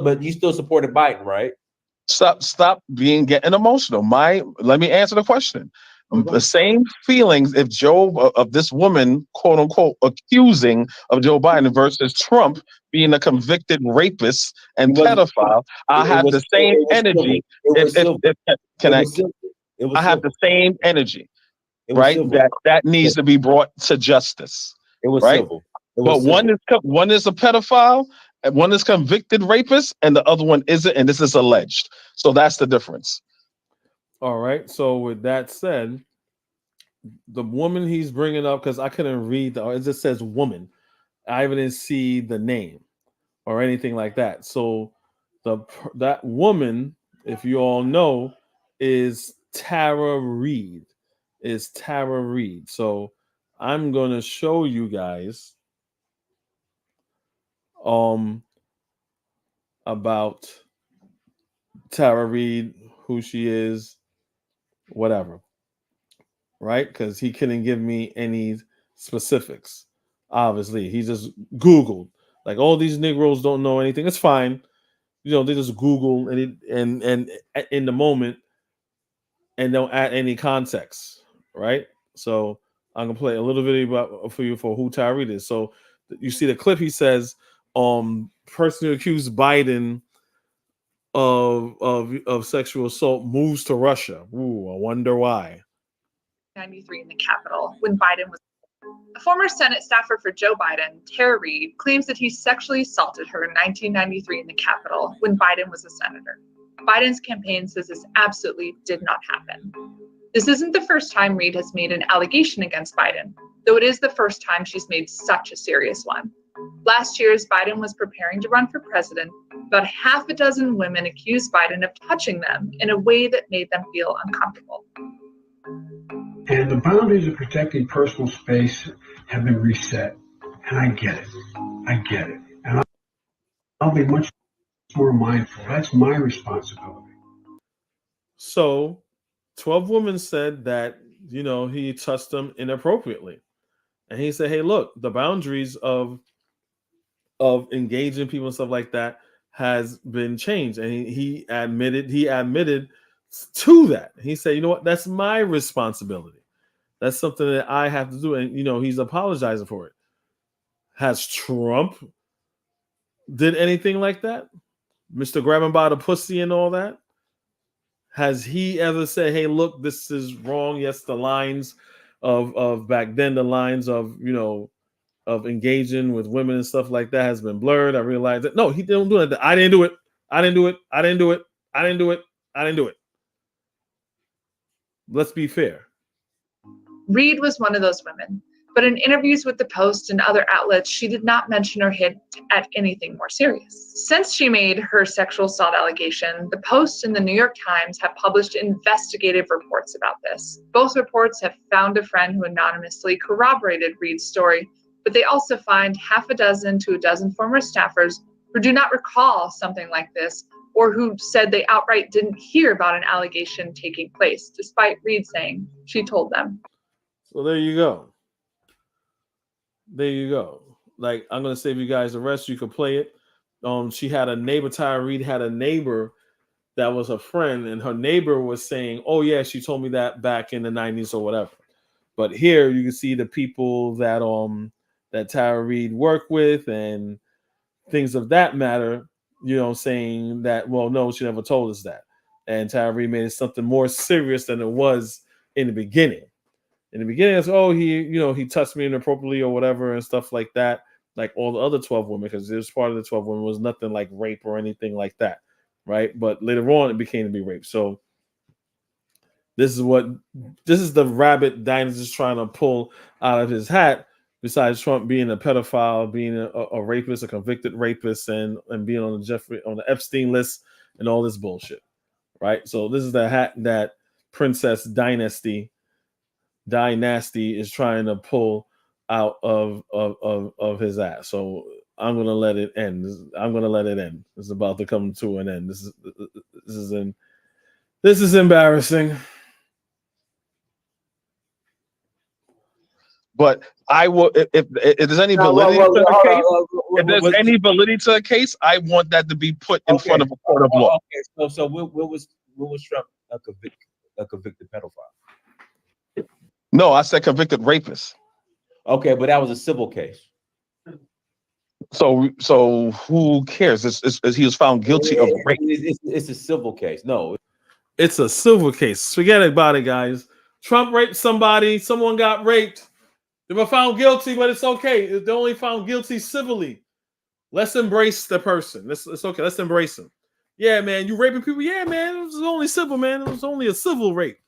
But you still supported Biden, right? Stop getting emotional. Let me answer the question. The same feelings if Joe of this woman, quote unquote, accusing of Joe Biden versus Trump being a convicted rapist and pedophile. I have the same energy. I have the same energy, right? That needs to be brought to justice. It was right? civil. But one is a pedophile, and one is convicted rapist, and the other one isn't, and this is alleged. So that's the difference. All right. So with that said, the woman he's bringing up, because I couldn't read it just says woman. I even didn't see the name or anything like that. So that woman, if you all know, is Tara Reid. So I'm gonna show you guys about Tara Reid, who she is, whatever. Right? Because he couldn't give me any specifics. Obviously, he just Googled. Like all these Negroes don't know anything. It's fine. They just Google and in the moment and don't add any context, right? So I'm gonna play a little video for you for who Tyree is. So you see the clip. He says, person who accused Biden of sexual assault moves to Russia. Ooh, I wonder why. 93 in the Capitol when Biden was. A former Senate staffer for Joe Biden, Tara Reid, claims that he sexually assaulted her in 1993 in the Capitol when Biden was a senator. Biden's campaign says this absolutely did not happen. This isn't the first time Reid has made an allegation against Biden, though it is the first time she's made such a serious one. Last year, as Biden was preparing to run for president, about half a dozen women accused Biden of touching them in a way that made them feel uncomfortable. And the boundaries of protecting personal space have been reset. And I get it. And I'll be much more mindful. That's my responsibility. So 12 women said that, he touched them inappropriately. And he said, hey, look, the boundaries of engaging people and stuff like that has been changed. And he admitted to that. He said, you know what? That's my responsibility. That's something that I have to do. And, he's apologizing for it. Has Trump did anything like that? Mr. Grabbing by the pussy and all that? Has he ever said, hey, look, this is wrong? Yes, the lines of back then, the lines of, of engaging with women and stuff like that has been blurred. I realized that. No, he didn't do it. I didn't do it. Let's be fair. Reid was one of those women, but in interviews with the Post and other outlets, she did not mention or hint at anything more serious. Since she made her sexual assault allegation, the Post and the New York Times have published investigative reports about this. Both reports have found a friend who anonymously corroborated Reid's story, but they also find half a dozen to a dozen former staffers who do not recall something like this, or who said they outright didn't hear about an allegation taking place, despite Reid saying she told them. So there you go. Like, I'm going to save you guys the rest. You can play it. She had a neighbor, Tara Reid had a neighbor that was a friend, and her neighbor was saying, oh, yeah, she told me that back in the 90s or whatever. But here you can see the people that that Tara Reid worked with and things of that matter, saying that, well, no, she never told us that. And Tara Reid made it something more serious than it was in the beginning. In the beginning, it's, oh, he touched me inappropriately or whatever and stuff like that, like all the other 12 women, because there's part of the 12 women was nothing like rape or anything like that. right? But later on, it became to be rape. So this is the rabbit Dynast is trying to pull out of his hat. Besides Trump being a pedophile, being a rapist, a convicted rapist, and being on the Epstein list and all this bullshit, right? So this is the hat that Princess Dynasty is trying to pull out of his ass. So I'm gonna let it end. I'm gonna let it end. It's about to come to an end. This is embarrassing. But I will, if there's any validity to the case, if there's any validity to a case, I want that to be put in front of a court of law. Okay, so when was Trump a convicted pedophile? No, I said convicted rapist. Okay, but that was a civil case. So who cares? He was found guilty of rape. It's a civil case. No, it's a civil case. Forget about it, guys. Trump raped somebody. Someone got raped. They were found guilty, but it's okay. They're only found guilty civilly. Let's embrace the person. It's okay. Let's embrace him. Yeah, man. You raping people? Yeah, man. It was only civil, man. It was only a civil rape.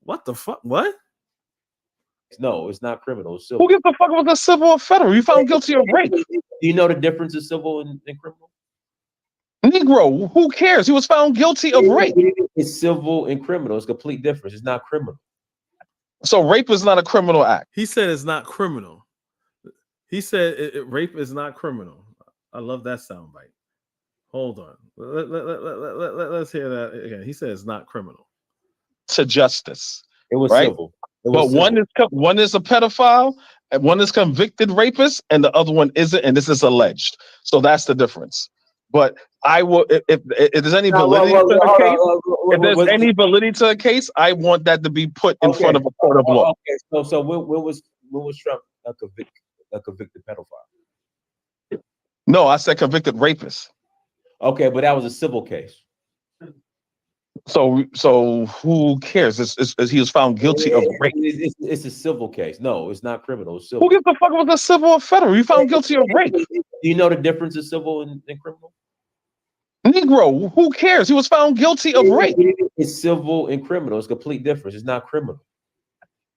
What the fuck? What? No, it's not criminal. It's civil. Who gives a fuck about the civil or federal? You found guilty of rape. Do you know the difference in civil and criminal? Negro, who cares? He was found guilty of rape. It's civil and criminal. It's a complete difference. It's not criminal. So rape is not a criminal act. He said it's not criminal. He said rape is not criminal. I love that soundbite. Hold on. Let's hear that again. He said it's not criminal. To justice. It was right? civil. But one is a pedophile, and one is convicted rapist, and the other one isn't, and this is alleged. So that's the difference. But I will, if there's any validity to the case, if there's any validity to a case, I want that to be put in front of a court of law. Okay, so when was Trump a convicted pedophile? No, I said convicted rapist. Okay, but that was a civil case. So who cares? He was found guilty of rape. It's a civil case. No, it's not criminal. It's civil. Who gives a fuck about the civil or federal? You found guilty of rape. Do you know the difference in civil and criminal? Negro, who cares? He was found guilty of rape. It's civil and criminal. It's a complete difference. It's not criminal.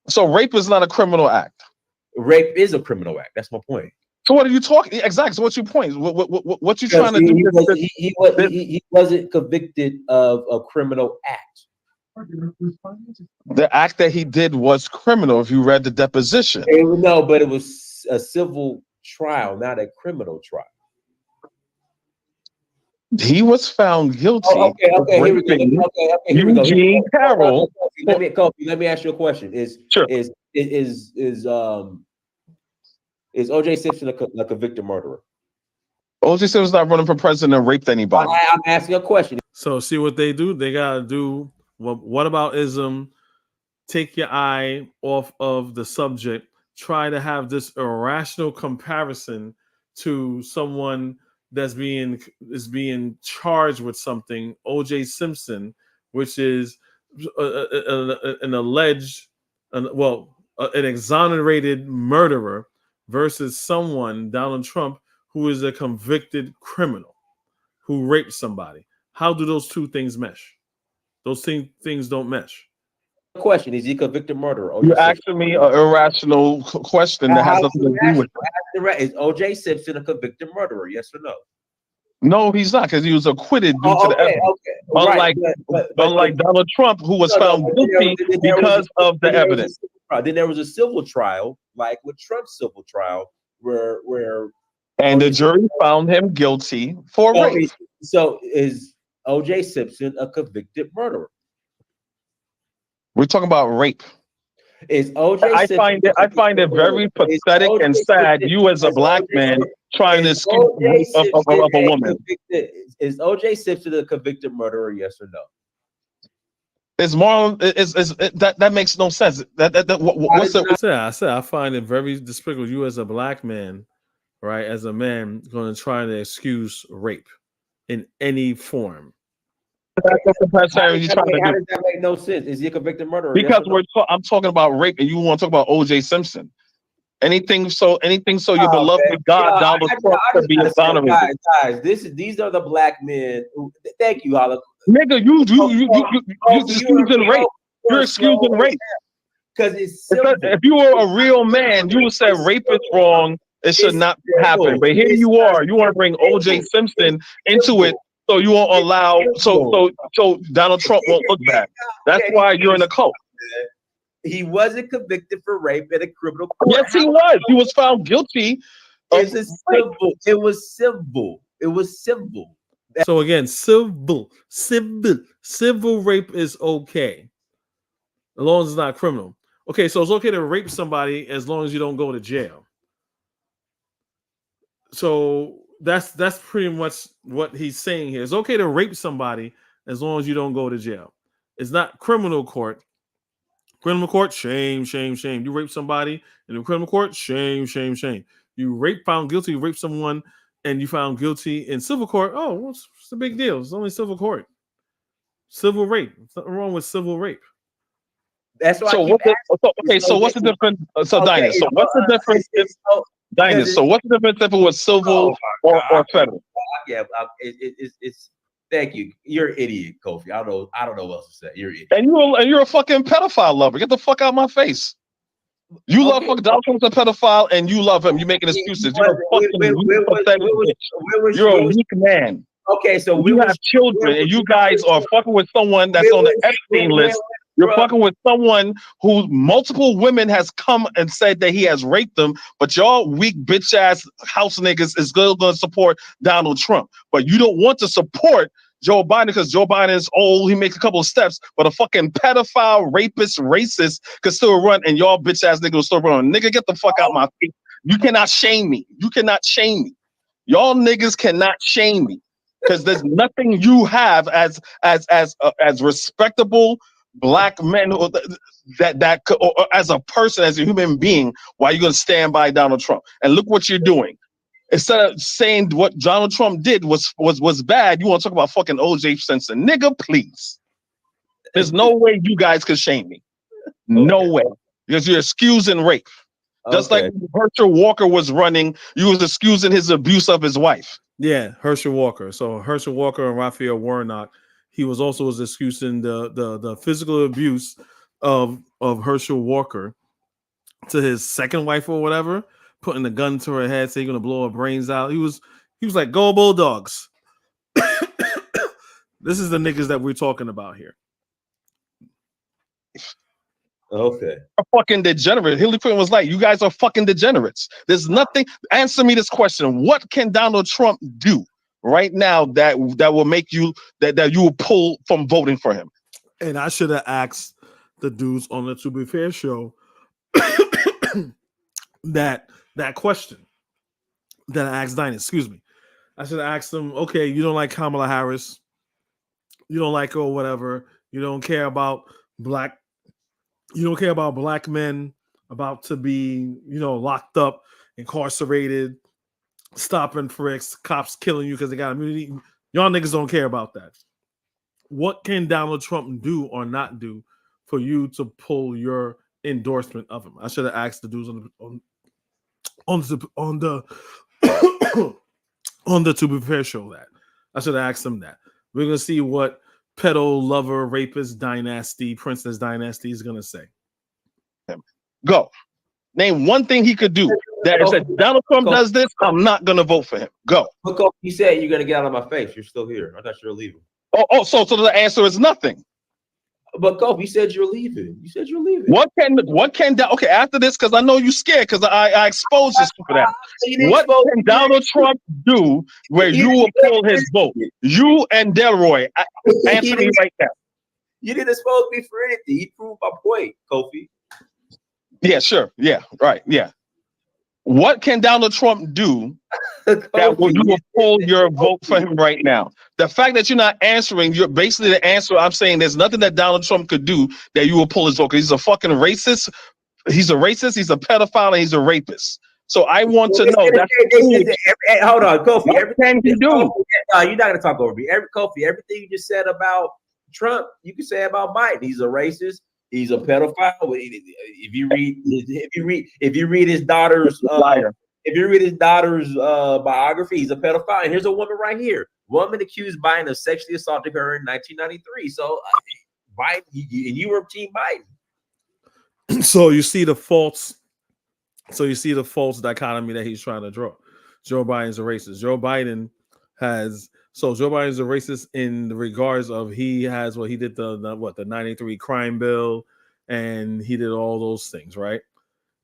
So rape is not a criminal act. Rape is a criminal act. That's my point. So what are you talking? Exactly. So what's your point? What you trying to do? He wasn't convicted of a criminal act. The act that he did was criminal. If you read the deposition, no, but it was a civil trial, not a criminal trial. He was found guilty. Okay, here we go. Eugene Carroll. Let me ask you a question. Is O.J. Simpson a convicted murderer? O.J. Simpson's not running for president and raped anybody. I'm asking a question. So see what they do? They gotta do what about ism? Take your eye off of the subject. Try to have this irrational comparison to someone that's being charged with something. O.J. Simpson, which is an alleged, an exonerated murderer, versus someone, Donald Trump, who is a convicted criminal who raped somebody. How do those two things mesh? Those things don't mesh. Question: is he a convicted murderer? You're asking me an irrational question that has nothing to do with it. Is O.J. Simpson a convicted murderer? Yes or no? No, he's not, because he was acquitted due to the evidence. Unlike Donald Trump, who was found guilty because of the evidence. Then there was a civil trial, like with Trump's civil trial, where the jury found him guilty for rape. So is O.J. Simpson a convicted murderer? We're talking about rape. Is O.J. I find it very pathetic and sad. You as a black man trying to excuse of a woman. Is O.J. Simpson a convicted murderer? Yes or no? It's moral. That makes no sense. I said I find it very despicable. You as a black man, right? As a man, going to try to excuse rape in any form. How does that make no sense? Is he a convicted murderer? Because I'm talking about rape, and you want to talk about O.J. Simpson. Anything so your Oh, beloved man. God, Yo, Donald I Trump, could just be gotta say, exonerated. guys, these are the black men who. Thank you, Holla. Nigga, you Kofi, excusing rape. You're excusing rape. Because it's simple. If you were a real man, you would say rape is wrong. It should not happen. But here you are. You want to bring O.J. Simpson into it, so you won't allow. So Donald Trump won't look bad. That's why you're in a cult. He wasn't convicted for rape in a criminal court. Yes, he was. He was found guilty. It's a civil. It was civil. It was civil. So again, civil rape is okay, as long as it's not criminal. Okay, so it's okay to rape somebody as long as you don't go to jail. So that's pretty much what he's saying here. It's okay to rape somebody as long as you don't go to jail. It's not criminal court. Criminal court, shame, shame, shame. You rape somebody in the criminal court, shame, shame, shame. You found guilty, you rape someone, and you found guilty in civil court. Oh, what's the big deal? It's only civil court. Civil rape. There's nothing wrong with civil rape. That's why. So what's the difference? So Dynast. So what's the difference? Dynast. So what's the difference if it was civil or federal? Yeah, it's. Thank you. You're an idiot, Kofi. I don't know what else to say. You're an idiot. And you're a fucking pedophile lover. Get the fuck out of my face. You love fucking Donald Trump's a pedophile, and you love him. You're making excuses. You're a fucking You're a weak man. Okay, so you have children, and you guys are fucking with someone that's on the Epstein list. You're fucking with someone who multiple women has come and said that he has raped them, but y'all weak bitch ass house niggas is still going to support Donald Trump. But you don't want to support Joe Biden because Joe Biden is old. He makes a couple of steps, but a fucking pedophile, rapist, racist could still run, and y'all bitch ass niggas will still run. Nigga, get the fuck out my face. You cannot shame me. You cannot shame me. Y'all niggas cannot shame me because there's nothing you have as respectable black men or as a person, as a human being. Why are you gonna stand by Donald Trump? And look what you're doing. Instead of saying what Donald Trump did was bad, you want to talk about fucking O.J. Simpson. Nigga, please. There's no way you guys could shame me. No way. Because you're excusing rape. Just like Herschel Walker was running, you was excusing his abuse of his wife. Yeah, Herschel Walker. So Herschel Walker and Raphael Warnock, he was also excusing the physical abuse of Herschel Walker to his second wife or whatever, putting a gun to her head, saying you're gonna blow her brains out. He was like, go Bulldogs. This is the niggas that we're talking about here. Okay. A fucking degenerate. Hillary Clinton was like, you guys are fucking degenerates. There's nothing. Answer me this question. What can Donald Trump do right now that will make you that you will pull from voting for him? And I should have asked the dudes on the To Be Fair show that question that I asked Dynast. Excuse me. I should have asked them, okay, you don't like Kamala Harris, you don't like her or whatever, you don't care about black men about to be, locked up, incarcerated, stop and frisks, cops killing you because they got immunity. Y'all niggas don't care about that. What can Donald Trump do or not do for you to pull your endorsement of him? I should have asked the dudes on the To Be Fair show that. I should have asked them that. We're gonna see what pedo lover rapist dynasty, Princess Dynasty is gonna say. Go. Name one thing he could do that is that Donald Trump does this, I'm not gonna vote for him. Go. You said you're gonna get out of my face. You're still here. I thought you were leaving. So the answer is nothing. But Kofi, you said you're leaving. You said you're leaving. What can okay, after this, because I know you're scared because I exposed you for that. What can Donald Trump do where you will pull his vote? You and Delroy, answer me right now. You didn't expose me for anything. He proved my point, Kofi. Yeah, sure. Yeah, right. Yeah. What can Donald Trump do that you will pull your vote for him right now? The fact that you're not answering, you're basically the answer. I'm saying there's nothing that Donald Trump could do that you will pull his vote. He's a fucking racist. He's a racist. He's a pedophile, and he's a rapist. So I want to know. Hold on, Kofi. What can he do? No, you're not gonna talk over me. Kofi, everything you just said about Trump, you can say about Biden. He's a racist. He's a pedophile. If you read his daughter's biography, he's a pedophile. And here's a woman right here. Woman accused Biden of sexually assaulting her in 1993. So Biden, you were Team Biden. So you see the false dichotomy that he's trying to draw. Joe Biden's a racist. Joe Biden's a racist in the regards of he did the 93 crime bill, and he did all those things, right?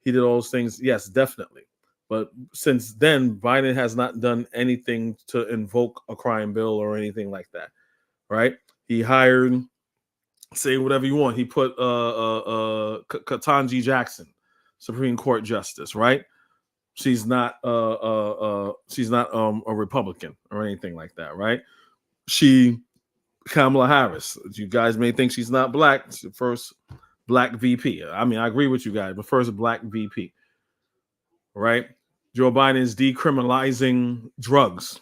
He did all those things, yes, definitely. But since then, Biden has not done anything to invoke a crime bill or anything like that, right? He hired, say whatever you want. He put Ketanji Jackson, Supreme Court justice, right? She's not a Republican or anything like that, right? Kamala Harris. You guys may think she's not black. She's the first black VP. I mean, I agree with you guys, but first black VP, right? Joe Biden is decriminalizing drugs.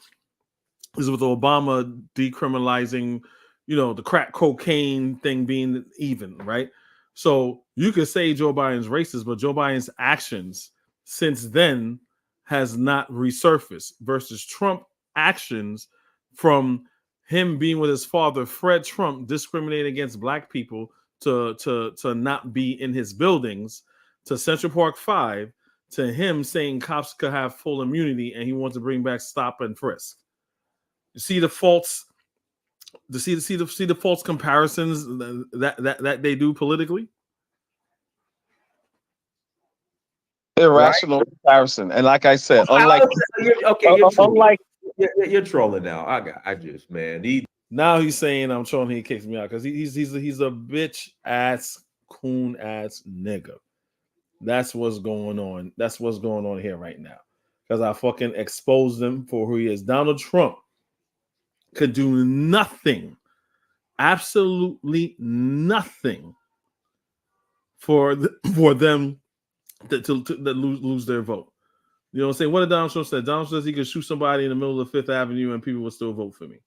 This is with Obama decriminalizing, the crack cocaine thing being even, right? So you could say Joe Biden's racist, but Joe Biden's actions since then has not resurfaced versus Trump actions from him being with his father, Fred Trump, discriminating against black people to not be in his buildings, to Central Park 5, to him saying cops could have full immunity and he wants to bring back stop and frisk. You see the false, see the false comparisons that they do politically. Irrational comparison, and like I said, You're trolling now. Now he's saying I'm trolling. He kicks me out because he's a bitch ass coon ass nigga. That's what's going on. That's what's going on here right now. Because I fucking exposed him for who he is. Donald Trump could do nothing, absolutely nothing, for them to lose their vote. You know what I'm saying? What did Donald Trump say? Donald Trump says he could shoot somebody in the middle of Fifth Avenue and people would still vote for me.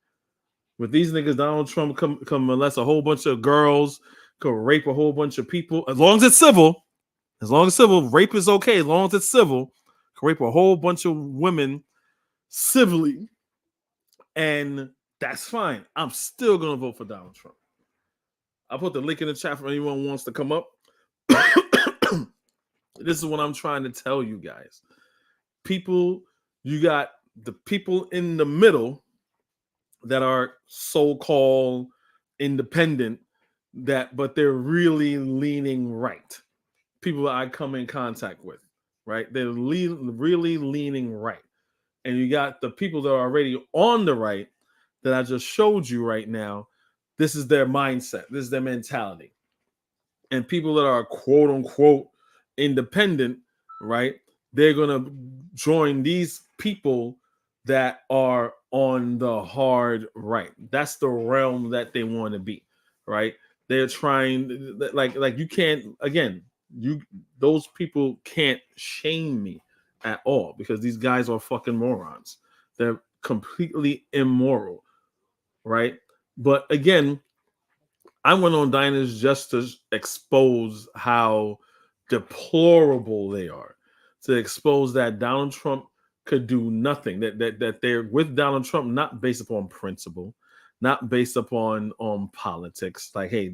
With these niggas, Donald Trump come molest a whole bunch of girls, could rape a whole bunch of people. As long as it's civil, rape is okay. As long as it's civil, could rape a whole bunch of women civilly, and that's fine. I'm still gonna vote for Donald Trump. I'll put the link in the chat for anyone who wants to come up. This is what I'm trying to tell you guys. People, you got the people in the middle that are so-called independent, but they're really leaning right. People that I come in contact with, right? They're really leaning right. And you got the people that are already on the right that I just showed you right now. This is their mindset. This is their mentality. And people that are quote unquote independent, right? They're going to join these people that are on the hard right. That's the realm that they want to be, right? They're trying, like you can't, again, those people can't shame me at all because these guys are fucking morons. They're completely immoral, right? But again, I went on Dynast just to expose how deplorable they are, to expose that Donald Trump could do nothing, that they're with Donald Trump not based upon principle, not based upon politics. Like, hey,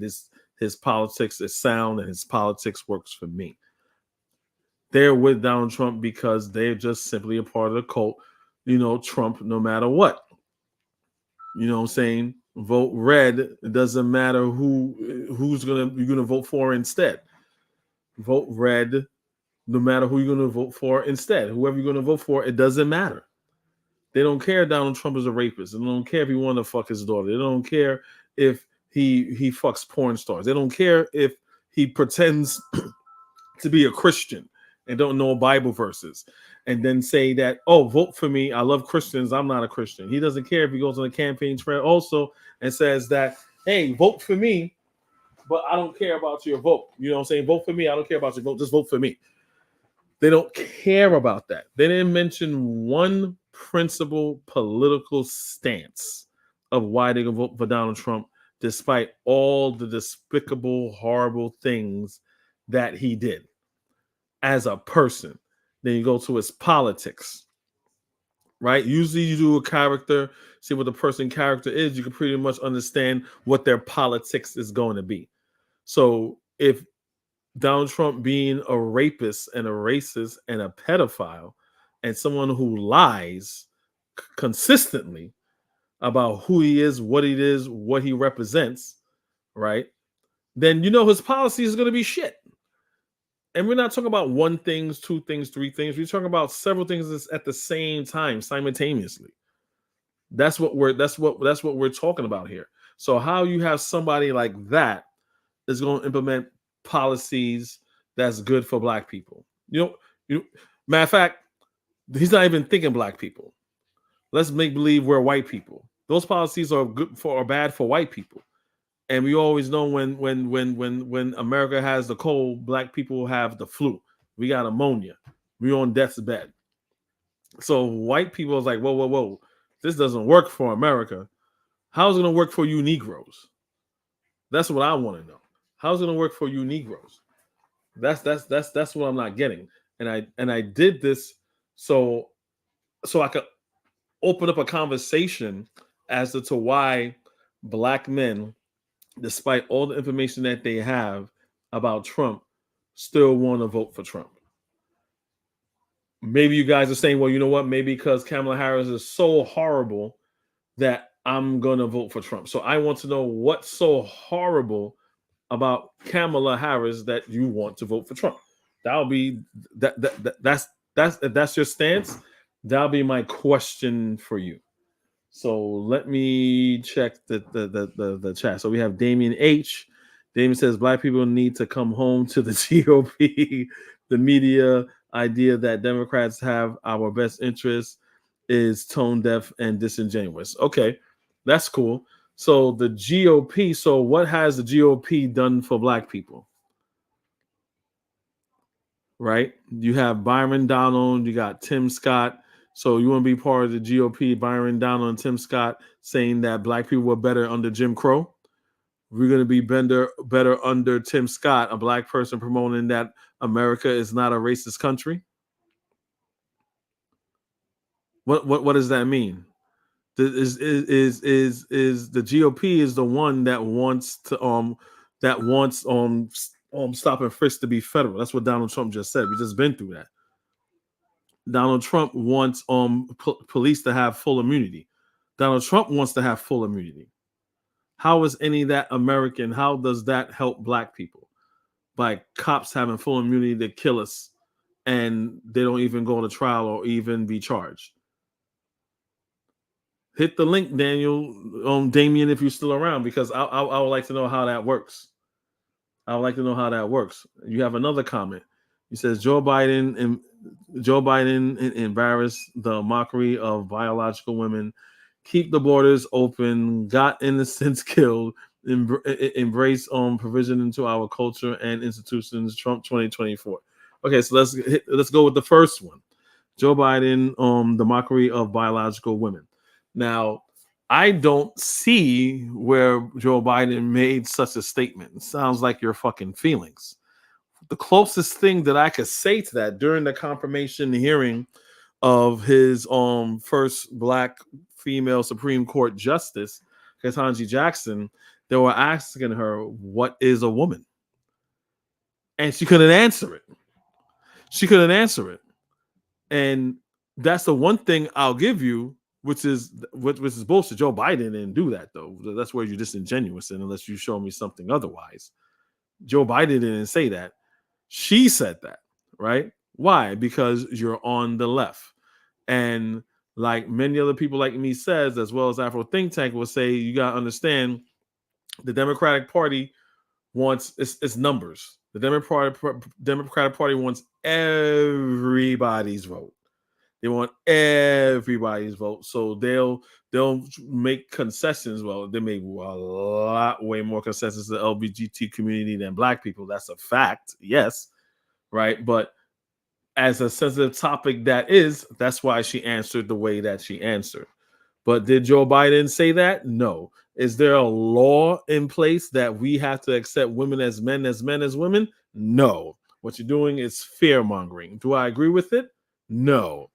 his politics is sound and his politics works for me. They're with Donald Trump because they're just simply a part of the cult. Trump no matter what. You know what I'm saying? Vote red. It doesn't matter you're gonna vote for instead. Vote red, no matter who you're gonna vote for instead. Whoever you're gonna vote for, it doesn't matter. They don't care Donald Trump is a rapist. They don't care if he wanted to fuck his daughter. They don't care if he fucks porn stars. They don't care if he pretends to be a Christian and don't know Bible verses and then say that, oh, vote for me. I love Christians. I'm not a Christian. He doesn't care if he goes on a campaign trail also and says that, hey, vote for me, but I don't care about your vote. You know what I'm saying? Vote for me. I don't care about your vote. Just vote for me. They don't care about that. They didn't mention one principal political stance of why they can vote for Donald Trump despite all the despicable, horrible things that he did as a person. Then you go to his politics, right? Usually you do a character, see what the person character is, you can pretty much understand what their politics is going to be. So if Donald Trump being a rapist and a racist and a pedophile and someone who lies consistently about who he is, what he represents, right? Then you know his policy is going to be shit. And we're not talking about one thing, two things, three things. We're talking about several things at the same time, simultaneously. That's what we're talking about here. So how you have somebody like that is going to implement policies that's good for black people. Matter of fact, he's not even thinking black people. Let's make believe we're white people. Those policies are good for or bad for white people. And we always know when America has the cold, black people have the flu. We got pneumonia. We're on death's bed. So white people is like, whoa. This doesn't work for America. How's it going to work for you Negroes? That's what I want to know. How's it going to work for you Negroes? That's what I'm not getting. And I did this so I could open up a conversation as to why black men, despite all the information that they have about Trump, still want to vote for Trump. Maybe you guys are saying, well, you know what? Maybe because Kamala Harris is so horrible that I'm going to vote for Trump. So I want to know what's so horrible about Kamala Harris that you want to vote for Trump. That'll be that's if that's your stance, that'll be my question for you. So let me check the chat. So we have Damien H. Damien says black people need to come home to the GOP. The media idea that Democrats have our best interests is tone deaf and disingenuous. Okay, that's cool. So the GOP. So what has the GOP done for black people? Right? You have Byron Donald. You got Tim Scott. So you want to be part of the GOP, Byron Donald and Tim Scott saying that black people were better under Jim Crow. We're going to be better under Tim Scott, a black person promoting that America is not a racist country. What does that mean? Is the GOP is the one that wants to stop and frisk to be federal? That's what Donald Trump just said. We just been through that. Donald Trump wants police to have full immunity. Donald Trump wants to have full immunity. How is any of that American? How does that help black people? By cops having full immunity to kill us and they don't even go to trial or even be charged. Hit the link, Damien, if you're still around, because I would like to know how that works. I would like to know how that works. You have another comment. He says Joe Biden embarrassed the mockery of biological women, keep the borders open, got innocents killed, embrace provision into our culture and institutions. Trump 2024. Okay, so let's go with the first one. Joe Biden, the mockery of biological women. Now, I don't see where Joe Biden made such a statement. It sounds like your fucking feelings. The closest thing that I could say to that during the confirmation hearing of his first black female Supreme Court justice, Ketanji Jackson, they were asking her, what is a woman? And she couldn't answer it. And that's the one thing I'll give you, which is bullshit. Joe Biden didn't do that, though. That's where you're disingenuous, and unless you show me something otherwise. Joe Biden didn't say that. She said that, right? Why? Because you're on the left. And like many other people like me says, as well as Afro Think Tank will say, you got to understand the Democratic Party wants its numbers. The Democratic Party wants everybody's vote. They want everybody's vote. So they'll make concessions. Well, they make way more concessions to the LGBT community than black people. That's a fact. Yes. Right. But as a sensitive topic that's why she answered the way that she answered. But did Joe Biden say that? No. Is there a law in place that we have to accept women as men as women? No. What you're doing is fear mongering. Do I agree with it? No.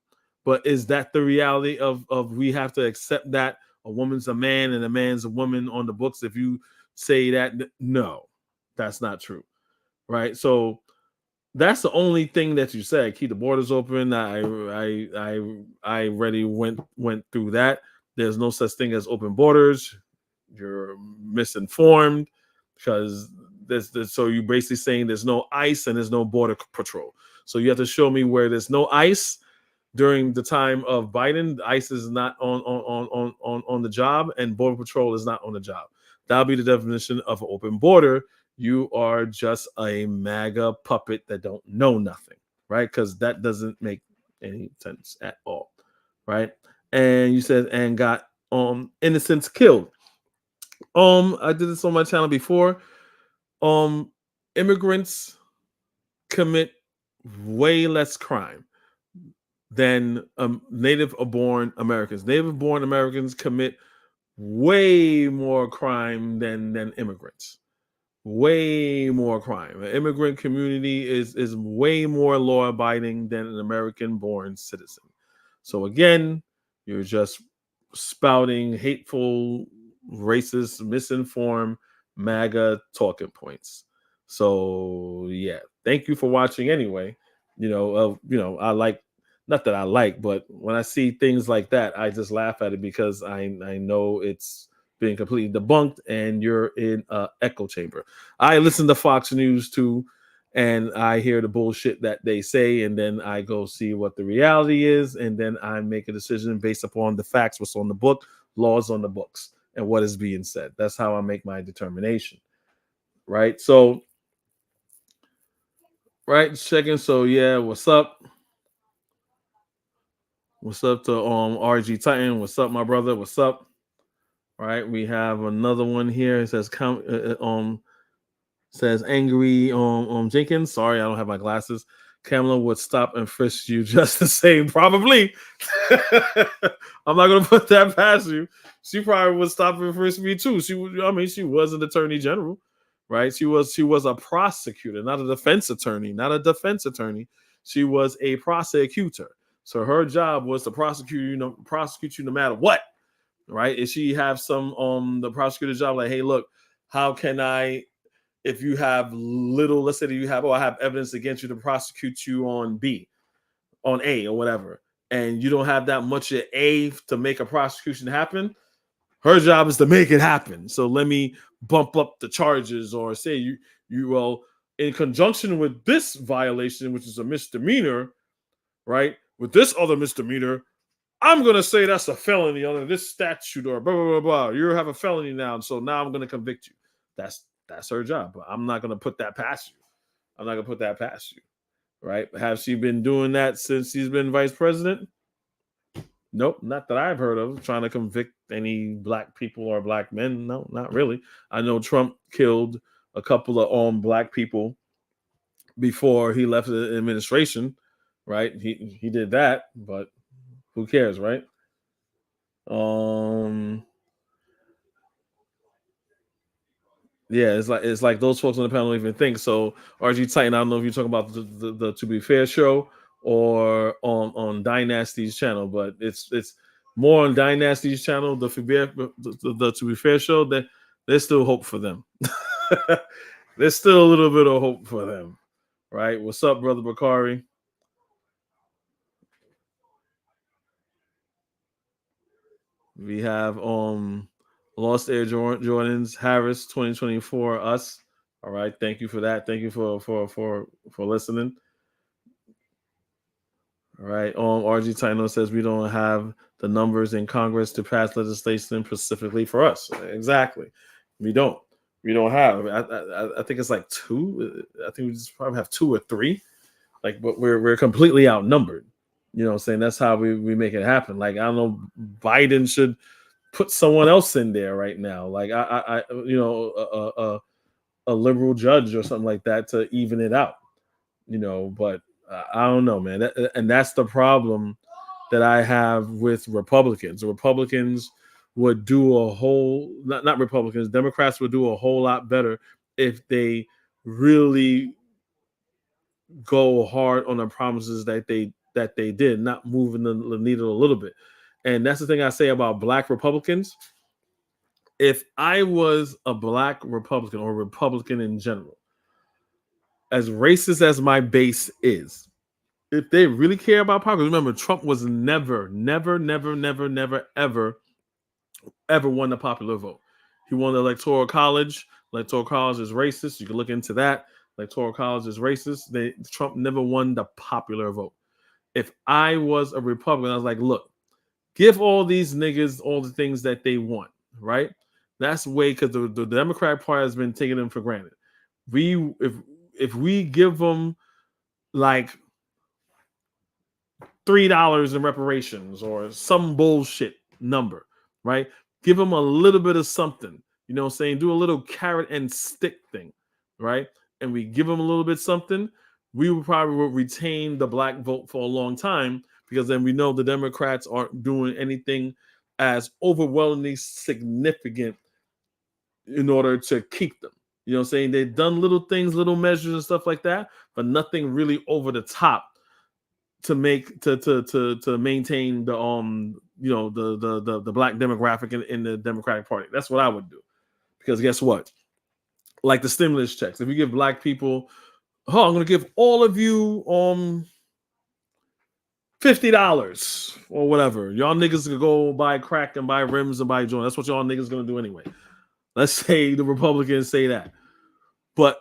But is that the reality of we have to accept that a woman's a man and a man's a woman on the books? If you say that, no, that's not true. Right. So that's the only thing that you said. Keep the borders open. I already went through that. There's no such thing as open borders. You're misinformed because so you're basically saying there's no ICE and there's no border patrol. So you have to show me where there's no ICE during the time of Biden. ICE is not on the job and border patrol is not on the job. That'll be the definition of an open border. You are just a MAGA puppet that don't know nothing, right? Because that doesn't make any sense at all, right? And you said and got innocents killed. I did this on my channel before. Immigrants commit way less crime than native-born Americans. Native-born Americans commit way more crime than immigrants. Way more crime. The immigrant community is way more law-abiding than an American-born citizen. So again, you're just spouting hateful, racist, misinformed MAGA talking points. So yeah, thank you for watching anyway. I like, not that I like, but when I see things like that, I just laugh at it because I know it's being completely debunked and you're in an echo chamber. I listen to Fox News too, and I hear the bullshit that they say, and then I go see what the reality is, and then I make a decision based upon the facts, what's on the book, laws on the books, and what is being said. That's how I make my determination, right? So, right, checking. So yeah, what's up? What's up to RG Titan? What's up, my brother? What's up? All right, we have another one here. It says says angry Jenkins. Sorry, I don't have my glasses. Kamala would stop and frisk you just the same. Probably. I'm not gonna put that past you. She probably would stop and frisk me too. She was an attorney general, right? She was a prosecutor, not a defense attorney, She was a prosecutor. So her job was to prosecute you no matter what. Right? If she have some the prosecutor's job, like, hey, look, how can I, if you have little, let's say that you have, I have evidence against you to prosecute you on A or whatever, and you don't have that much of A to make a prosecution happen, her job is to make it happen. So let me bump up the charges, or say you will, in conjunction with this violation, which is a misdemeanor, right? With this other misdemeanor, I'm going to say that's a felony under this statute, or blah, blah, blah, blah. You have a felony now, so now I'm going to convict you. That's her job. But I'm not going to put that past you. Right? Has she been doing that since she's been vice president? Nope, not that I've heard of. Trying to convict any black people or black men. No, not really. I know Trump killed a couple of black people before he left the administration. Right? He did that, but who cares, right? Yeah, it's like those folks on the panel don't even think. So RG Titan, I don't know if you're talking about the To Be Fair show or on Dynasty's channel, but it's more on Dynasty's channel, the To Be Fair show. That there's still hope for them. There's still a little bit of hope for them, right? What's up, brother Bakari? We have Lost Air Jordans Harris 2024 us. All right, thank you for that. Thank you for listening. All right, RG Tino says we don't have the numbers in Congress to pass legislation specifically for us. Exactly, we don't have. I think it's like 2. I think we just probably have 2 or 3. Like, but we're completely outnumbered. You know what I'm saying? That's how we make it happen. Like, I don't know, Biden should put someone else in there right now. Like, a liberal judge or something like that to even it out. But I don't know, man. And that's the problem that I have with Republicans. The Republicans would do a whole, not Republicans, Democrats would do a whole lot better if they really go hard on the promises that they did, not moving the needle a little bit. And that's the thing I say about Black Republicans. If I was a Black Republican or Republican in general, as racist as my base is, if they really care about power, remember, Trump was never, ever won the popular vote. He won the Electoral College. Electoral College is racist. You can look into that. Electoral College is racist. Trump never won the popular vote. If I was a Republican, I was like, look, give all these niggas all the things that they want, right? That's the way, because the Democratic Party has been taking them for granted. If we give them like $3 in reparations or some bullshit number, right? Give them a little bit of something, you know what I'm saying? Do a little carrot and stick thing, right? And we give them a little bit something, we will probably retain the Black vote for a long time, because then we know the Democrats aren't doing anything as overwhelmingly significant in order to keep them. You know what I'm saying? They've done little things, little measures and stuff like that, but nothing really over the top to make to maintain the the Black demographic in the Democratic Party. That's what I would do. Because guess what? Like the stimulus checks, if you give Black people, oh, I'm gonna give all of you $50 or whatever. Y'all niggas can go buy crack and buy rims and buy joints. That's what y'all niggas gonna do anyway. Let's say the Republicans say that. But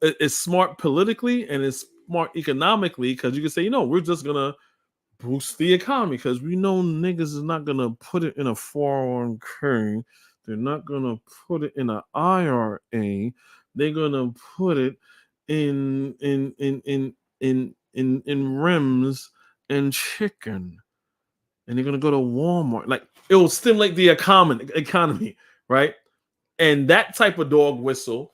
it's smart politically and it's smart economically, because you can say, you know, we're just gonna boost the economy because we know niggas is not gonna put it in a 401k. They're not gonna put it in an IRA. They're gonna put it in rims and chicken, and they're gonna go to Walmart. Like, it will stimulate the economy, right? And that type of dog whistle,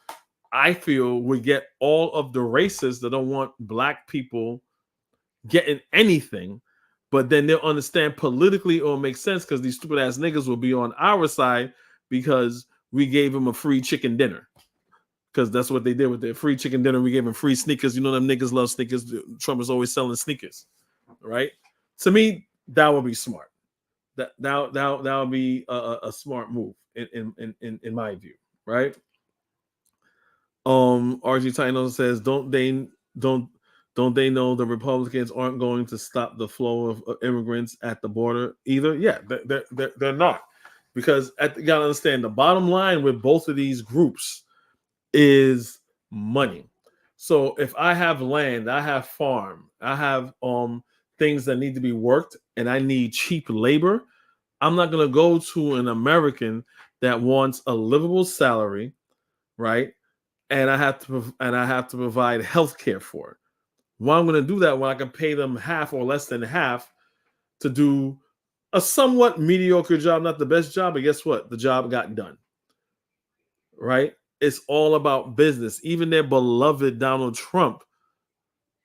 I feel, would get all of the racists that don't want Black people getting anything, but then they'll understand politically it will make sense because these stupid ass niggas will be on our side because we gave them a free chicken dinner. Because that's what they did with their free chicken dinner. We gave them free sneakers. You know them niggas love sneakers. Trump is always selling sneakers, right? To me, that would be smart. That would be a smart move in my view, right? RG Tino says, don't they know the Republicans aren't going to stop the flow of immigrants at the border either? Yeah, they're not, because you gotta understand, the bottom line with both of these groups is money. So if I have land, I have farm, I have things that need to be worked, and I need cheap labor, I'm not gonna go to an American that wants a livable salary, right? And I have to provide health care for it. Why I'm going to do that when I can pay them half or less than half to do a somewhat mediocre job, not the best job, but guess what? The job got done, right? It's all about business. Even their beloved Donald Trump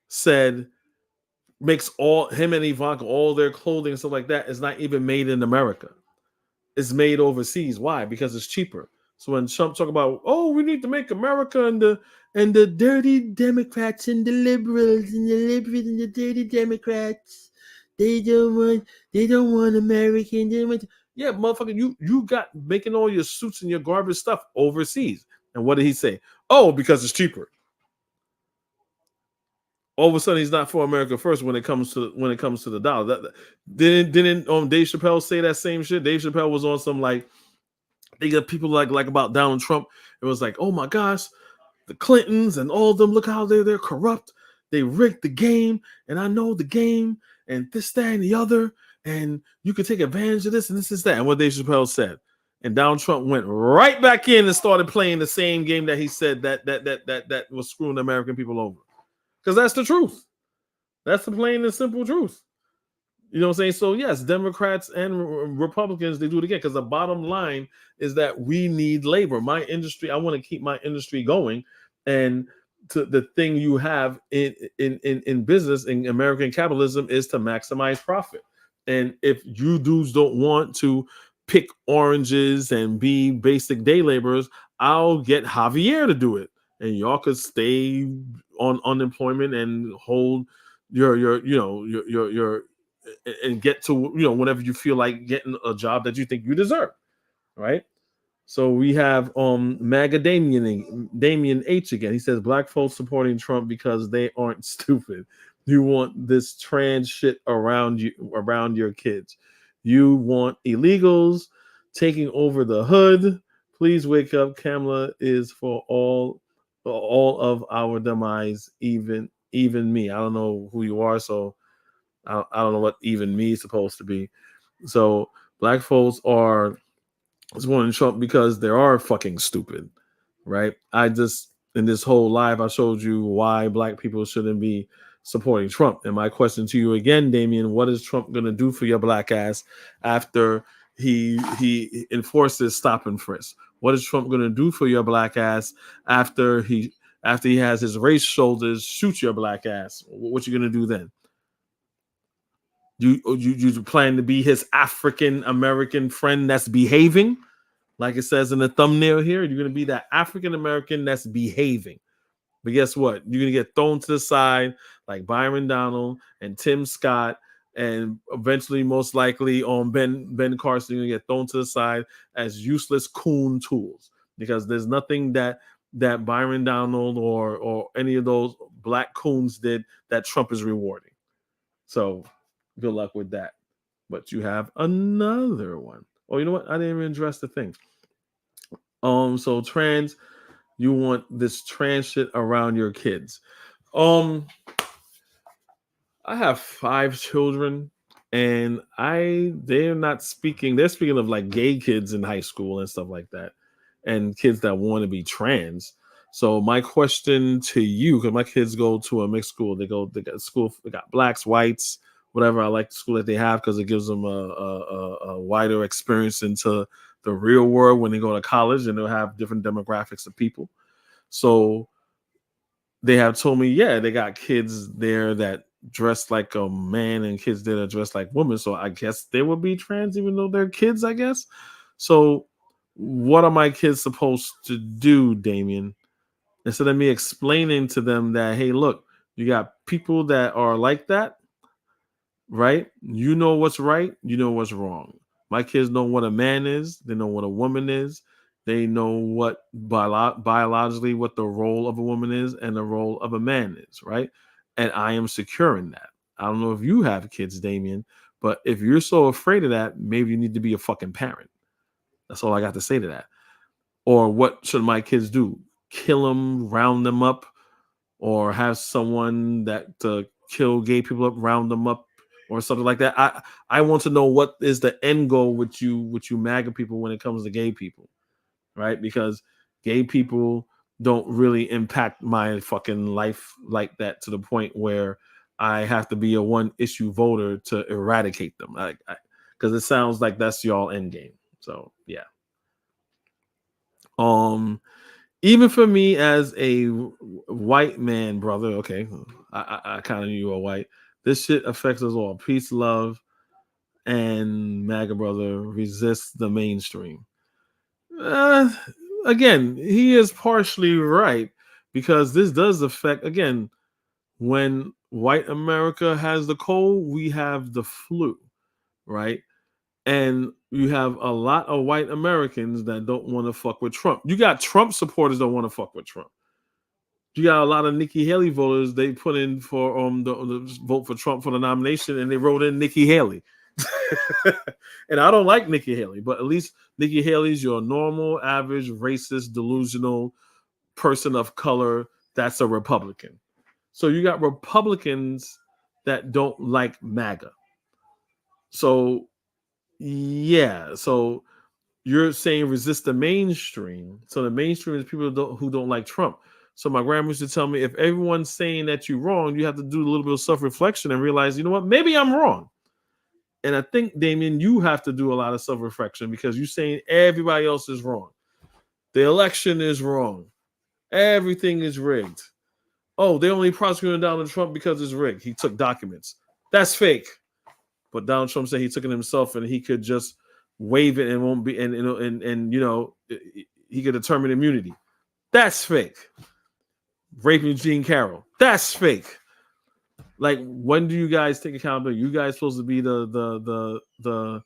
said makes him and Ivanka, all their clothing and stuff like that is not even made in America. It's made overseas. Why? Because it's cheaper. So when Trump talk about, oh, we need to make America and the dirty Democrats and the liberals and the dirty Democrats, they don't want American. Yeah, motherfucker, you got making all your suits and your garbage stuff overseas. And what did he say? Oh, because it's cheaper. All of a sudden, he's not for America first when it comes to the dollar. Didn't Dave Chappelle say that same shit? Dave Chappelle was on some like, they got people like about Donald Trump. It was like, oh my gosh, the Clintons and all of them, look how they're corrupt. They rigged the game, and I know the game, and this, that, and the other, and you can take advantage of this, and this is that. And what Dave Chappelle said. And Donald Trump went right back in and started playing the same game that he said that was screwing the American people over. Because that's the truth. That's the plain and simple truth. You know what I'm saying? So yes, Democrats and Republicans, they do it again, because the bottom line is that we need labor. My industry, I want to keep my industry going, and the thing you have in business in American capitalism is to maximize profit. And if you dudes don't want to pick oranges and be basic day laborers, I'll get Javier to do it, and y'all could stay on unemployment and hold your and get to whenever you feel like getting a job that you think you deserve, right? So we have MAGA Damien H again. He says black folks supporting Trump because they aren't stupid. You want this trans shit around your kids. You want illegals taking over the hood. Please wake up. Kamala is for all of our demise, even me. I don't know who you are, so I don't know what even me is supposed to be. So black folks are supporting Trump because they are fucking stupid, right? I just, in this whole live, I showed you why black people shouldn't be supporting Trump. And my question to you again, Damien, what is Trump going to do for your black ass after he enforces stop and frisk? What is Trump going to do for your black ass after he has his race shoulders shoot your black ass? What you going to do then? You plan to be his African American friend that's behaving, like it says in the thumbnail here? You're going to be that African American that's behaving. But guess what? You're going to get thrown to the side like Byron Donald and Tim Scott, and eventually, most likely, on Ben Carson. You're going to get thrown to the side as useless coon tools, because there's nothing that Byron Donald or any of those black coons did that Trump is rewarding. So good luck with that. But you have another one. Oh, you know what? I didn't even address the thing. So trans, you want this trans shit around your kids. I have 5 children, and they're speaking of like gay kids in high school and stuff like that, and kids that want to be trans. So my question to you, because my kids go to a mixed school, they got blacks, whites, whatever. I like the school that they have because it gives them a wider experience into the real world when they go to college, and they'll have different demographics of people. So they have told me, yeah, they got kids there that dress like a man and kids there that dress like women. So I guess they will be trans even though they're kids, I guess. So what are my kids supposed to do, Damien? Instead of me explaining to them that, hey, look, you got people that are like that, right? You know what's right, you know what's wrong. My kids know what a man is, they know what a woman is, they know what biologically what the role of a woman is and the role of a man is, right? And I am secure in that. I don't know if you have kids, Damien, but if you're so afraid of that, maybe you need to be a fucking parent. That's all I got to say to that. Or what should my kids do? Kill them, round them up, or have someone that kill gay people up, round them up, or something like that. I want to know what is the end goal with you MAGA people when it comes to gay people, right? Because gay people don't really impact my fucking life like that to the point where I have to be a one issue voter to eradicate them. Because it sounds like that's y'all end game. So yeah. Even for me as a white man, brother, okay, I kind of knew you were white. This shit affects us all. Peace, love, and MAGA brother, resist the mainstream. Again, he is partially right, because this does affect, again, when white America has the cold, we have the flu, right? And you have a lot of white Americans that don't want to fuck with Trump. You got Trump supporters that want to fuck with Trump. You got a lot of Nikki Haley voters. They put in for the vote for Trump for the nomination, and they wrote in Nikki Haley. And I don't like Nikki Haley, but at least Nikki Haley's your normal, average, racist, delusional person of color that's a Republican. So you got Republicans that don't like MAGA. So yeah, so you're saying resist the mainstream. So the mainstream is people who don't like Trump. So my grandma used to tell me, if everyone's saying that you're wrong, you have to do a little bit of self-reflection and realize, you know what, maybe I'm wrong. And I think, Damien, you have to do a lot of self-reflection, because you're saying everybody else is wrong. The election is wrong. Everything is rigged. oh, they only prosecuted Donald Trump because it's rigged. He took documents. That's fake. But Donald Trump said he took it himself and he could just waive it and won't be and you know he could determine immunity. That's fake. Raping Jean Carroll. That's fake. Like, when do you guys take accountability? You guys supposed to be the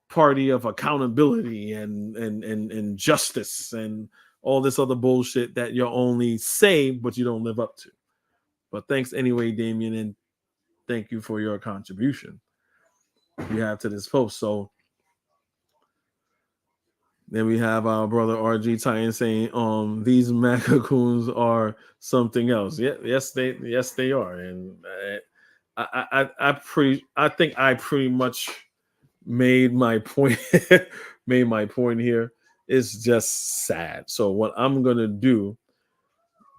party of accountability and justice and all this other bullshit that you only say but you don't live up to. But thanks anyway, Damien, and thank you for your contribution you have to this post. So then we have our brother RG Titan saying, these MAGA coons are something else. Yeah, yes, they are. And I think I pretty much made my point. Made my point here. It's just sad. So what I'm gonna do,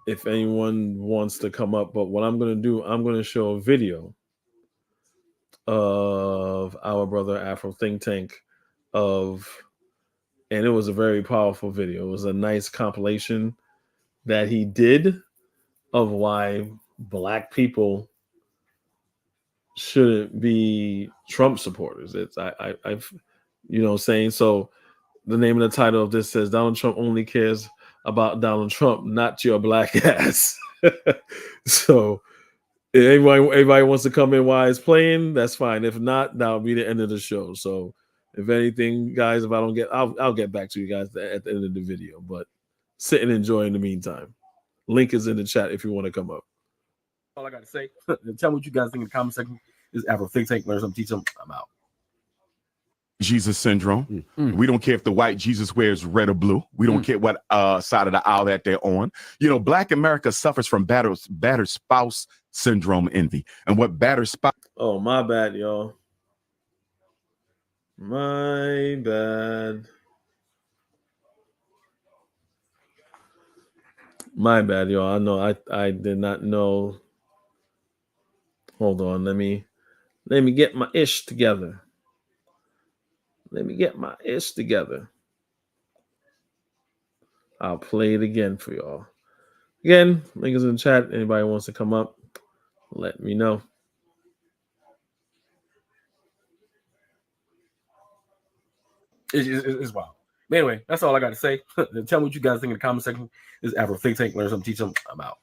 if anyone wants to come up, but what I'm gonna do, I'm gonna show a video of our brother Afro Think Tank and it was a very powerful video. It was a nice compilation that he did of why Black people shouldn't be Trump supporters. It's I've you know saying. So the name of the title of this says Donald Trump only cares about Donald Trump, not your black ass. So if everybody wants to come in while it's playing, that's fine. If not, that'll be the end of the show. So if anything, guys, if I don't get, I'll get back to you guys at the end of the video. But sit and enjoy in the meantime. Link is in the chat if you want to come up. All I got to say, tell me what you guys think in the comment section. This is Afro Think Tank. Learn something, teach them. I'm out. Jesus syndrome. We don't care if the white Jesus wears red or blue. We don't care what side of the aisle that they're on. You know, Black America suffers from battered spouse syndrome envy. And what battered spouse... Oh, my bad, y'all. My bad. My bad, y'all. I know I did not know. Hold on. Let me get my ish together. Let me get my ish together. I'll play it again for y'all. Again, link is in the chat. Anybody wants to come up, let me know. It's wild. But anyway, that's all I got to say. Tell me what you guys think in the comment section. This is Afro Think Tank. Learn something, teach them. I'm out.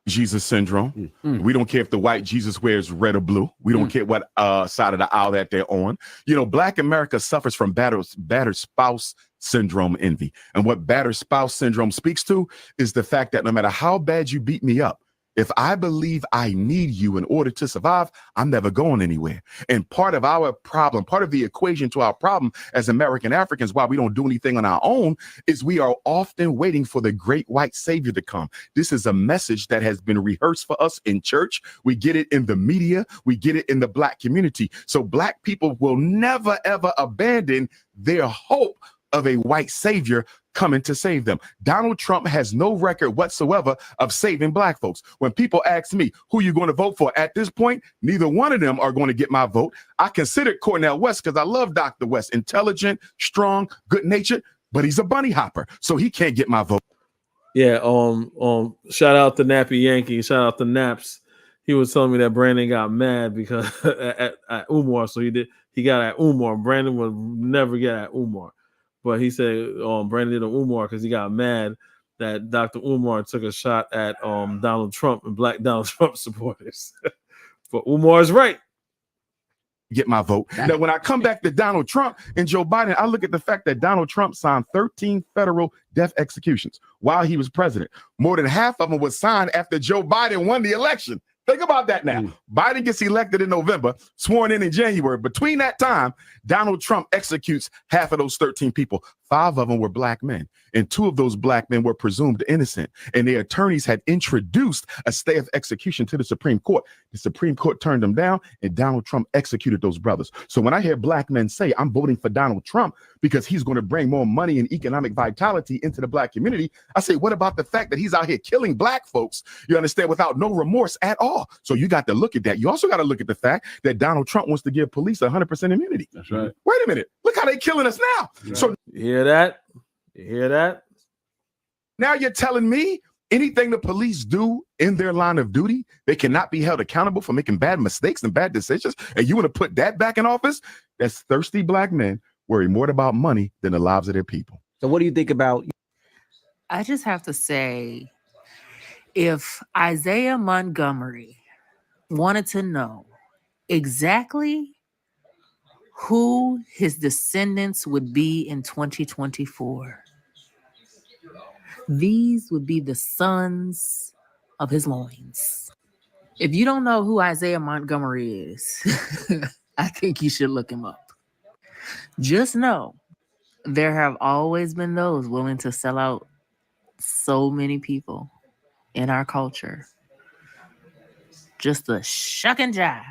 Jesus syndrome. We don't care if the white Jesus wears red or blue. We don't care what side of the aisle that they're on. You know, Black America suffers from battered spouse syndrome envy. And what battered spouse syndrome speaks to is the fact that no matter how bad you beat me up, if I believe I need you in order to survive, I'm never going anywhere. And part of our problem, part of the equation to our problem as American Africans, why we don't do anything on our own, is we are often waiting for the great white savior to come. This is a message that has been rehearsed for us in church. We get it in the media. We get it in the Black community. So Black people will never, ever abandon their hope of a white savior coming to save them. Donald Trump has no record whatsoever of saving Black folks. When people ask me, who you going to vote for at this point, neither one of them are going to get my vote. I considered Cornel West because I love Dr. West. Intelligent, strong, good-natured, but he's a bunny hopper, so he can't get my vote. Yeah, shout out to Nappy Yankee. Shout out to Naps. He was telling me that Brandon got mad because at Umar, so he got at Umar. Brandon would never get at Umar. But he said Brandon did on Umar because he got mad that Dr. Umar took a shot at Donald Trump and Black Donald Trump supporters. But Umar's right. Get my vote. Now, when I come back to Donald Trump and Joe Biden, I look at the fact that Donald Trump signed 13 federal death executions while he was president. More than half of them was signed after Joe Biden won the election. Think about that now. Biden gets elected in November, sworn in January. Between that time, Donald Trump executes half of those 13 people. 5 of them were Black men, and 2 of those Black men were presumed innocent. And their attorneys had introduced a stay of execution to the Supreme Court. The Supreme Court turned them down, and Donald Trump executed those brothers. So when I hear Black men say, I'm voting for Donald Trump because he's going to bring more money and economic vitality into the Black community, I say, what about the fact that he's out here killing Black folks, you understand, without no remorse at all? So you got to look at that. You also got to look at the fact that Donald Trump wants to give police 100% immunity. That's right. Wait a minute. Look how they're killing us now. Right. So you hear that? You hear that? Now you're telling me Anything the police do in their line of duty, they cannot be held accountable for making bad mistakes and bad decisions. And you want to put that back in office? That's thirsty black men worry more about money than the lives of their people. So what do you think about? I just have to say, if Isaiah Montgomery wanted to know exactly who his descendants would be in 2024, these would be the sons of his loins. If you don't know who Isaiah Montgomery is, I think you should look him up. Just know there have always been those willing to sell out so many people in our culture. Just the shuck and jive.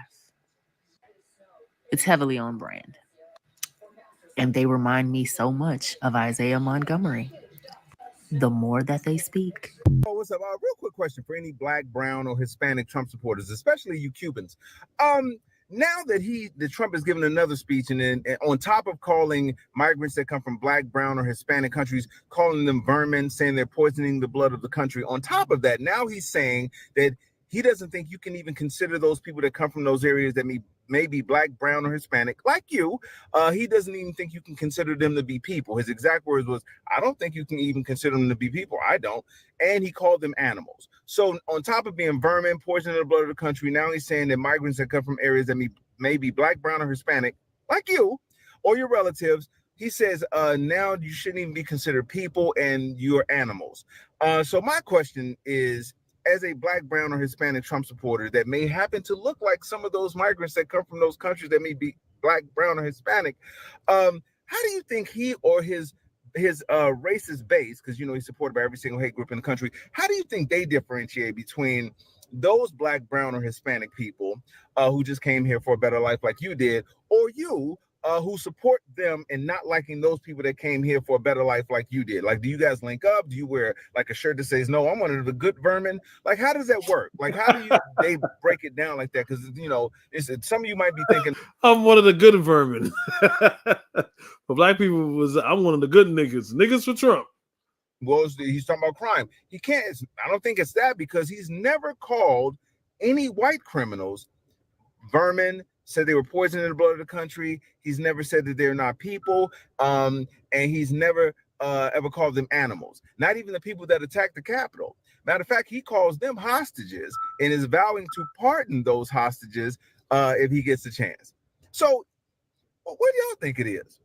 It's heavily on brand. And they remind me so much of Isaiah Montgomery. The more that they speak. Oh, what's up? Real quick question for any black, brown, or Hispanic Trump supporters, especially you Cubans. Now that Trump has given another speech, and then on top of calling migrants that come from black, brown, or Hispanic countries, calling them vermin, saying they're poisoning the blood of the country. On top of that, now he's saying that he doesn't think you can even consider those people that come from those areas that may be black, brown, or Hispanic, like you. He doesn't even think you can consider them to be people. His exact words was, I don't think you can even consider them to be people. I don't. And he called them animals. So on top of being vermin, poisoning the blood of the country, now he's saying that migrants that come from areas that may be black, brown, or Hispanic, like you, or your relatives, he says now you shouldn't even be considered people and you're animals. So my question is, as a black, brown, or Hispanic Trump supporter that may happen to look like some of those migrants that come from those countries that may be black, brown, or Hispanic, how do you think he or his racist base, because he's supported by every single hate group in the country, how do you think they differentiate between those black, brown, or Hispanic people who just came here for a better life like you did, or you who support them and not liking those people that came here for a better life like you did? Like, do you guys link up? Do you wear like a shirt that says, no, I'm one of the good vermin? Like, how does that work? Like, how do they break it down like that? Because, some of you might be thinking, I'm one of the good vermin. For black people, I'm one of the good niggas for Trump. Well, he's talking about crime. He can't, I don't think it's that, because he's never called any white criminals vermin, said they were poisoning the blood of the country. He's never said that they're not people. And he's never ever called them animals. Not even the people that attacked the Capitol. Matter of fact, he calls them hostages and is vowing to pardon those hostages if he gets a chance. So what do y'all think it is?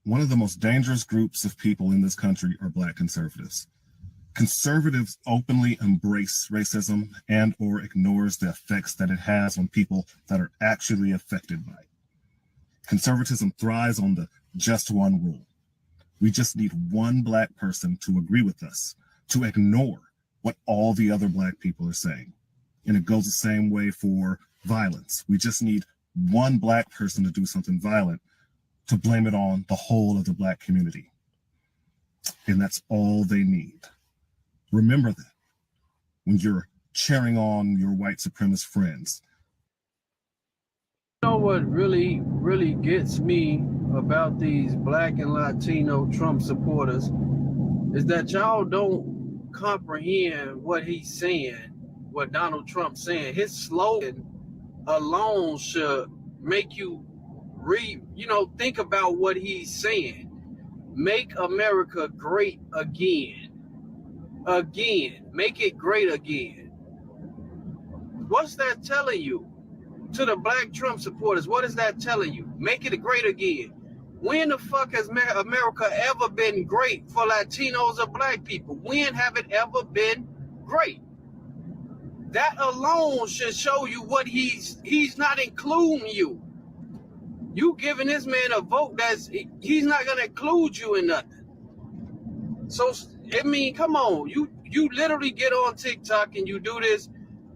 One of the most dangerous groups of people in this country are Black conservatives. Conservatives openly embrace racism and or ignores the effects that it has on people that are actually affected by it. Conservatism thrives on the just one rule. We just need one Black person to agree with us, to ignore what all the other Black people are saying. And it goes the same way for violence. We just need one Black person to do something violent, to blame it on the whole of the Black community. And that's all they need. Remember that when you're cheering on your white supremacist friends. You know what really gets me about these Black and Latino Trump supporters is that y'all don't comprehend what he's saying, what Donald Trump's saying. His slogan alone should make you think about what he's saying. Make America great again. Again, make it great again. What's that telling you? To the Black Trump supporters, what is that telling you? Make it great again. When the fuck has America ever been great for Latinos or Black people? When have it ever been great? That alone should show you what he's not including you. You giving this man a vote he's not gonna include you in nothing. So I mean, come on, you literally get on TikTok and you do this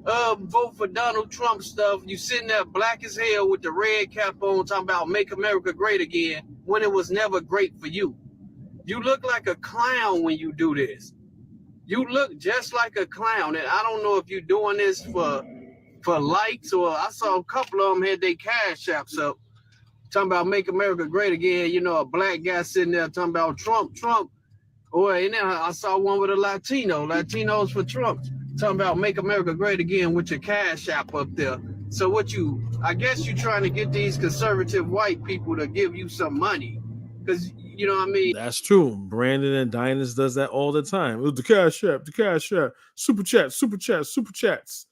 vote for Donald Trump stuff. You sitting there black as hell with the red cap on, talking about make America great again when it was never great for you. You look like a clown when you do this. You look just like a clown, and I don't know if you're doing this for likes, or I saw a couple of them had their cash apps up talking about make America great again. A black guy sitting there talking about Trump Or and then I saw one with a Latinos for Trump, talking about make America great again with your cash app up there. So what I guess you trying to get these conservative white people to give you some money. Because, you know what I mean? That's true. Brandon and Dynast does that all the time. The cash app, super chats.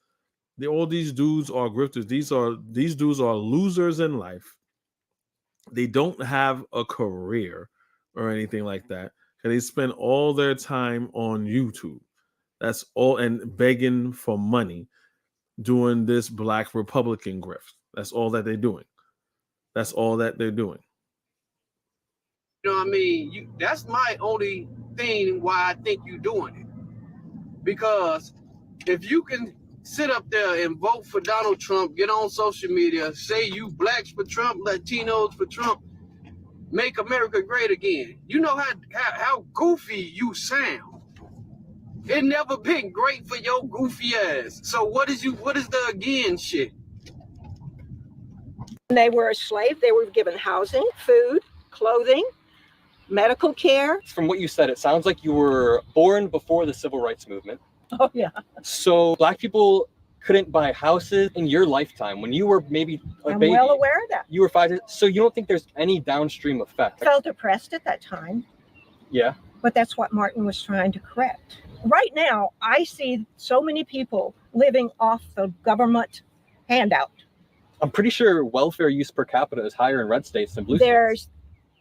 All these dudes are grifters. These dudes are losers in life. They don't have a career or anything like that. And they spend all their time on YouTube. That's all, and begging for money, doing this black Republican grift. That's all that they're doing. That's all that they're doing. You know what I mean? That's my only thing why I think you're doing it. Because if you can sit up there and vote for Donald Trump, get on social media, say you blacks for Trump, Latinos for Trump, make America great again. You know how goofy you sound. It never been great for your goofy ass. So what is the again shit? When they were a slave, they were given housing, food, clothing, medical care. From what you said, it sounds like you were born before the civil rights movement. Oh, yeah. So black people couldn't buy houses in your lifetime when you were maybe a baby. I'm well aware of that. You were 5. So you don't think there's any downstream effect? I felt oppressed at that time. Yeah. But that's what Martin was trying to correct. Right now, I see so many people living off the government handout. I'm pretty sure welfare use per capita is higher in red states than blue states.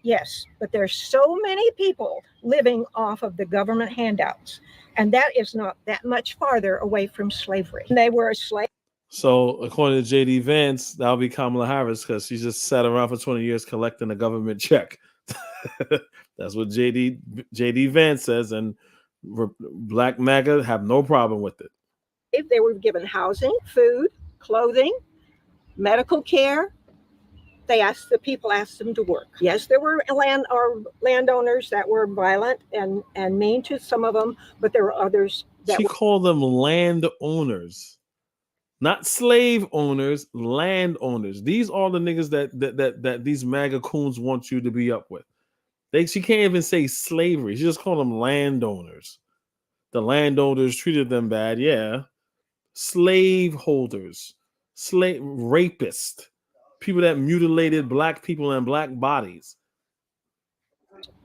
Yes, but there's so many people living off of the government handouts, and that is not that much farther away from slavery. They were a slave. So according to JD Vance, that'll be Kamala Harris because she just sat around for 20 years collecting a government check. That's what JD Vance says, and Black MAGA have no problem with it. If they were given housing, food, clothing, medical care, the people asked them to work. Yes, there were landowners that were violent and mean to some of them, but there were others that she called them landowners, not slave owners, landowners. These are the niggas that these MAGA coons want you to be up with. She can't even say slavery. She just called them landowners. The landowners treated them bad. Yeah. Slave holders, rapists, people that mutilated black people and black bodies.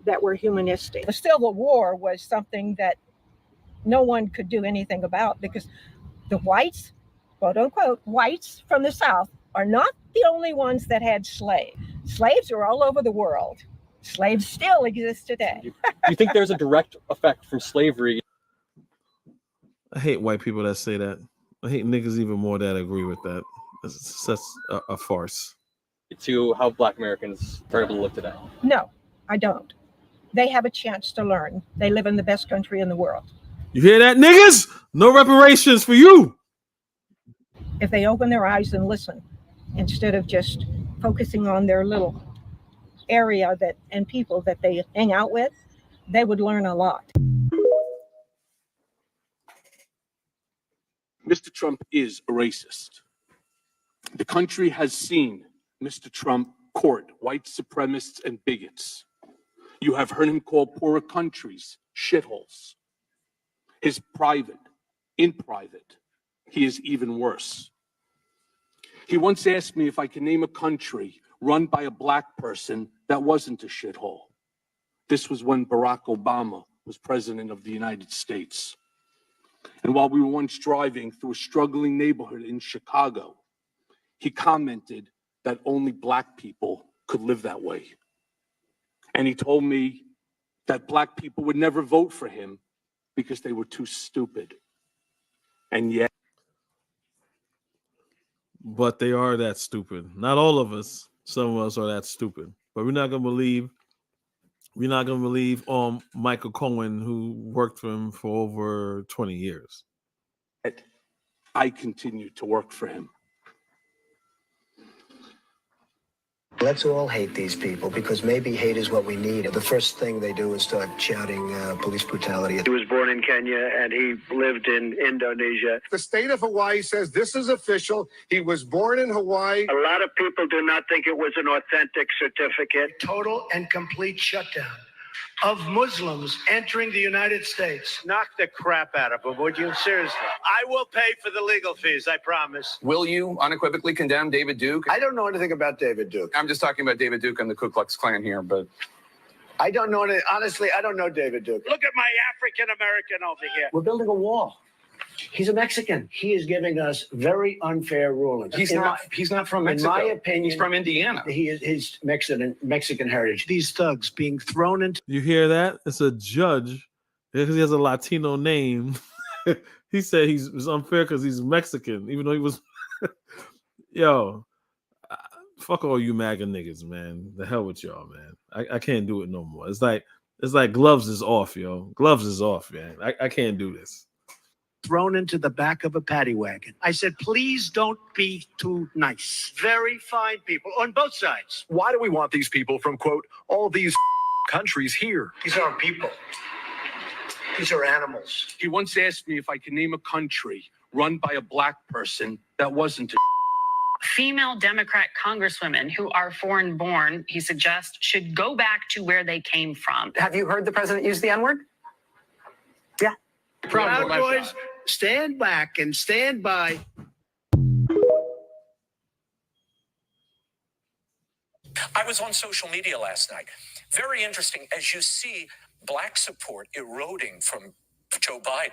That were humanistic. The Civil War was something that no one could do anything about because the whites, quote unquote, whites from the South are not the only ones that had slaves. Slaves are all over the world. Slaves still exist today. Do you think there's a direct effect from slavery? I hate white people that say that. I hate niggas even more that agree with that. That's a farce. To how black Americans are able to live today? No, I don't. They have a chance to learn. They live in the best country in the world. You hear that, niggas? No reparations for you. If they open their eyes and listen, instead of just focusing on their little area and people that they hang out with, they would learn a lot. Mr. Trump is a racist. The country has seen Mr. Trump court white supremacists and bigots. You have heard him call poorer countries shitholes. In private, he is even worse. He once asked me if I can name a country run by a black person that wasn't a shithole. This was when Barack Obama was president of the United States. And while we were once driving through a struggling neighborhood in Chicago, he commented that only black people could live that way. And he told me that black people would never vote for him because they were too stupid. And yet. But they are that stupid. Not all of us. Some of us are that stupid. But we're not gonna believe Michael Cohen, who worked for him for over 20 years. I continue to work for him. Let's all hate these people because maybe hate is what we need. The first thing they do is start shouting police brutality. He was born in Kenya and he lived in Indonesia. The state of Hawaii says this is official. He was born in Hawaii. A lot of people do not think it was an authentic certificate. Total and complete shutdown of Muslims entering the United States. Knock the crap out of them, would you? Seriously. I will pay for the legal fees, I promise. Will you unequivocally condemn David Duke? I don't know anything about David Duke. I'm just talking about David Duke and the Ku Klux Klan here, but I don't know any, honestly, I don't know David Duke. Look at my African American over here. We're building a wall. He's a Mexican. He is giving us very unfair rulings. he's not from Mexico. In my opinion, he's from Indiana. He's Mexican heritage. These thugs being thrown into. You hear that? It's a judge because he has a Latino name. He said it was unfair because he's Mexican, even though he was. Yo, fuck all you MAGA niggas, man. The hell with y'all, man. I can't do it no more. It's like gloves is off, yo. Gloves is off, man. I can't do this. Thrown into the back of a paddy wagon. I said, please don't be too nice. Very fine people on both sides. Why do we want these people from, quote, all these countries here? These aren't people. These are animals. He once asked me if I could name a country run by a black person that wasn't a female Democrat congresswomen who are foreign born, he suggests, should go back to where they came from. Have you heard the president use the N-word? Yeah. Proud boys, stand back and stand by. I was on social media last night. Very interesting. As you see black support eroding from Joe Biden,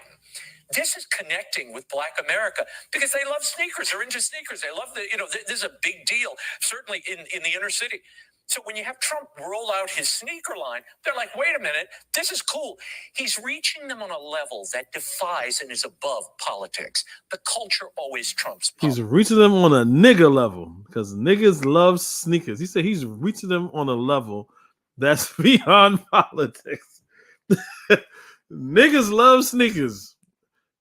this is connecting with Black America because they love sneakers. They're into sneakers. They love this is a big deal, certainly in the inner city. So when you have Trump roll out his sneaker line, they're like, wait a minute, this is cool. He's reaching them on a level that defies and is above politics. The culture always trumps politics. He's reaching them on a nigga level because niggas love sneakers. He said he's reaching them on a level that's beyond politics. Niggas love sneakers.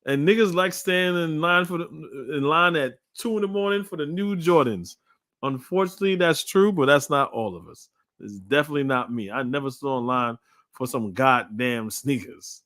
And niggas like standing in line at 2 a.m. for the new Jordans. Unfortunately, that's true, but that's not all of us. It's definitely not me. I never stood in line for some goddamn sneakers.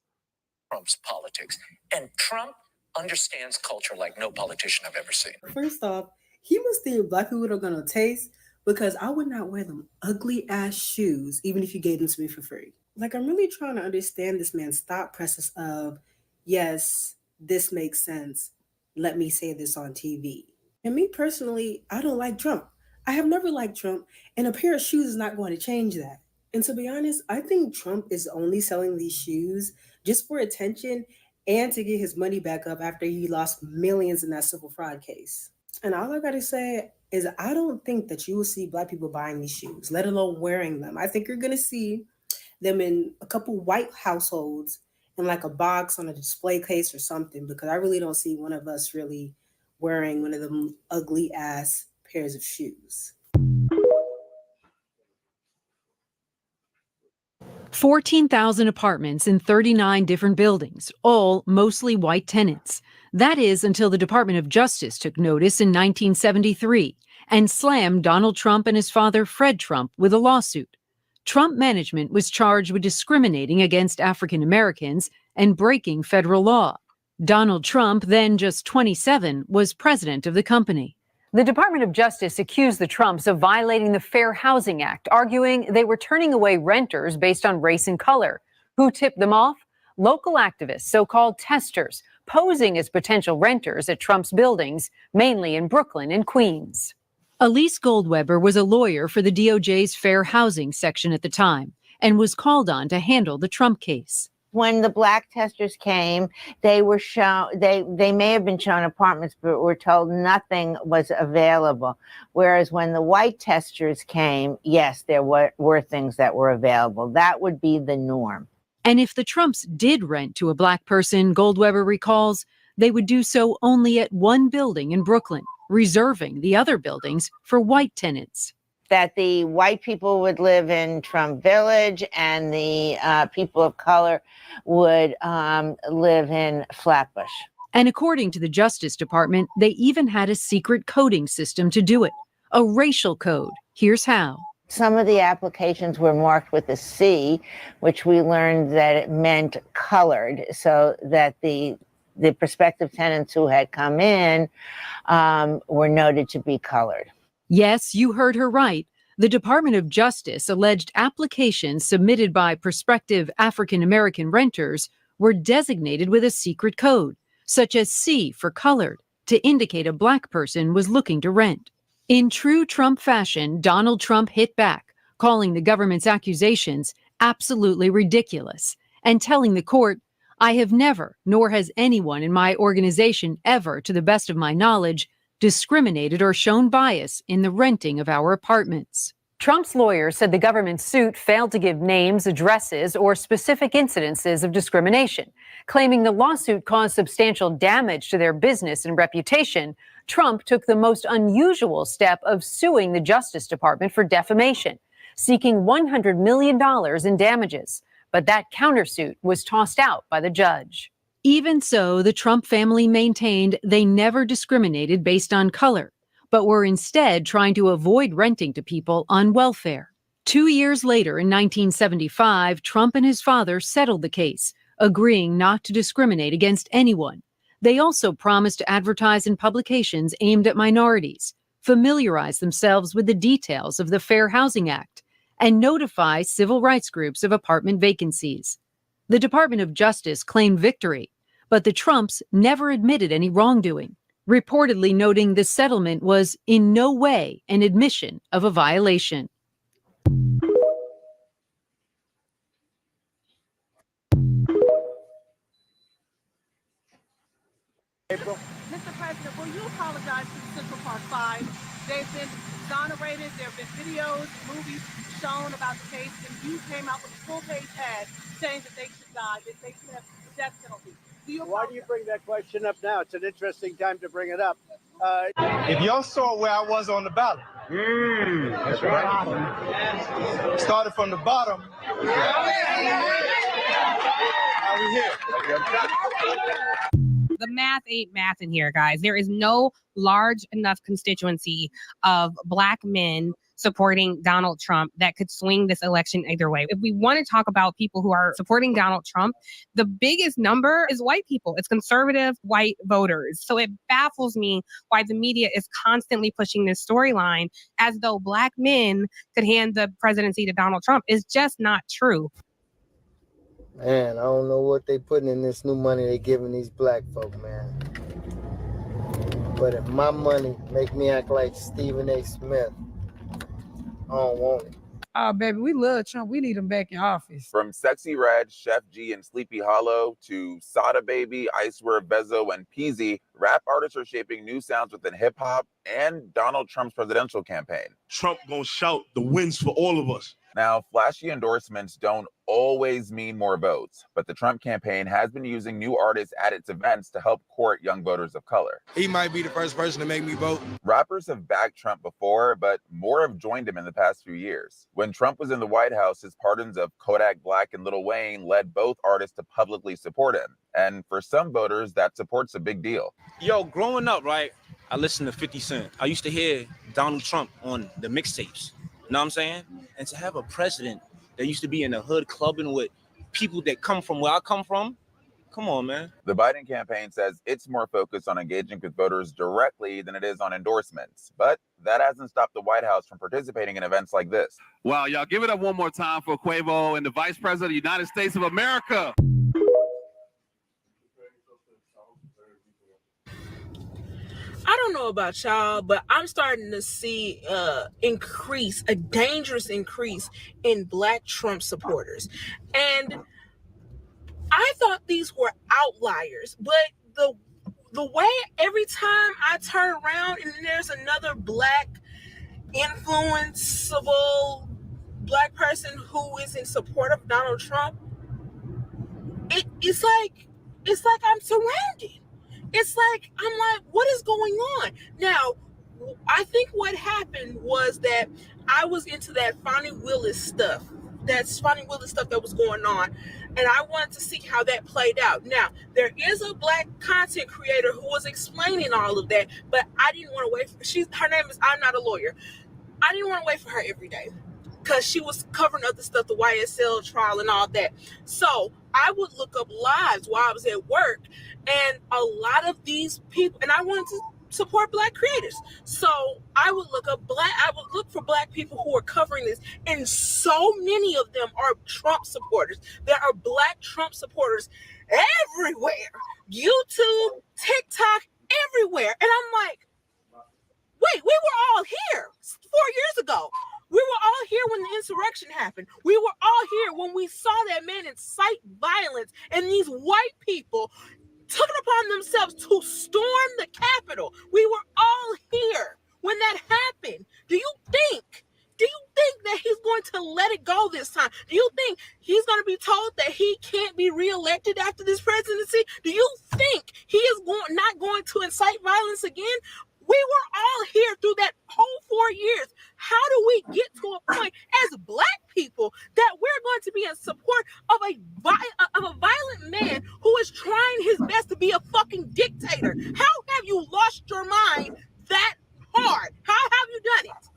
Trump's politics. And Trump understands culture like no politician I've ever seen. First off, he must think black people are going to taste because I would not wear them ugly ass shoes even if you gave them to me for free. Like, I'm really trying to understand this man's thought process of, yes, this makes sense. Let me say this on TV. And me personally, I don't like Trump. I have never liked Trump, and a pair of shoes is not going to change that. And to be honest, I think Trump is only selling these shoes just for attention and to get his money back up after he lost millions in that civil fraud case. And all I got to say is I don't think that you will see black people buying these shoes, let alone wearing them. I think you're going to see them in a couple white households in like a box on a display case or something, because I really don't see one of us really wearing one of them ugly ass pairs of shoes. 14,000 apartments in 39 different buildings, all mostly white tenants. That is until the Department of Justice took notice in 1973 and slammed Donald Trump and his father, Fred Trump, with a lawsuit. Trump management was charged with discriminating against African Americans and breaking federal law. Donald Trump, then just 27, was president of the company. The Department of Justice accused the Trumps of violating the Fair Housing Act, arguing they were turning away renters based on race and color. Who tipped them off? Local activists, so-called testers, posing as potential renters at Trump's buildings, mainly in Brooklyn and Queens. Elise Goldweber was a lawyer for the DOJ's Fair Housing section at the time and was called on to handle the Trump case. When the black testers came, they were shown, they may have been shown apartments, but were told nothing was available. Whereas when the white testers came, yes, there were things that were available. That would be the norm. And if the Trumps did rent to a black person, Goldweber recalls, they would do so only at one building in Brooklyn, reserving the other buildings for white tenants. That the white people would live in Trump Village and the people of color would live in Flatbush. And according to the Justice Department, they even had a secret coding system to do it, a racial code. Here's how. Some of the applications were marked with a C, which we learned that it meant colored, so that the prospective tenants who had come in were noted to be colored. Yes, you heard her right. The Department of Justice alleged applications submitted by prospective African American renters were designated with a secret code, such as C for colored, to indicate a Black person was looking to rent. In true Trump fashion, Donald Trump hit back, calling the government's accusations absolutely ridiculous and telling the court, "I have never, nor has anyone in my organization ever, to the best of my knowledge, discriminated or shown bias in the renting of our apartments." Trump's lawyers said the government's suit failed to give names, addresses, or specific incidences of discrimination. Claiming the lawsuit caused substantial damage to their business and reputation, Trump took the most unusual step of suing the Justice Department for defamation, seeking $100 million in damages. But that countersuit was tossed out by the judge. Even so, the Trump family maintained they never discriminated based on color, but were instead trying to avoid renting to people on welfare. 2 years later, in 1975, Trump and his father settled the case, agreeing not to discriminate against anyone. They also promised to advertise in publications aimed at minorities, familiarize themselves with the details of the Fair Housing Act, and notify civil rights groups of apartment vacancies. The Department of Justice claimed victory, but the Trumps never admitted any wrongdoing, reportedly noting the settlement was in no way an admission of a violation. April. Mr. President, will you apologize to Central Park 5? They've been exonerated. There have been videos, movies shown about the case, and you came out with a full-page ad saying that they should die, that they should have the death penalty. Why do you bring that question up now? It's an interesting time to bring it up. If y'all saw where I was on the ballot, that's right. Started from the bottom. Now we're here. The math ain't math in here, guys. There is no large enough constituency of Black men supporting Donald Trump that could swing this election either way. If we want to talk about people who are supporting Donald Trump, the biggest number is white people. It's conservative white voters. So it baffles me why the media is constantly pushing this storyline as though Black men could hand the presidency to Donald Trump. It's just not true. Man, I don't know what they putting in this new money they giving these Black folk, man. But if my money make me act like Stephen A. Smith, I don't want it. Oh, baby, we love Trump. We need him back in office. From Sexy Red, Chef G, and Sleepy Hollow to Sada Baby, Icewear, Bezo, and Peasy, rap artists are shaping new sounds within hip-hop and Donald Trump's presidential campaign. Trump gonna shout the wins for all of us. Now, flashy endorsements don't always mean more votes, but the Trump campaign has been using new artists at its events to help court young voters of color. He might be the first person to make me vote. Rappers have backed Trump before, but more have joined him in the past few years. When Trump was in the White House, his pardons of Kodak Black and Lil Wayne led both artists to publicly support him. And for some voters, that support's a big deal. Yo, growing up, right, I listened to 50 Cent. I used to hear Donald Trump on the mixtapes. You know what I'm saying? And to have a president that used to be in the hood clubbing with people that come from where I come from, come on, man. The Biden campaign says it's more focused on engaging with voters directly than it is on endorsements. But that hasn't stopped the White House from participating in events like this. Wow, y'all give it up one more time for Quavo and the Vice President of the United States of America. I don't know about y'all, but I'm starting to see a dangerous increase in Black Trump supporters. And I thought these were outliers, but the way every time I turn around and there's another Black influenceable Black person who is in support of Donald Trump, it's like I'm surrounded. It's like, I'm like, what is going on? Now, I think what happened was that I was into that Fonnie Willis stuff. That's Fonnie Willis stuff that was going on. And I wanted to see how that played out. Now, there is a Black content creator who was explaining all of that, but I didn't want to wait for, her name is I'm Not a Lawyer. I didn't want to wait for her every day because she was covering other stuff, the YSL trial and all that. So I would look up lives while I was at work. And a lot of these people, and I wanted to support Black creators. So I would look for Black people who are covering this, and so many of them are Trump supporters. There are Black Trump supporters everywhere, YouTube, TikTok, everywhere. And I'm like, wait, we were all here 4 years ago. We were all here when the insurrection happened. We were all here when we saw that man incite violence, and these white people took it upon themselves to storm the Capitol. We were all here when that happened. Do you think that he's going to let it go this time? Do you think he's going to be told that he can't be reelected after this presidency? Do you think he is not going to incite violence again? We were all here through that whole 4 years. How do we get to a point as Black people that we're going to be in support of a violent man who is trying his best to be a fucking dictator? How have you lost your mind that hard? How have you done it?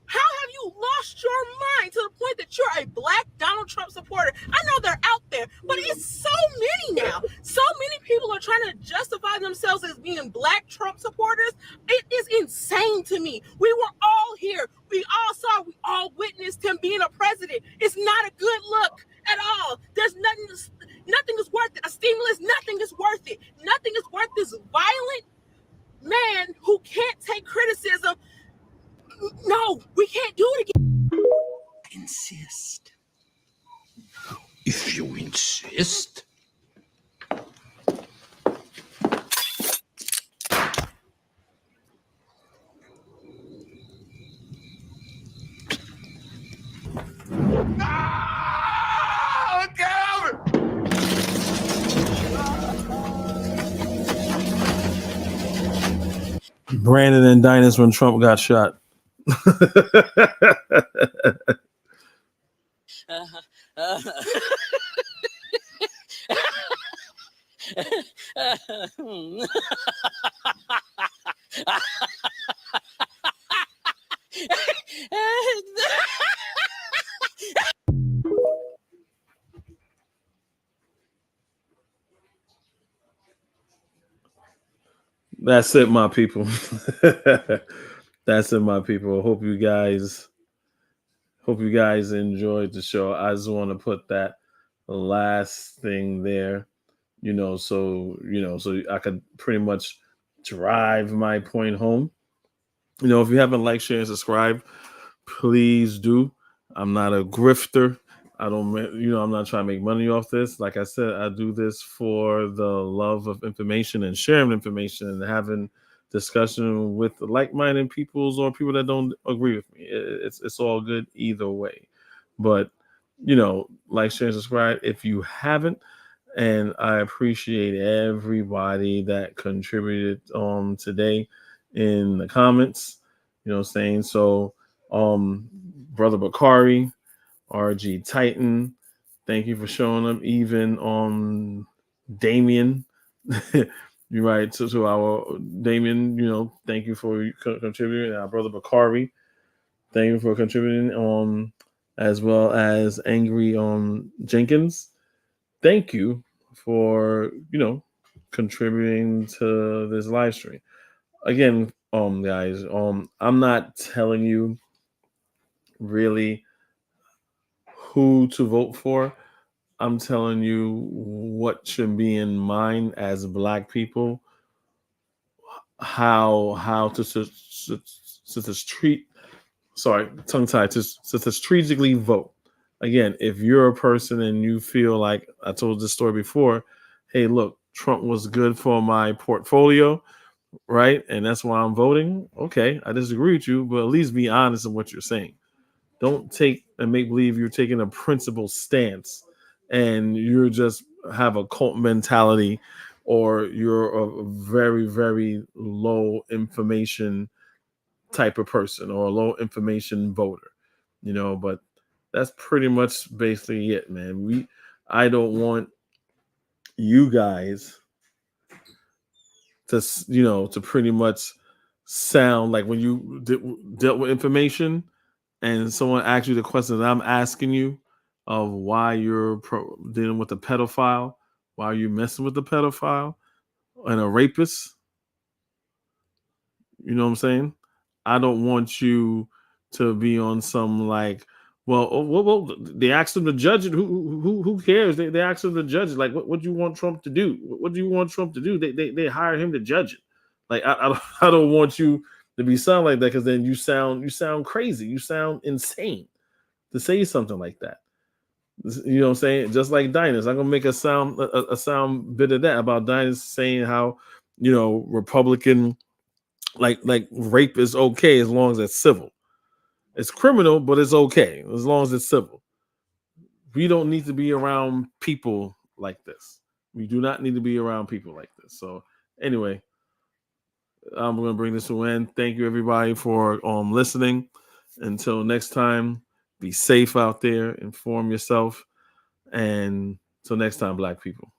How have you lost your mind to the point that you're a Black Donald Trump supporter? I know they're out there, but it's so many now. So many people are trying to justify themselves as being Black Trump supporters. It is insane to me. We were all here. We all witnessed him being a president. It's not a good look at all. There's nothing is worth it. A stimulus, nothing is worth it. Nothing is worth this violent man who can't take criticism. No, we can't do it again. Insist. If you insist. Brandon and Dynast when Trump got shot. That's it, my people. That's it, my people. Hope you guys enjoyed the show. I just want to put that last thing there, so I could pretty much drive my point home. If you haven't liked, share, and subscribe, please do. I'm not a grifter. I'm not trying to make money off this. Like I said, I do this for the love of information and sharing information and having discussion with like-minded peoples or people that don't agree with me. It's all good either way. But, like, share, and subscribe if you haven't. And I appreciate everybody that contributed today in the comments, saying so. Brother Bakari, RG Titan, thank you for showing up. Even Damien, you're right, to our Damien, thank you for contributing. Our brother Bakari, thank you for contributing. As well as Angry Jenkins, thank you for contributing to this live stream. Again, guys, I'm not telling you really who to vote for. I'm telling you what should be in mind as Black people, how to strategically vote. Again, if you're a person and you feel like, I told this story before, hey, look, Trump was good for my portfolio, right? And that's why I'm voting. Okay, I disagree with you, but at least be honest in what you're saying. Don't take and make believe you're taking a principled stance and you're just have a cult mentality, or you're a very, very low information type of person or a low information voter, but that's pretty much basically it, man. I don't want you guys to pretty much sound like when you dealt with information and someone asks you the question that I'm asking you of why you're dealing with a pedophile, why are you messing with the pedophile and a rapist, You know what I'm saying? I don't want you to be on some like, well, they asked them to judge it. Who cares? They asked them to judge it. Like, what do you want Trump to do? What do you want Trump to do? They hired him to judge it. Like, I don't want you to be sound like that, because then you sound crazy. You sound insane to say something like that. You know what I'm saying? Just like Dynast. I'm gonna make a sound bit of that about Dynast saying how, Republican like rape is okay as long as it's civil. It's criminal, but it's okay as long as it's civil. We don't need to be around people like this. We do not need to be around people like this. So anyway, I'm going to bring this to an end. Thank you, everybody, for listening. Until next time, be safe out there. Inform yourself. And until next time, Black people.